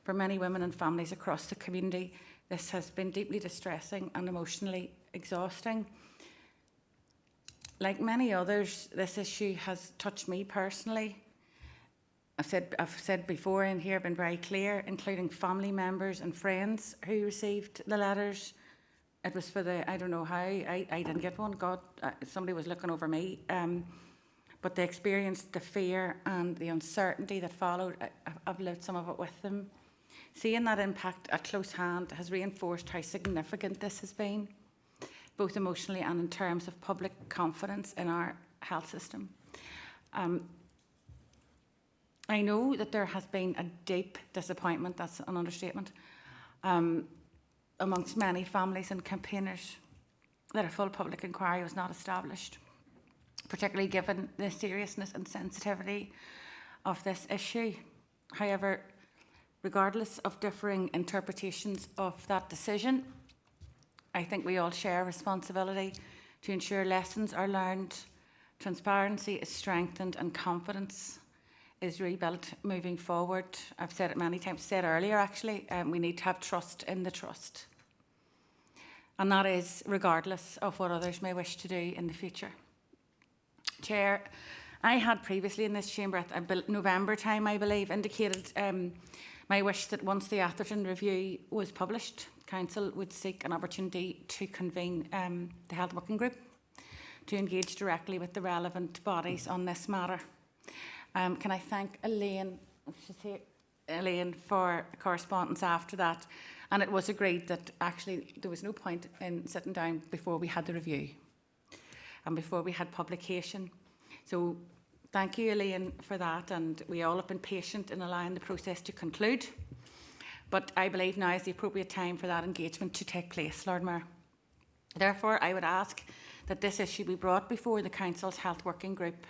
For many women and families across the community, this has been deeply distressing and emotionally exhausting. Like many others, this issue has touched me personally. I've said before in here, been very clear, including family members and friends who received the letters. It was for I don't know how, I didn't get one, God, somebody was looking over me. But they experienced the fear and the uncertainty that followed. I've lived some of it with them. Seeing that impact at close hand has reinforced how significant this has been, both emotionally and in terms of public confidence in our health system. I know that there has been a deep disappointment, that's an understatement, amongst many families and campaigners that a full public inquiry was not established, particularly given the seriousness and sensitivity of this issue. However, regardless of differing interpretations of that decision, I think we all share a responsibility to ensure lessons are learned, transparency is strengthened and confidence is rebuilt moving forward. I've said it many times, said earlier actually, we need to have trust in the trust. And that is regardless of what others may wish to do in the future. Chair, I had previously in this chamber at November time, I believe, indicated my wish that once the Atherton review was published, Council would seek an opportunity to convene the Health Working Group to engage directly with the relevant bodies on this matter. Can I thank Elaine, she's here, Elaine, for correspondence after that, and it was agreed that actually there was no point in sitting down before we had the review and before we had publication. So thank you, Elaine, for that, and we all have been patient in allowing the process to conclude. But I believe now is the appropriate time for that engagement to take place, Lord Mayor. Therefore, I would ask that this issue be brought before the Council's Health Working Group,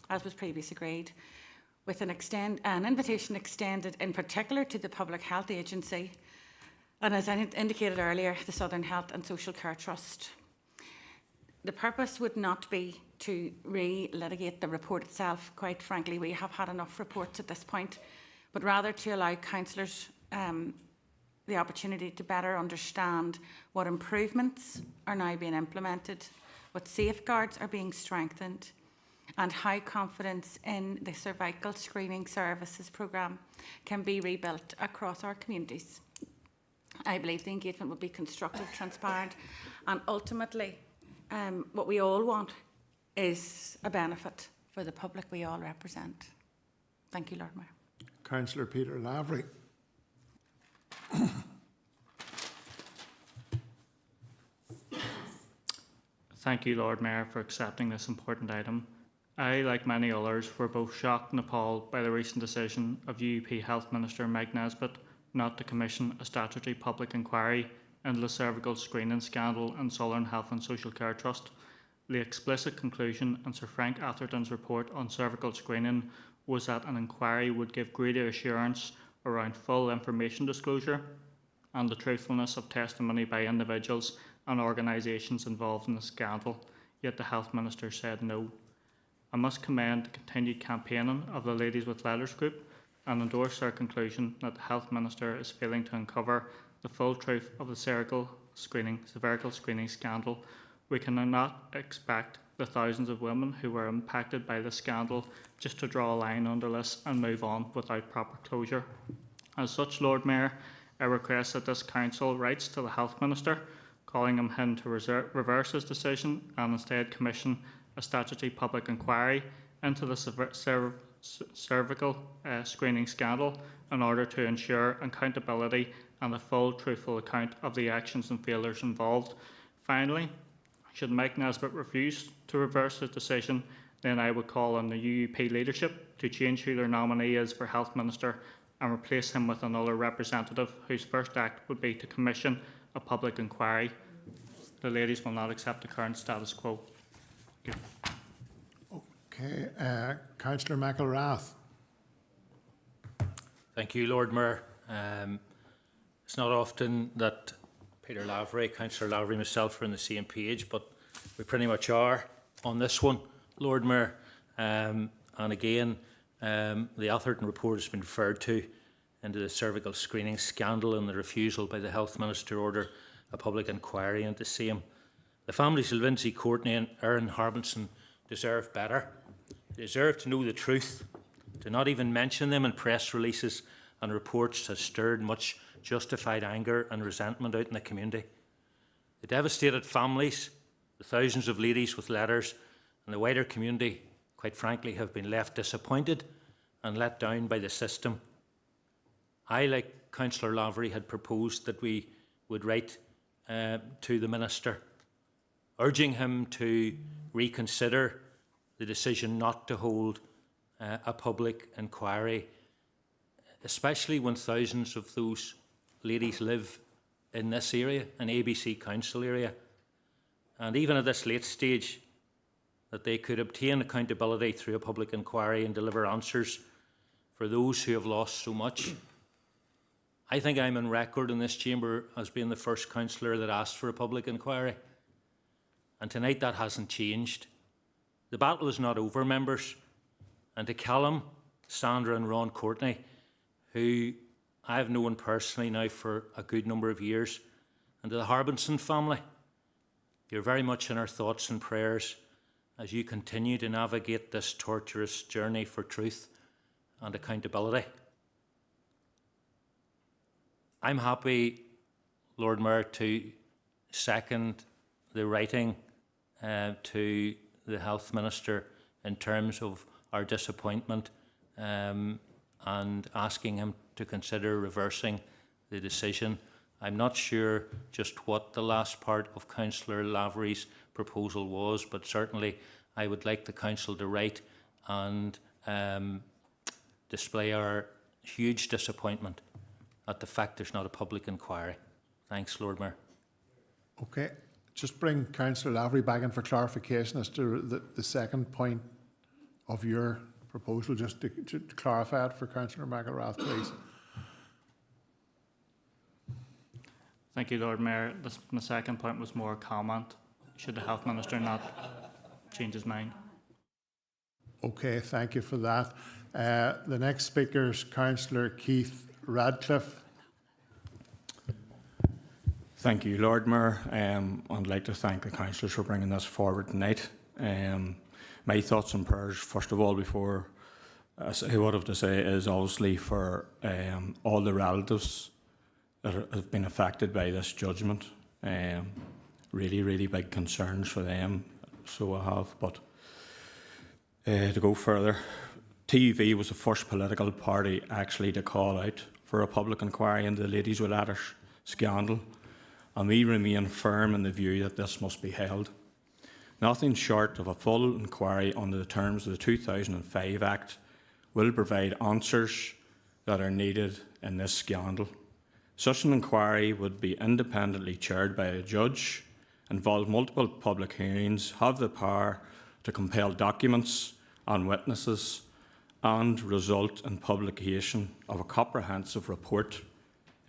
as was previously agreed, with an invitation extended in particular to the Public Health Agency and, as I indicated earlier, the Southern Health and Social Care Trust. The purpose would not be to re-litigate the report itself. Quite frankly, we have had enough reports at this point, but rather to allow councillors the opportunity to better understand what improvements are now being implemented, what safeguards are being strengthened, and how confidence in the cervical screening services programme can be rebuilt across our communities. I believe the engagement will be constructive, transparent, and ultimately what we all want is a benefit for the public we all represent. Thank you, Lord Mayor. Councillor Peter Lavery. Thank you, Lord Mayor, for accepting this important item. I, like many others, were both shocked and appalled by the recent decision of UUP Health Minister Mike Nesbitt not to commission a statutory public inquiry into the cervical screening scandal in Southern Health and Social Care Trust, The explicit conclusion in Sir Frank Atherton's report on cervical screening was that an inquiry would give greater assurance around full information disclosure and the truthfulness of testimony by individuals and organisations involved in the scandal, yet the Health Minister said no. I must commend the continued campaigning of the Ladies with Letters group and endorse their conclusion that the Health Minister is failing to uncover the full truth of the cervical screening scandal. We cannot expect the thousands of women who were impacted by this scandal just to draw a line under this and move on without proper closure. As such, Lord Mayor, I request that this Council writes to the Health Minister, calling on him to reverse his decision and instead commission a statutory public inquiry into the cervical screening scandal in order to ensure accountability and a full, truthful account of the actions and failures involved. Finally, should Mike Nesbitt refuse to reverse his decision, then I would call on the UUP leadership to change who their nominee is for Health Minister and replace him with another representative whose first act would be to commission a public inquiry. The ladies will not accept the current status quo. Thank you. Okay, Councillor McElrath. Thank you, Lord Mayor. It's not often that Peter Lavery, Councillor Lavery, myself are on the same page, but we pretty much are on this one, Lord Mayor. And again, the Atherton report has been referred to into the cervical screening scandal and the refusal by the Health Minister to order a public inquiry into the same. The families of Lindsay Courtney and Erin Harbinson deserve better. They deserve to know the truth. To not even mention them in press releases and reports has stirred much justified anger and resentment out in the community. The devastated families, the thousands of ladies with letters, and the wider community, quite frankly, have been left disappointed and let down by the system. I, like Councillor Lavery, had proposed that we would write to the Minister, urging him to reconsider the decision not to hold a public inquiry, especially when thousands of those ladies live in this area, an ABC Council area, and even at this late stage, that they could obtain accountability through a public inquiry and deliver answers for those who have lost so much. I think I'm on record in this chamber as being the first councillor that asked for a public inquiry, and tonight that hasn't changed. The battle is not over, members, and to Callum, Sandra and Ron Courtney, who I've known personally now for a good number of years, and to the Harbinson family, you're very much in our thoughts and prayers as you continue to navigate this torturous journey for truth and accountability. I'm happy, Lord Mayor, to second the writing to the Health Minister in terms of our disappointment and asking him to consider reversing the decision. I'm not sure just what the last part of Councillor Lavery's proposal was, but certainly I would like the Council to write and display our huge disappointment at the fact there's not a public inquiry. Thanks, Lord Mayor. Okay, just bring Councillor Lavery back in for clarification as to the second point of your proposal, just to clarify it for Councillor McElrath, please. Thank you, Lord Mayor. The second point was more a comment. Should the Health Minister not change his mind? Okay, thank you for that. The next speaker is Councillor Keith Radcliffe. Thank you, Lord Mayor. I'd like to thank the councillors for bringing this forward tonight. My thoughts and prayers, first of all, before I say what I have to say, is obviously for all the relatives that have been affected by this judgment. Really, really big concerns for them, so I have. But to go further, TUV was the first political party actually to call out for a public inquiry into the Ladies with Letters scandal, and we remain firm in the view that this must be held. Nothing short of a full inquiry under the terms of the 2005 Act will provide answers that are needed in this scandal. Such an inquiry would be independently chaired by a judge involve multiple public hearings, have the power to compel documents and witnesses, and result in publication of a comprehensive report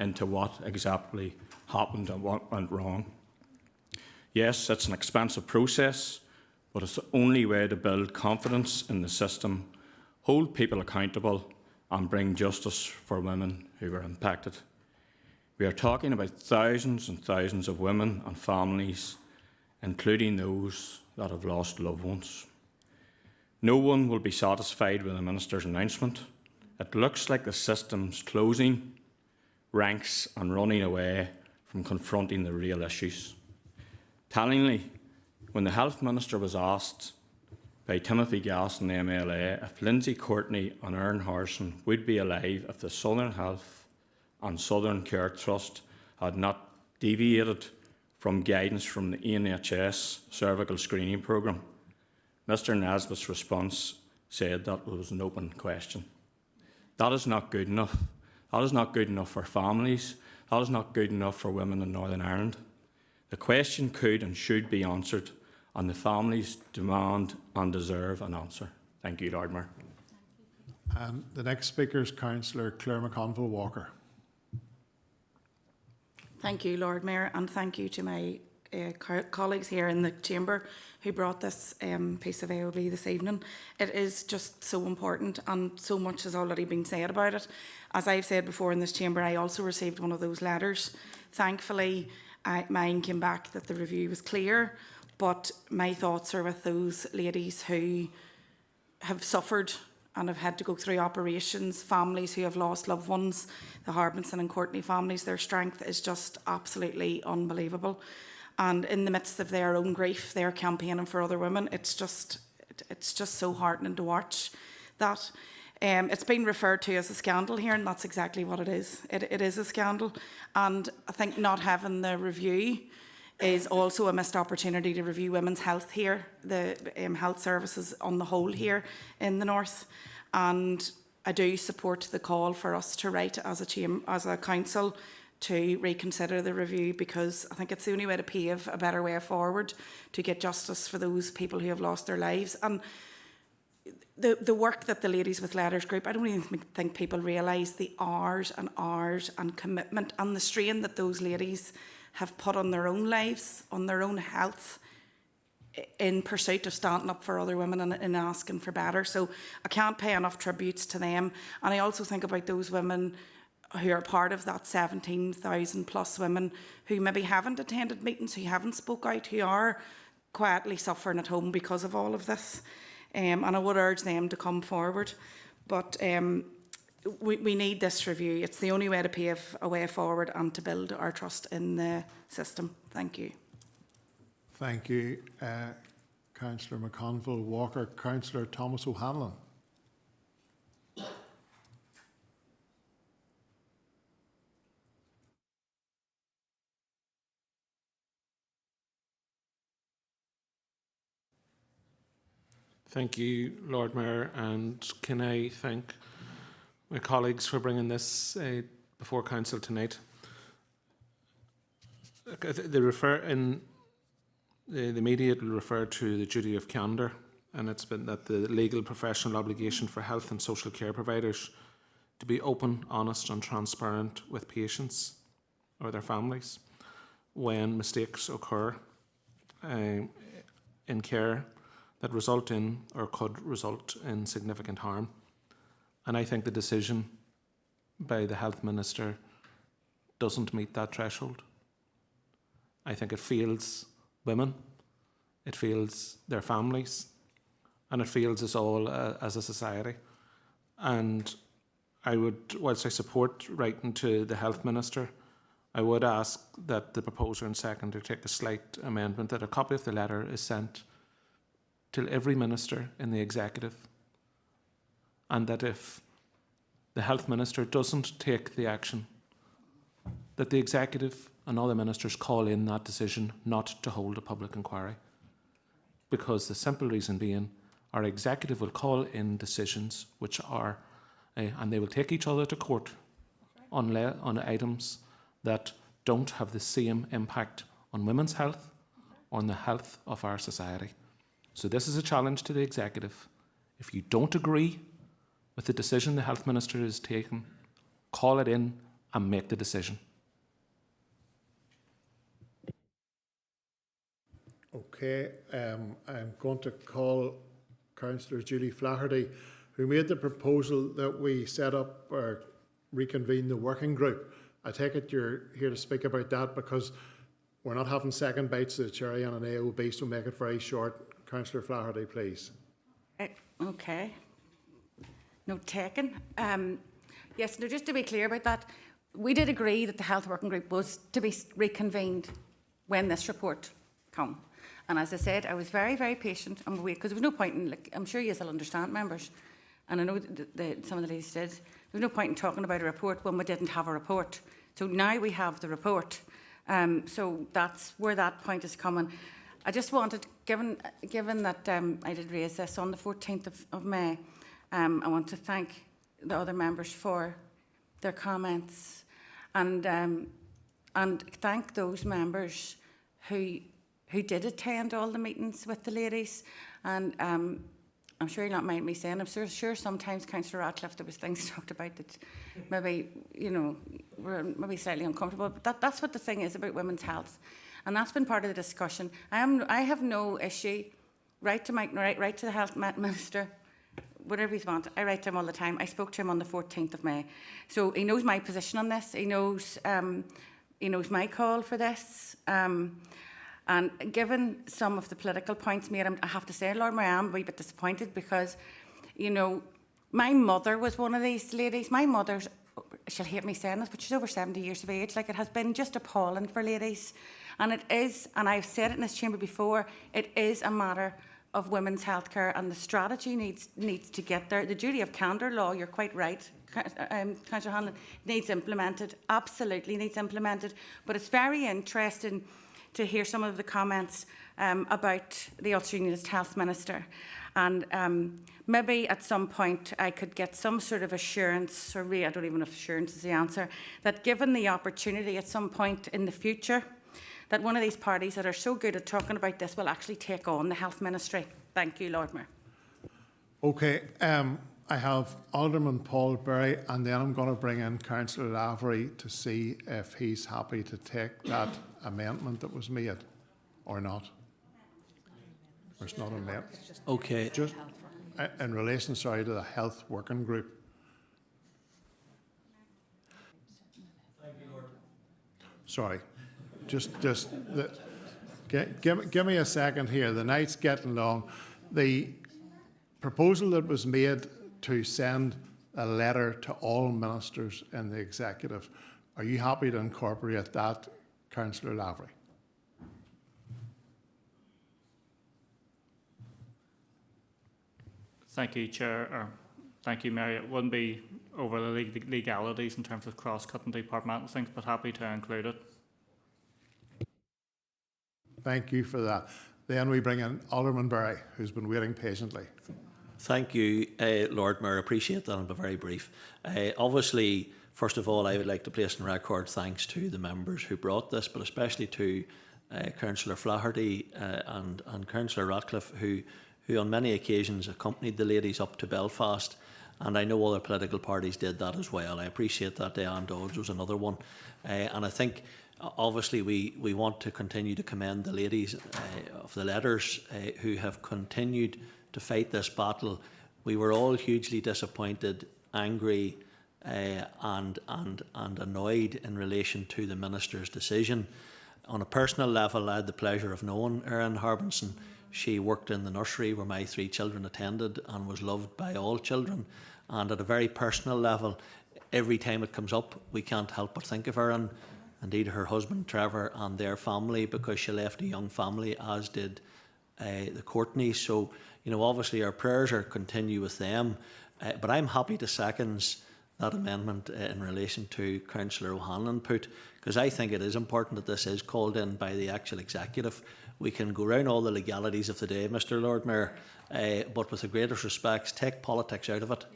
into what exactly happened and what went wrong. Yes, it's an expensive process, but it's the only way to build confidence in the system, hold people accountable, and bring justice for women who were impacted. We are talking about thousands and thousands of women and families, including those that have lost loved ones. No one will be satisfied with the Minister's announcement. It looks like the system's closing ranks and running away from confronting the real issues. Tellingly, when the Health Minister was asked by Timothy Gasson, the MLA, if Lindsay Courtney and Aaron Harrison would be alive if the Southern Health and Southern Care Trust had not deviated from guidance from the NHS cervical screening programme, Mr Nesbitt's response said that was an open question. That is not good enough. That is not good enough for families. That is not good enough for women in Northern Ireland. The question could and should be answered, and the families demand and deserve an answer. Thank you, Lord Mayor. And the next speaker is Councillor Claire McConville Walker. Thank you, Lord Mayor, and thank you to my colleagues here in the chamber who brought this piece of AOB this evening. It is just so important, and so much has already been said about it. As I've said before in this chamber, I also received one of those letters. Thankfully, mine came back that the review was clear, but my thoughts are with those ladies who have suffered and have had to go through operations, families who have lost loved ones, the Harbinson and Courtney families. Their strength is just absolutely unbelievable. And in the midst of their own grief, they're campaigning for other women. It's just so heartening to watch that. It's been referred to as a scandal here, and that's exactly what it is. It is a scandal. And I think not having the review is also a missed opportunity to review women's health here, the health services on the whole here in the north. And I do support the call for us to write as a council to reconsider the review, because I think it's the only way to pave a better way forward to get justice for those people who have lost their lives. And the work that the Ladies with Letters group, I don't even think people realise the hours and commitment and the strain that those ladies have put on their own lives, on their own health, in pursuit of standing up for other women and asking for better. So I can't pay enough tributes to them. And I also think about those women who are part of that 17,000 plus women who maybe haven't attended meetings, who haven't spoke out, who are quietly suffering at home because of all of this. And I would urge them to come forward. But we need this review. It's the only way to pave a way forward and to build our trust in the system. Thank you. Thank you, Councillor McConville Walker. Councillor Thomas O'Hanlon. Thank you, Lord Mayor, and can I thank my colleagues for bringing this before Council tonight. They refer in the media, it will refer to the duty of candour, and it's been that the legal professional obligation for health and social care providers to be open, honest and transparent with patients or their families when mistakes occur in care that result in or could result in significant harm. And I think the decision by the Health Minister doesn't meet that threshold. I think it fails women, it fails their families, and it fails us all as a society. And I would, whilst I support writing to the Health Minister, I would ask that the proposer and seconder take a slight amendment, that a copy of the letter is sent to every minister in the executive, and that if the Health Minister doesn't take the action, that the executive and other ministers call in that decision not to hold a public inquiry. Because the simple reason being, our executive will call in decisions which are, and they will take each other to court on items that don't have the same impact on women's health on the health of our society. So this is a challenge to the executive. If you don't agree with the decision the Health Minister has taken, call it in and make the decision. Okay, I'm going to call Councillor Julie Flaherty, who made the proposal that we set up or reconvene the working group. I take it you're here to speak about that because we're not having second bites of the cherry on an AOB, so make it very short. Councillor Flaherty, please. Okay. Note taken. Yes, no, just to be clear about that, we did agree that the health working group was to be reconvened when this report come. And as I said, I was very, very patient and wait because there was no point in, like, I'm sure you will understand, members, and I know that some of the ladies did, there was no point in talking about a report when we didn't have a report. So now we have the report. So that's where that point is coming. I just wanted, given that I did raise this on the 14th of May, I want to thank the other members for their comments and thank those members who did attend all the meetings with the ladies. And I'm sure you'll not mind me saying, I'm sure sometimes, Councillor Ratcliffe, there was things talked about that maybe, you know, were maybe slightly uncomfortable. But that's what the thing is about women's health. And that's been part of the discussion. I have no issue, write to the Health Minister, whatever you want. I write to him all the time. I spoke to him on the 14th of May. So he knows my position on this. He knows my call for this. And given some of the political points made, I have to say, Lord Mayor, I am a wee bit disappointed because, you know, my mother was one of these ladies. My mother's, she'll hate me saying this, but she's over 70 years of age. Like, it has been just appalling for ladies. And it is, and I've said it in this chamber before, it is a matter of women's healthcare, and the strategy needs to get there. The duty of candour law, you're quite right, Councillor Hanlon, needs implemented, absolutely needs implemented. But it's very interesting to hear some of the comments about the Ulster Unionist Health Minister. And maybe at some point I could get some sort of assurance, or I don't even know if assurance is the answer, that given the opportunity at some point in the future, that one of these parties that are so good at talking about this will actually take on the Health Ministry. Thank you, Lord Mayor. Okay, I have Alderman Paul Berry, and then I'm going to bring in Councillor Lavery to see if he's happy to take that amendment that was made or not. There's not an amendment. Okay. Just in relation, sorry, to the health working group. Sorry, give me a second here. The night's getting long. The proposal that was made to send a letter to all ministers in the executive, are you happy to incorporate that, Councillor Lavery? Thank you, Chair. Thank you, Mary. It wouldn't be over the legalities in terms of cross-cutting departmental things, but happy to include it. Thank you for that. Then we bring in Alderman Berry, who's been waiting patiently. Thank you, Lord Mayor. I appreciate that. I'll be very brief. Obviously, first of all, I would like to place on record thanks to the members who brought this, but especially to Councillor Flaherty and Councillor Ratcliffe, who on many occasions accompanied the ladies up to Belfast. And I know other political parties did that as well. I appreciate that. Diane Dodds was another one. And I think, obviously, we want to continue to commend the ladies of the letters who have continued to fight this battle. We were all hugely disappointed, angry and annoyed in relation to the Minister's decision. On a personal level, I had the pleasure of knowing Erin Harbinson. She worked in the nursery where my 3 children attended and was loved by all children. And at a very personal level, every time it comes up, we can't help but think of her, and indeed her husband Trevor and their family, because she left a young family, as did the Courtneys. So, you know, obviously our prayers are continue with them. But I'm happy to second that amendment in relation to Councillor O'Hanlon put, because I think it is important that this is called in by the actual executive. We can go around all the legalities of the day, Mr. Lord Mayor, but with the greatest respects, take politics out of it.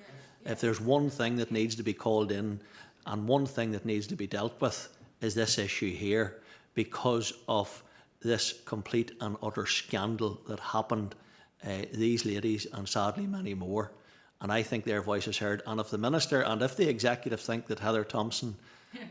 If there's one thing that needs to be called in and one thing that needs to be dealt with, is this issue here, because of this complete and utter scandal that happened, these ladies and sadly many more. And I think their voice is heard. And if the Minister and if the Executive think that Heather Thompson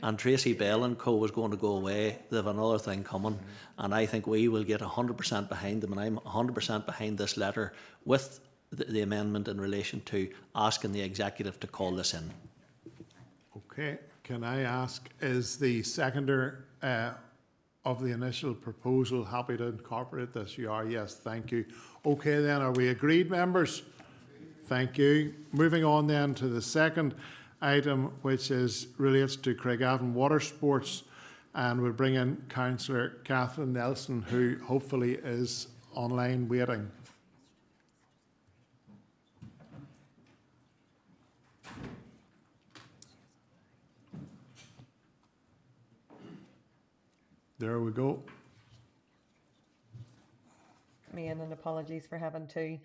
and Tracy Bell and co is going to go away, they have another thing coming. And I think we will get 100% behind them. And I'm 100% behind this letter with the amendment in relation to asking the Executive to call this in. Okay. Can I ask, is the seconder of the initial proposal happy to incorporate this? You are, yes, thank you. Okay then, are we agreed, members? Thank you. Moving on then to the second item, which relates to Craigavon water sports, and we'll bring in Councillor Catherine Nelson, who hopefully is online waiting. There we go. Me in, and apologies for having to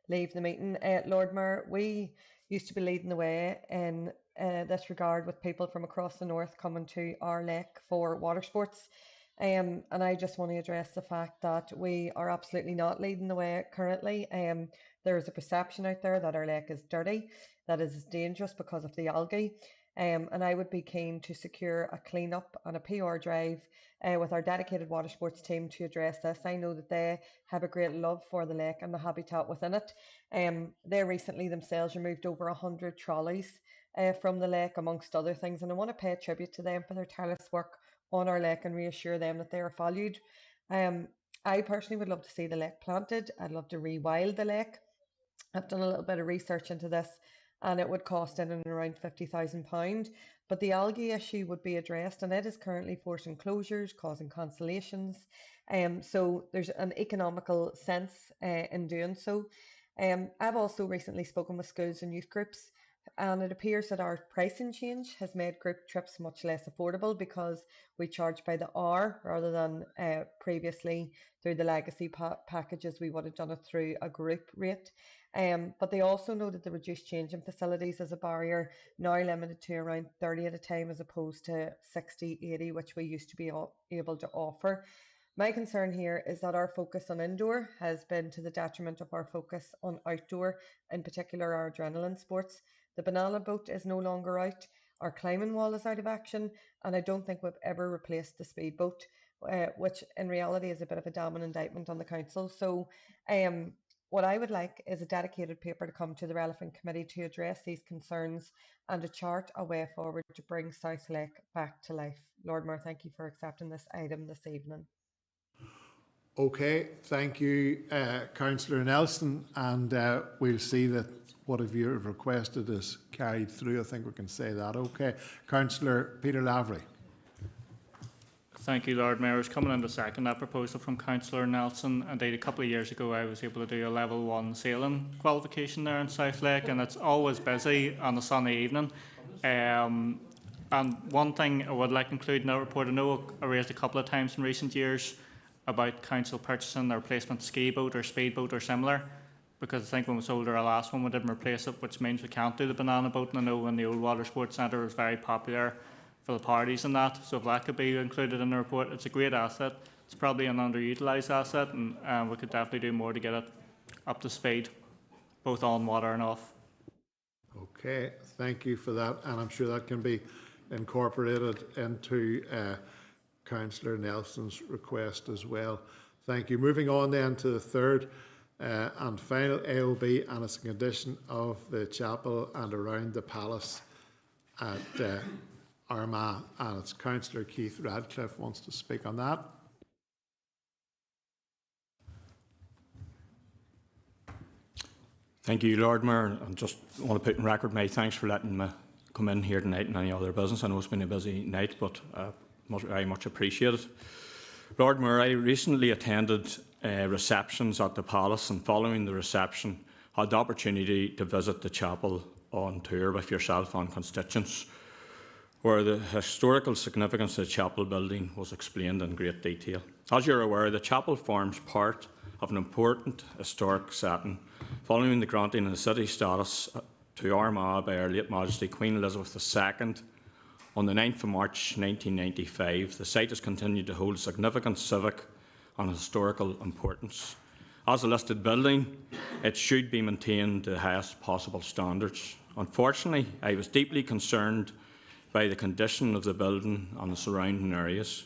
leave the meeting. Lord Mayor, we used to be leading the way in this regard with people from across the north coming to our lake for water sports. And I just want to address the fact that we are absolutely not leading the way currently. There is a perception out there that our lake is dirty, that it is dangerous because of the algae. And I would be keen to secure a clean-up and a PR drive with our dedicated water sports team to address this. I know that they have a great love for the lake and the habitat within it. They recently themselves removed over 100 trolleys from the lake, amongst other things, and I want to pay a tribute to them for their tireless work on our lake and reassure them that they are valued. I personally would love to see the lake planted. I'd love to rewild the lake. I've done a little bit of research into this, and it would cost in and around £50,000. But the algae issue would be addressed, and it is currently forcing closures, causing cancellations. So there's an economical sense in doing so. I've also recently spoken with schools and youth groups, and it appears that our pricing change has made group trips much less affordable because we charge by the hour rather than previously through the legacy packages. We would have done it through a group rate. But they also noted the reduced change in facilities as a barrier, now limited to around 30 at a time as opposed to 60, 80, which we used to be able to offer. My concern here is that our focus on indoor has been to the detriment of our focus on outdoor, in particular our adrenaline sports. The banana boat is no longer out, our climbing wall is out of action, and I don't think we've ever replaced the speedboat, which in reality is a bit of a damning indictment on the council. So what I would like is a dedicated paper to come to the relevant committee to address these concerns and to chart a way forward to bring South Lake back to life. Lord Mayor, thank you for accepting this item this evening. Okay, thank you, Councillor Nelson, and we'll see that what you have requested is carried through. I think we can say that. Okay, Councillor Peter Lavery. Thank you, Lord Mayor. I was coming in to second that proposal from Councillor Nelson. Indeed, a couple of years ago, I was able to do a level 1 sailing qualification there in South Lake, and it's always busy on a sunny evening. And one thing I would like to include in that report, I know I raised a couple of times in recent years about council purchasing a replacement ski boat or speedboat or similar, because I think when we sold our last one, we didn't replace it, which means we can't do the banana boat. And I know when the old water sports centre was very popular for the parties and that, so if that could be included in the report, it's a great asset. It's probably an underutilised asset, and we could definitely do more to get it up to speed, both on water and off. Okay, thank you for that, and I'm sure that can be incorporated into Councillor Nelson's request as well. Thank you. Moving on then to the third and final AOB, and it's a condition of the chapel and around the palace at Armagh, and it's Councillor Keith Radcliffe wants to speak on that. Thank you, Lord Mayor. I just want to put in record my thanks for letting me come in here tonight and any other business. I know it's been a busy night, but very much appreciated. Lord Mayor, I recently attended receptions at the Palace, and following the reception, had the opportunity to visit the chapel on tour with yourself and constituents, where the historical significance of the chapel building was explained in great detail. As you're aware, the chapel forms part of an important historic setting following the granting of the city status to Armagh by Her late Majesty Queen Elizabeth II on the 9th of March 1995. The site has continued to hold significant civic and historical importance. As a listed building, it should be maintained to the highest possible standards. Unfortunately, I was deeply concerned by the condition of the building and the surrounding areas.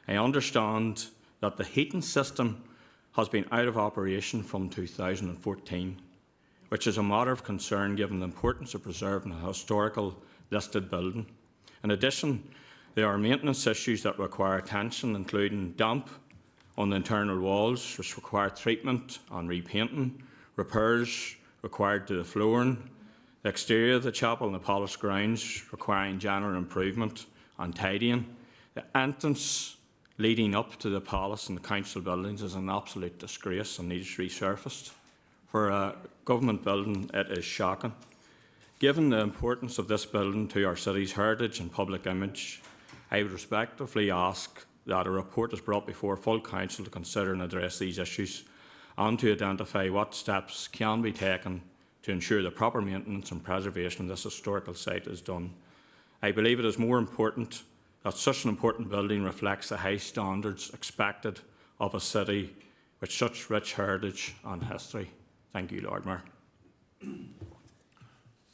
I understand that the heating system has been out of operation from 2014, which is a matter of concern given the importance of preserving a historical listed building. In addition, there are maintenance issues that require attention, including damp on the internal walls, which require treatment and repainting, repairs required to the flooring, the exterior of the chapel and the palace grounds requiring general improvement and tidying. The entrance leading up to the palace and the council buildings is an absolute disgrace and needs resurfaced. For a government building, it is shocking. Given the importance of this building to our city's heritage and public image, I would respectfully ask that a report is brought before full council to consider and address these issues and to identify what steps can be taken to ensure the proper maintenance and preservation of this historical site is done. I believe it is more important that such an important building reflects the high standards expected of a city with such rich heritage and history. Thank you, Lord Mayor.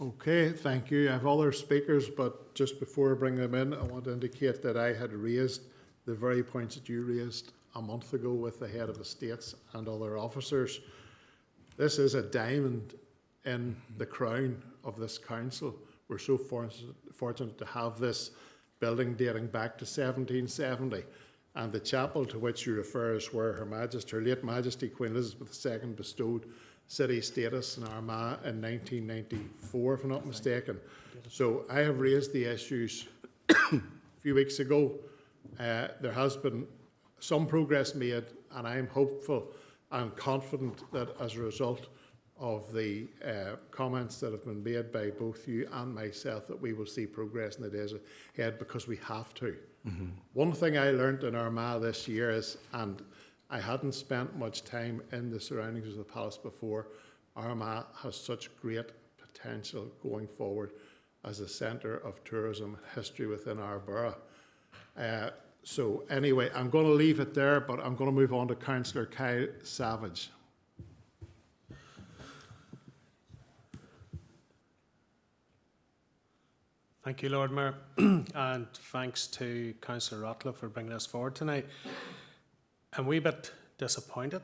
Okay, thank you. I have other speakers, but just before I bring them in, I want to indicate that I had raised the very points that you raised a month ago with the head of estates and other officers. This is a diamond in the crown of this council. We're so fortunate to have this building dating back to 1770, and the chapel to which you refer is where Her late Majesty Queen Elizabeth II bestowed city status in Armagh in 1994, if I'm not mistaken. So I have raised the issues a few weeks ago. There has been some progress made, and I'm hopeful and confident that as a result of the comments that have been made by both you and myself, that we will see progress in the days ahead, because we have to. One thing I learned in Armagh this year is, and I hadn't spent much time in the surroundings of the palace before, Armagh has such great potential going forward as a centre of tourism history within our borough. So anyway, I'm going to leave it there, but I'm going to move on to Councillor Kyle Savage. Thank you, Lord Mayor, and thanks to Councillor Ratcliffe for bringing this forward tonight. I'm a wee bit disappointed,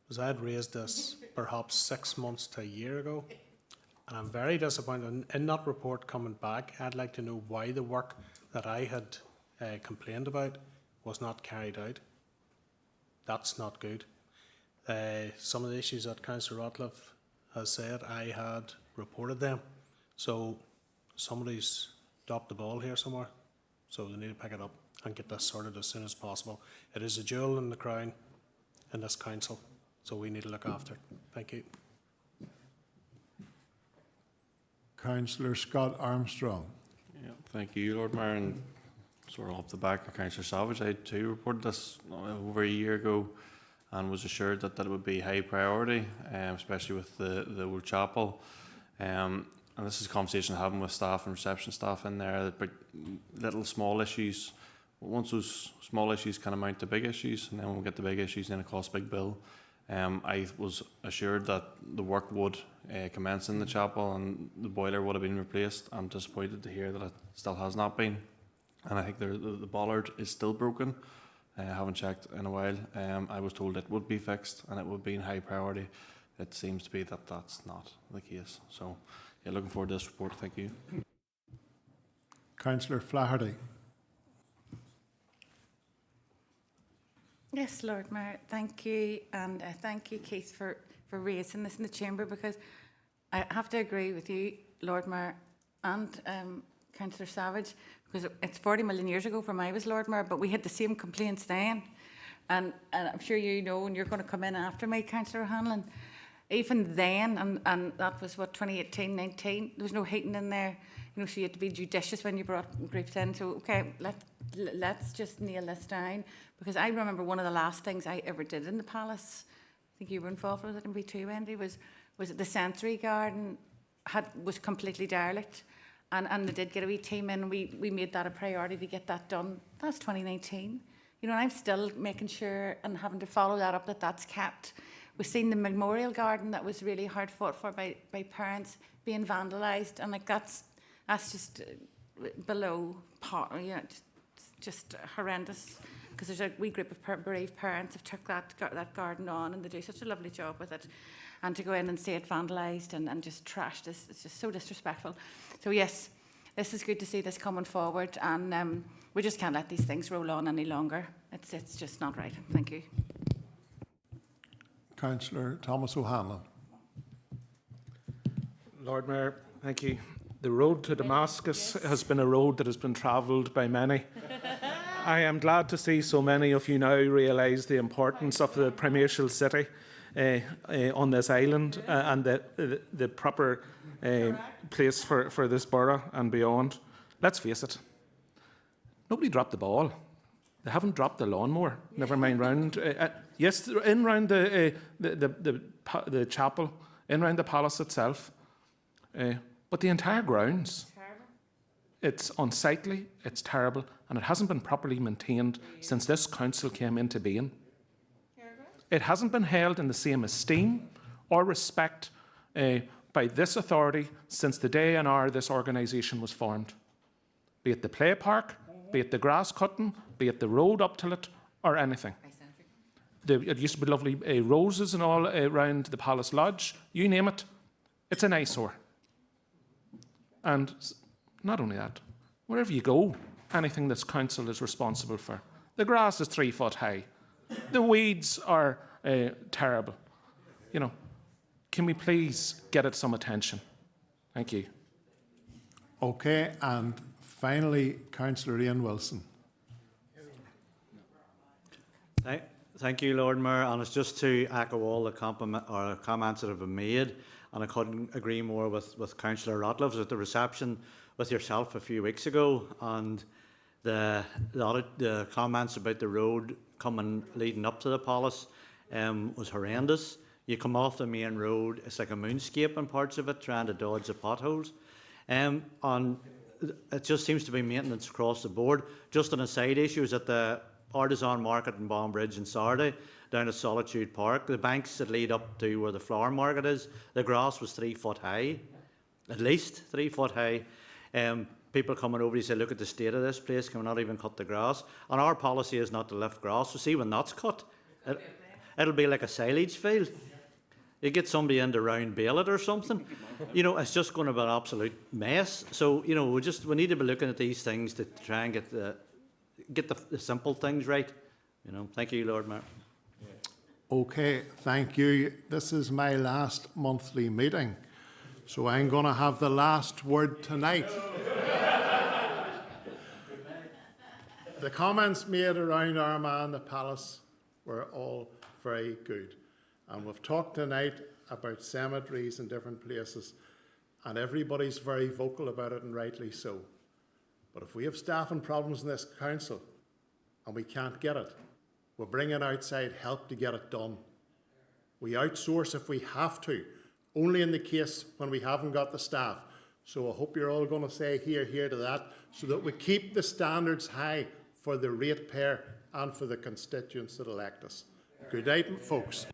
because I had raised this perhaps 6 months to a year ago, and I'm very disappointed in that report coming back. I'd like to know why the work that I had complained about was not carried out. That's not good. Some of the issues that Councillor Ratcliffe has said, I had reported them. So somebody's dropped the ball here somewhere, so they need to pick it up and get this sorted as soon as possible. It is a jewel in the crown in this council, so we need to look after it. Thank you. Councillor Scott Armstrong. Yeah, thank you, Lord Mayor. And sort of off the back of Councillor Savage, I too reported this over a year ago and was assured that it would be high priority, especially with the old chapel. And this is a conversation I'm having with staff and reception staff in there, but little small issues. Once those small issues kind of mount to big issues, and then when we get the big issues, then it costs a big bill. I was assured that the work would commence in the chapel and the boiler would have been replaced. I'm disappointed to hear that it still has not been. And I think the bollard is still broken. I haven't checked in a while. I was told it would be fixed and it would be in high priority. It seems to be that that's not the case. So, yeah, looking forward to this report. Thank you. Councillor Flaherty. Yes, Lord Mayor, thank you, and thank you, Keith, for raising this in the chamber, because I have to agree with you, Lord Mayor, and Councillor Savage, because it's 40 million years ago from I was Lord Mayor, but we had the same complaints then, and I'm sure you know, and you're going to come in after me, Councillor Hanlon. Even then, and that was what, 2018, 19, there was no heating in there, you know, so you had to be judicious when you brought groups in. So okay, let's just nail this down, because I remember one of the last things I ever did in the palace, I think you were involved with it in B2, Wendy, was the sensory garden was completely derelict, and they did get a wee team in. We made that a priority to get that done. That's 2019. you know, and I'm still making sure and having to follow that up, that that's kept. We've seen the memorial garden that was really hard fought for by parents being vandalised, and like that's just below par, you know, just horrendous. Because there's a wee group of brave parents have took that garden on, and they do such a lovely job with it. And to go in and see it vandalised and just trashed, it's just so disrespectful. So yes, this is good to see this coming forward, and we just can't let these things roll on any longer. It's just not right. Thank you. Councillor Thomas O'Hanlon. Lord Mayor, thank you. The road to Damascus has been a road that has been travelled by many. I am glad to see so many of you now realise the importance of the primatial city on this island and the proper place for this borough and beyond. Let's face it, nobody dropped the ball. They haven't dropped the lawnmower. Never mind round. Yes, in round the chapel, in round the palace itself, but the entire grounds. It's unsightly, it's terrible, and it hasn't been properly maintained since this council came into being. It hasn't been held in the same esteem or respect by this authority since the day and hour this organisation was formed. Be it the play park, be it the grass cutting, be it the road up to it, or anything. It used to be lovely roses and all around the Palace Lodge, you name it, it's an eyesore. And not only that, wherever you go, anything this council is responsible for. The grass is 3 foot high. The weeds are terrible. You know, can we please get it some attention? Thank you. Okay, and finally, Councillor Ian Wilson. Thank you, Lord Mayor, and it's just to echo all the comments that have been made, and I couldn't agree more with Councillor Ratliff. I was at the reception with yourself a few weeks ago, and the comments about the road leading up to the palace was horrendous. You come off the main road, it's like a moonscape in parts of it, trying to dodge the potholes. And it just seems to be maintenance across the board. Just on a side issue, is at the Artisan Market in Banbridge on Saturday, down at Solitude Park. The banks that lead up to where the flower market is, the grass was 3 foot high, at least 3 foot high. People coming over, you say, look at the state of this place, can we not even cut the grass? And our policy is not to lift grass. So see, when that's cut, it'll be like a silage field. You get somebody in to round bale it or something. You know, it's just going to be an absolute mess. So, you know, we need to be looking at these things to try and get the simple things right. You know, thank you, Lord Mayor. Okay, thank you. This is my last monthly meeting, so I'm going to have the last word tonight. The comments made around Armagh and the Palace were all very good. And we've talked tonight about cemeteries in different places, and everybody's very vocal about it, and rightly so. But if we have staffing problems in this council and we can't get it, we're bringing outside help to get it done. We outsource if we have to, only in the case when we haven't got the staff. So I hope you're all going to say here to that, so that we keep the standards high for the ratepayer and for the constituents that elect us. Good night, folks.